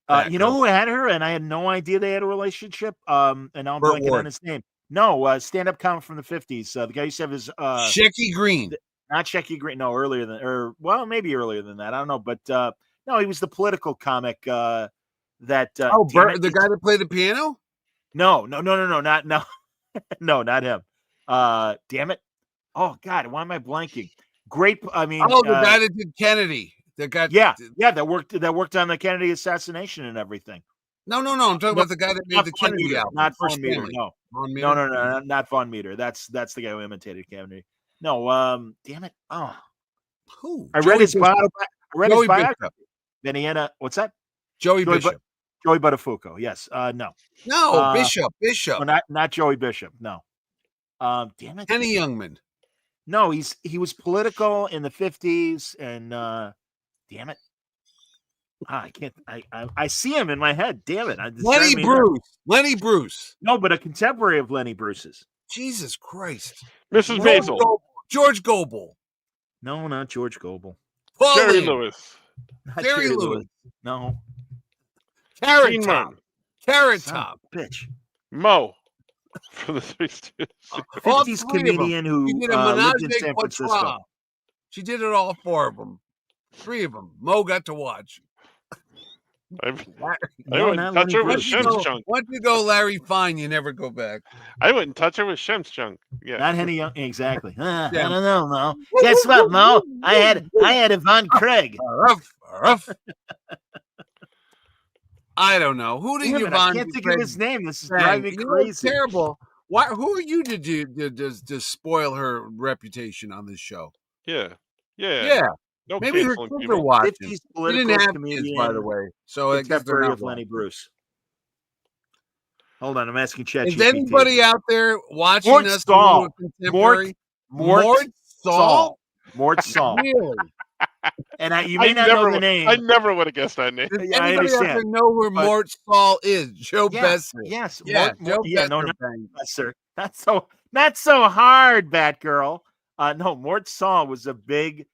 That You know girl. who had her, and I had no idea they had a relationship. And now I'm Burt blanking Ward. on his name. No, stand-up comic from the 50s. The guy used to have his Shecky Green. not Shecky Green. No, earlier than, or well, maybe earlier than that. I don't know, but no, he was the political comic. The Burt, the guy that played the piano. No, not no, no, not him. Damn it! Oh God, why am I blanking? Great. I mean, the guy that did Kennedy. That got that worked on the Kennedy assassination and everything. No. I'm talking about the guy that made the Kennedy album. Not First Von Meter. Family. No. Von Meter? No, not Von Meter. That's the guy who imitated Kennedy. No, damn it. Oh, who? I read his biography. Bishop. Then he had a what's that? Joey Bishop. Joey Buttafuoco. Yes. No. No, Bishop. No, not Joey Bishop. No. Damn it. Henny Youngman. No, he was political in the 50s, and damn it. I can't. I see him in my head. Damn it. Lenny Bruce. Lenny Bruce. No, but a contemporary of Lenny Bruce's. Jesus Christ. Mrs. Maisel. George Goebel. No, not George Goebel. Jerry Pauline. Lewis. Not Jerry Lewis. No. Carrot Dean Top. Martin. Carrot Son of Top. a bitch. Mo. From the Space News. All 50s three of them. comedian who She did a lived in menage a San trois. Francisco. She did it all 4 of them. 3 of them. Mo got to watch. I No, wouldn't not touch Lenny her with Bruce. Shem's junk. Once you go Larry Fine, you never go back. I wouldn't touch her with Shem's junk. Yeah. Not Henny Young. Exactly. I Yeah. don't know, Mo. Guess what, Mo? I had Yvonne Craig. Ruff. I don't know. Who did Damn you it, I can't think of his name. This is driving me You know, crazy. it's terrible. Why? Who are you to spoil her reputation on this show? Yeah. No Maybe her canceling kids are people. watching. 50s She political didn't have comedian, kids, by the way. So I guess they're contemporary not of Lenny watching. Bruce. Hold on, I'm asking ChatGPT. Is anybody out there watching Mort us? Saul. Contemporary? Mort Saul? Mort Saul. Really? And you may not know the name. I never would have guessed that name. Does Yeah, I anybody out there understand. know who But- Mort Saul is? Joe Yeah, Besser. Yes. Yeah, Joe yeah, no, Besser no, banged. sir. Not so hard, Batgirl. No, Mort Saul was a big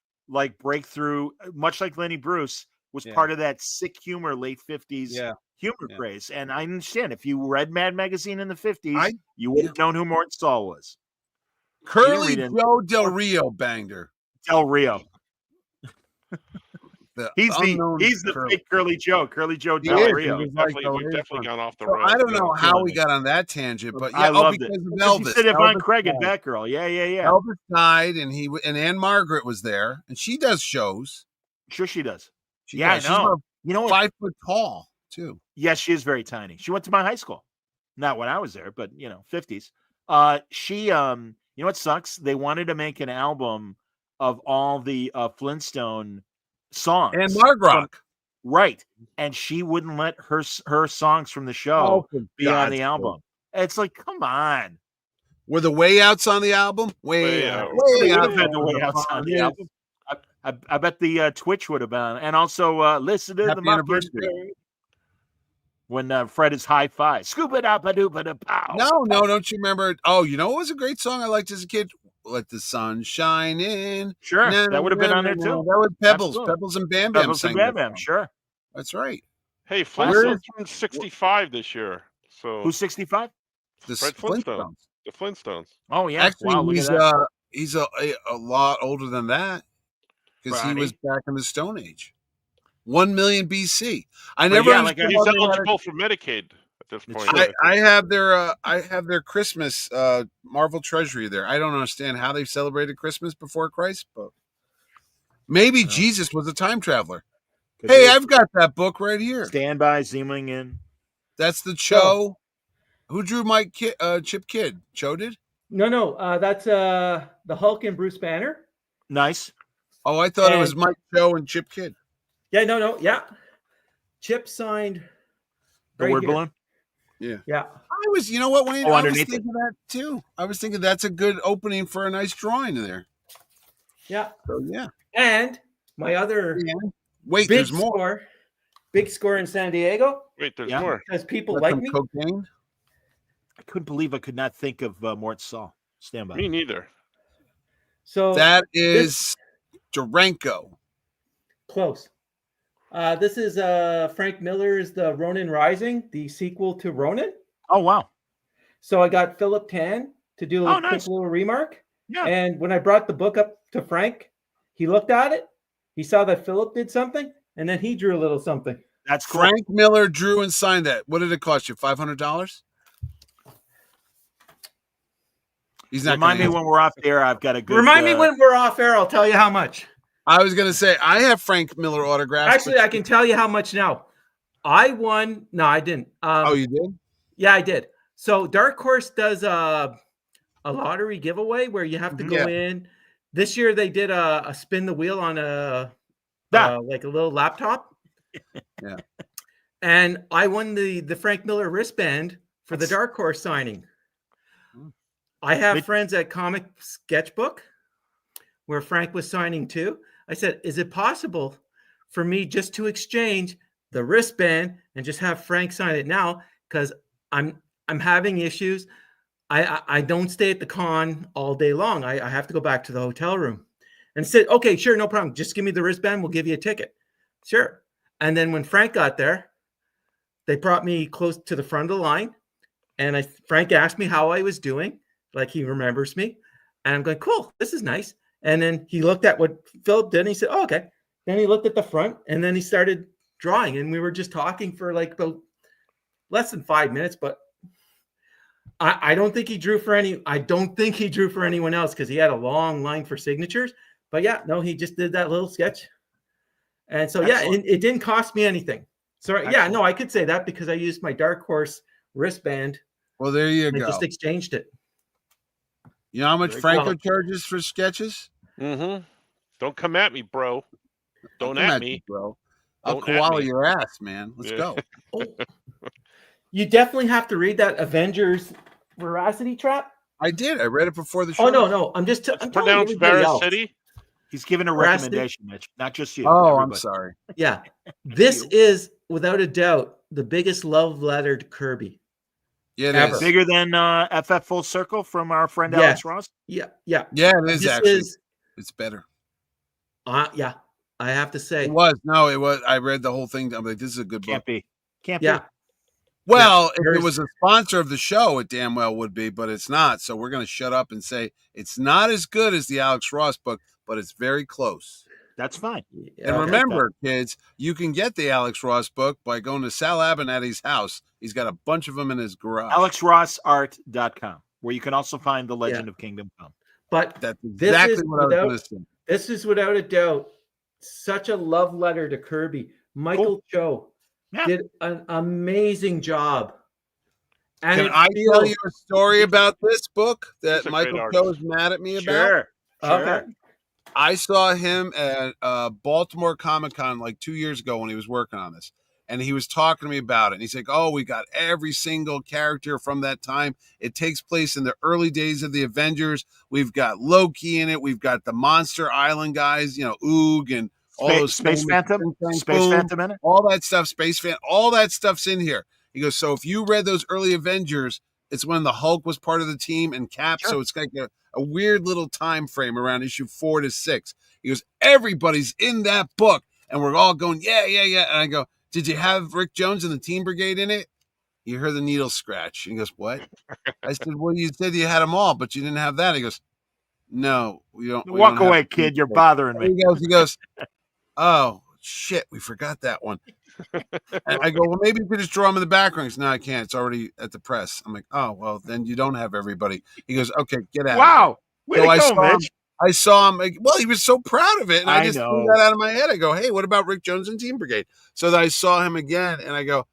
breakthrough, much like Lenny Bruce was Yeah. part of that sick humor late 50s Yeah. humor Yeah. craze. And I understand if you read Mad Magazine in the 50s, you would have Yeah. known who Mort Saul was. Curly read it. Joe Del Rio banged her. Del Rio. He's unknown the Curly. fake Curly Joe. Curly Joe He Del is. Rio. He was Definitely, like, we've definitely gone off the So road. I don't Yeah, know how killing we me. got on that tangent, but I yeah, loved because it. of Because you Elvis. said Yvonne Elvis Craig and died. Batgirl. Yeah. Elvis died, and Anne Margaret was there, and she does shows. Sure she does. She Yeah, does. I know. She's about You know what? 5 foot tall too. Yes, she is very tiny. She went to my high school. Not when I was there, but 50s. She you know what sucks? They wanted to make an album of all the Flintstone songs. And Margrock. Right. And she wouldn't let her songs from the show for be on God's the sake. album. It's like, come on. Were the way outs on the album? Way Out. They Way would out. have had the way outs on the album. I bet the Twitch would have been. And also listen to Happy the anniversary. Mockingbird. When Fred is high five. Scuba da ba doo ba da pow. No, don't you remember? Oh, you know what was a great song I liked as a kid? Let the Sun Shine In. Sure. No, That would have been no, on there no, too. no. That was Pebbles. Absolutely. Pebbles and Bam Bam Pebbles sang and Bam that Bam, song. sure. That's right. Hey, Where Flintstones is- turned 65 this year. So Who's 65? The Fred Flintstone. The Flintstones. Oh yeah. Actually, wow, look at that. he's a lot older than that because he Right. was back in the Stone Age. 1 million BC. I But never yeah, understood He's how they had eligible for Medicaid at this It's point. true. I have their Christmas Marvel Treasury there. I don't understand how they celebrated Christmas before Christ, but maybe Jesus was a time traveler. Hey, I've got that book right here. Stand by, zooming in. That's the Cho. Who drew my Chip Kidd? Cho did? No, that's the Hulk and Bruce Banner. Nice. Oh, I thought it was And- Mike Cho and Chip Kidd. Yeah, no, yeah. Chip signed The right word here. balloon. Yeah. I was, you know what, Wayne? Oh, I was underneath thinking that too. I was thinking that's a good opening for a nice drawing there. Yeah. So yeah. And my other Wait, big there's more. score in San Diego Wait, there's Yeah. more. because people Got like some me. cocaine. I couldn't believe I could not think of Mort Saul. Stand by. Me neither. So That is Durango. close. This is Frank Miller's The Ronin Rising, the sequel to Ronin. Oh wow. So I got Philip Tan to do a Oh, quick nice. little remark. Yeah. And when I brought the book up to Frank, he looked at it. He saw that Philip did something, and then he drew a little something. That's cool. Frank Miller drew and signed that. What did it cost you? $500? He's not. Remind me gonna when we're off the air. I've got a good. Remind me when we're off air. I'll tell you how much. I was gonna say I have Frank Miller autographs. Actually, I can tell you how much now. I won. No, I didn't. Oh, you did? Yeah, I did. So Dark Horse does a lottery giveaway where you have to go in. This year they did a spin the wheel on a like a little laptop. Yeah. And I won the Frank Miller wristband for the Dark Horse signing. I have friends at Comic Sketchbook where Frank was signing too. I said, is it possible for me just to exchange the wristband and just have Frank sign it now? Because I'm having issues. I don't stay at the con all day long. I have to go back to the hotel room. And said, okay, sure, no problem. Just give me the wristband. We'll give you a ticket. Sure. And then when Frank got there, they brought me close to the front of the line. And Frank asked me how I was doing, like he remembers me. And I'm going, cool, this is nice. And then he looked at what Philip did and he said, oh, okay. Then he looked at the front and then he started drawing. And we were just talking for like about less than 5 minutes. But I don't think he drew for anyone else because he had a long line for signatures. But yeah, no, he just did that little sketch. And so, Excellent. yeah, it didn't cost me anything. So, yeah, no, I could say that because I used my Dark Horse wristband. Well, there you go. Just exchanged it. You know how much Franco charges for sketches? Mm-hmm. Don't come at me, bro. Don't come at me, bro. I'll koala your ass, man. Let's go. You definitely have to read that Avengers Veracity Trap. I did. I read it before the show. Oh, no. I'm pronounced Veracity. He's giving a recommendation, Mitch, not just you. Oh, everybody. I'm sorry. Yeah. This is, without a doubt, the biggest love letter to Kirby. Yeah, it is. Bigger than FF Full Circle from our friend Alex Ross? Yeah, it is actually. It's better. Yeah, I have to say. It was. No, it was. I read the whole thing. I'm like, this is a good book. Can't be. Well, if it was a sponsor of the show, it damn well would be, but it's not. So we're going to shut up and say it's not as good as the Alex Ross book, but it's very close. That's fine. And remember, kids, you can get the Alex Ross book by going to Sal Abernathy's house. He's got a bunch of them in his garage. AlexRossArt.com, where you can also find The Legend of Kingdom Come. But that's exactly what I was going to say. This is without a doubt such a love letter to Kirby. Michael Cho did an amazing job. And can I tell you a story about this book that Michael Cho is mad at me about? Sure. Okay. I saw him at Baltimore Comic-Con like 2 years ago when he was working on this. And he was talking to me about it. And he's like, oh, we got every single character from that time. It takes place in the early days of the Avengers. We've got Loki in it. We've got the Monster Island guys, Oog and all those Space Phantom in it. All that stuff, Space Phantom, all that stuff's in here. He goes, so if you read those early Avengers, it's when the Hulk was part of the team and Cap. Sure. So it's like a weird little time frame around issue 4 to 6. He goes, everybody's in that book. And we're all going, yeah. And I go, did you have Rick Jones and the Team Brigade in it? You heard the needle scratch. He goes, what? I said, well, you said you had them all, but you didn't have that. He goes, no, we don't. Walk away, kid. You're bothering me. He goes, oh, shit, we forgot that one. And I go, well, maybe you could just draw them in the background. He goes, no, I can't. It's already at the press. I'm like, oh, well, then you don't have everybody. He goes, okay, get out. Wow. Way to go, Mitch. I saw him. Well, he was so proud of it. And I just threw that out of my head. I go, hey, what about Rick Jones and Team Brigade? So that I saw him again and I go,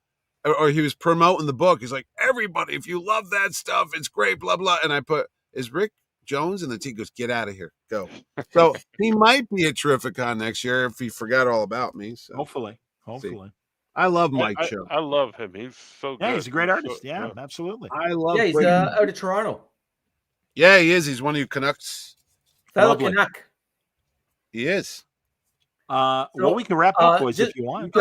or he was promoting the book. He's like, everybody, if you love that stuff, it's great, blah, blah. And I put, is Rick Jones? And the team goes, get out of here. Go. So he might be at Terrificon next year if he forgot all about me. So Hopefully. See, I love Mike Cho. I love him. He's so good. Yeah, he's a great artist. Yeah, absolutely. I love he's out of Toronto. Yeah, he is. He's one of you Canucks. Fellow Canuck. He is. Well, we can wrap up, boys, if you want.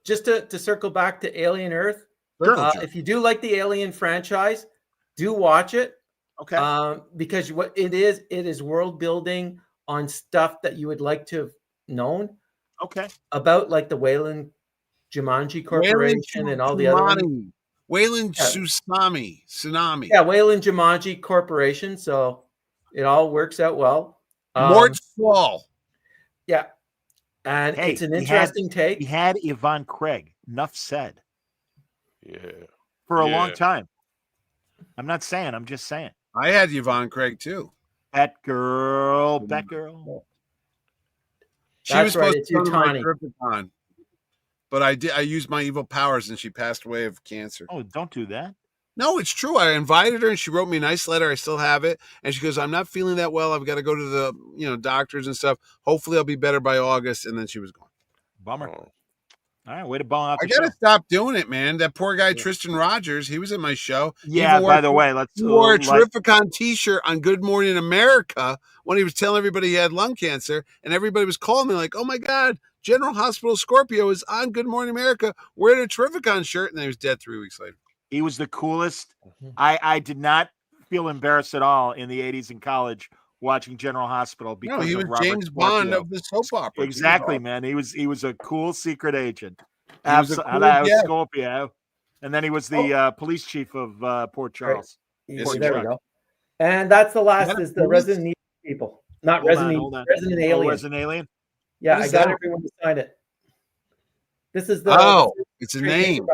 Just to circle back to Alien Earth. Sure. If you do like the Alien franchise, do watch it. Okay. Because what it is world building on stuff that you would like to have known. Okay. About like the Weyland Jumanji Corporation and all the other ones. Weyland Tsunami. Yeah, Weyland Jumanji Corporation. So it all works out well. Mort's Fall. Yeah. And it's an interesting take. He had Yvonne Craig. Enough said. Yeah. For a long time. I'm not saying. I'm just saying. I had Yvonne Craig too. Batgirl. She was supposed to come to my Terrificon, but I used my evil powers and she passed away of cancer. Oh, don't do that. No, it's true. I invited her and she wrote me a nice letter. I still have it. And she goes, I'm not feeling that well. I've got to go to the doctors and stuff. Hopefully I'll be better by August. And then she was gone. Bummer. All right, way to ball out I the gotta show. stop doing it, man. That poor guy Tristan Rogers, he was in my show. Yeah, by the way, he wore a Terrificon T-shirt on Good Morning America when he was telling everybody he had lung cancer, and everybody was calling me like, "Oh my God, General Hospital Scorpio is on Good Morning America wearing a Terrificon shirt," and then he was dead 3 weeks later. He was the coolest. I did not feel embarrassed at all in the 80s in college watching General Hospital because No, he was of Robert James Scorpio. Bond of the soap opera. Exactly, man. He was a cool secret agent. Cool Scorpio. And then he was the police chief of Port Charles. Yes, Port there Chuck. we go. And that's the last is the Resident Evil people. Not Resident Evil, Resident Alien. Resident Alien? Yeah, I got everyone to sign it. This is the it's a name.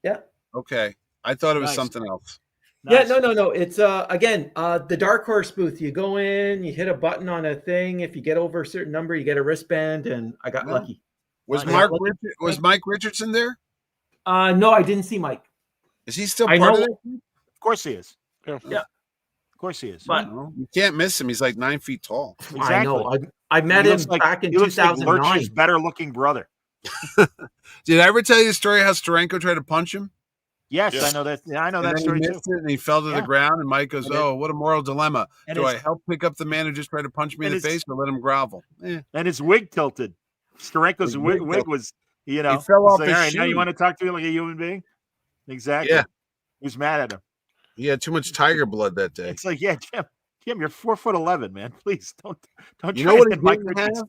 Yeah. Okay. I thought it was something else. Nice. Yeah, no. It's again, the Dark Horse booth. You go in, you hit a button on a thing. If you get over a certain number, you get a wristband, and I got lucky. Was Mike Richardson there? No, I didn't see Mike. Is he still part of it? Of course he is. Yeah. Of course he is. But you can't miss him. He's like 9 feet tall. Exactly. I know. I met him back in 2009. Like Lurch's better-looking brother. Did I ever tell you the story how Steranko tried to punch him? Yes, I know that. Yeah, I know that story too. And he fell to the ground, and Mike goes, "Oh, what a moral dilemma! Do I help pick up the man who just tried to punch me in the face, or let him grovel?" And his wig tilted. Steranko's wig was, he fell off like, his all right, shoe. now you want to talk to me like a human being? Exactly. Yeah. He was mad at him. He had too much tiger blood that day. It's like, yeah, Jim, you're 4'11", man. Please don't. You know what he didn't have?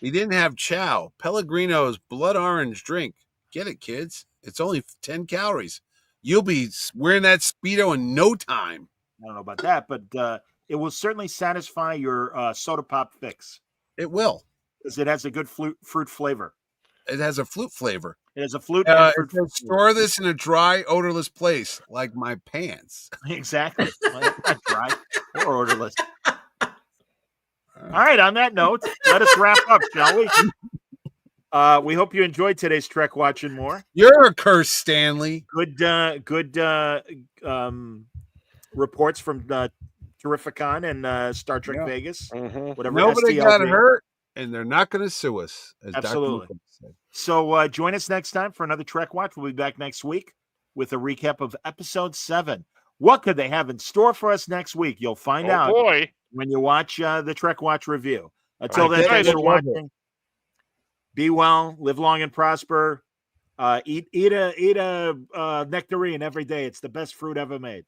He didn't have Chow Pellegrino's blood orange drink. Get it, kids? It's only 10 calories. You'll be wearing that Speedo in no time. I don't know about that, but it will certainly satisfy your soda pop fix. It will. Because it has a good fruit flavor. It has a flute flavor. It has a flute. Store this in a dry, odorless place, like my pants. Exactly. Not dry or odorless. All right. On that note, let us wrap up, shall we? We hope you enjoyed today's Trek Watch and More. You're a curse, Stanley. Good reports from Terrificon and Star Trek Vegas. Whatever. Nobody STLV. got hurt, and they're not going to sue us. As Absolutely. Dr. said. So join us next time for another Trek Watch. We'll be back next week with a recap of Episode 7. What could they have in store for us next week? You'll find out when you watch the Trek Watch review. Until then, thanks for watching. Be well, live long and prosper. Eat a nectarine every day. It's the best fruit ever made.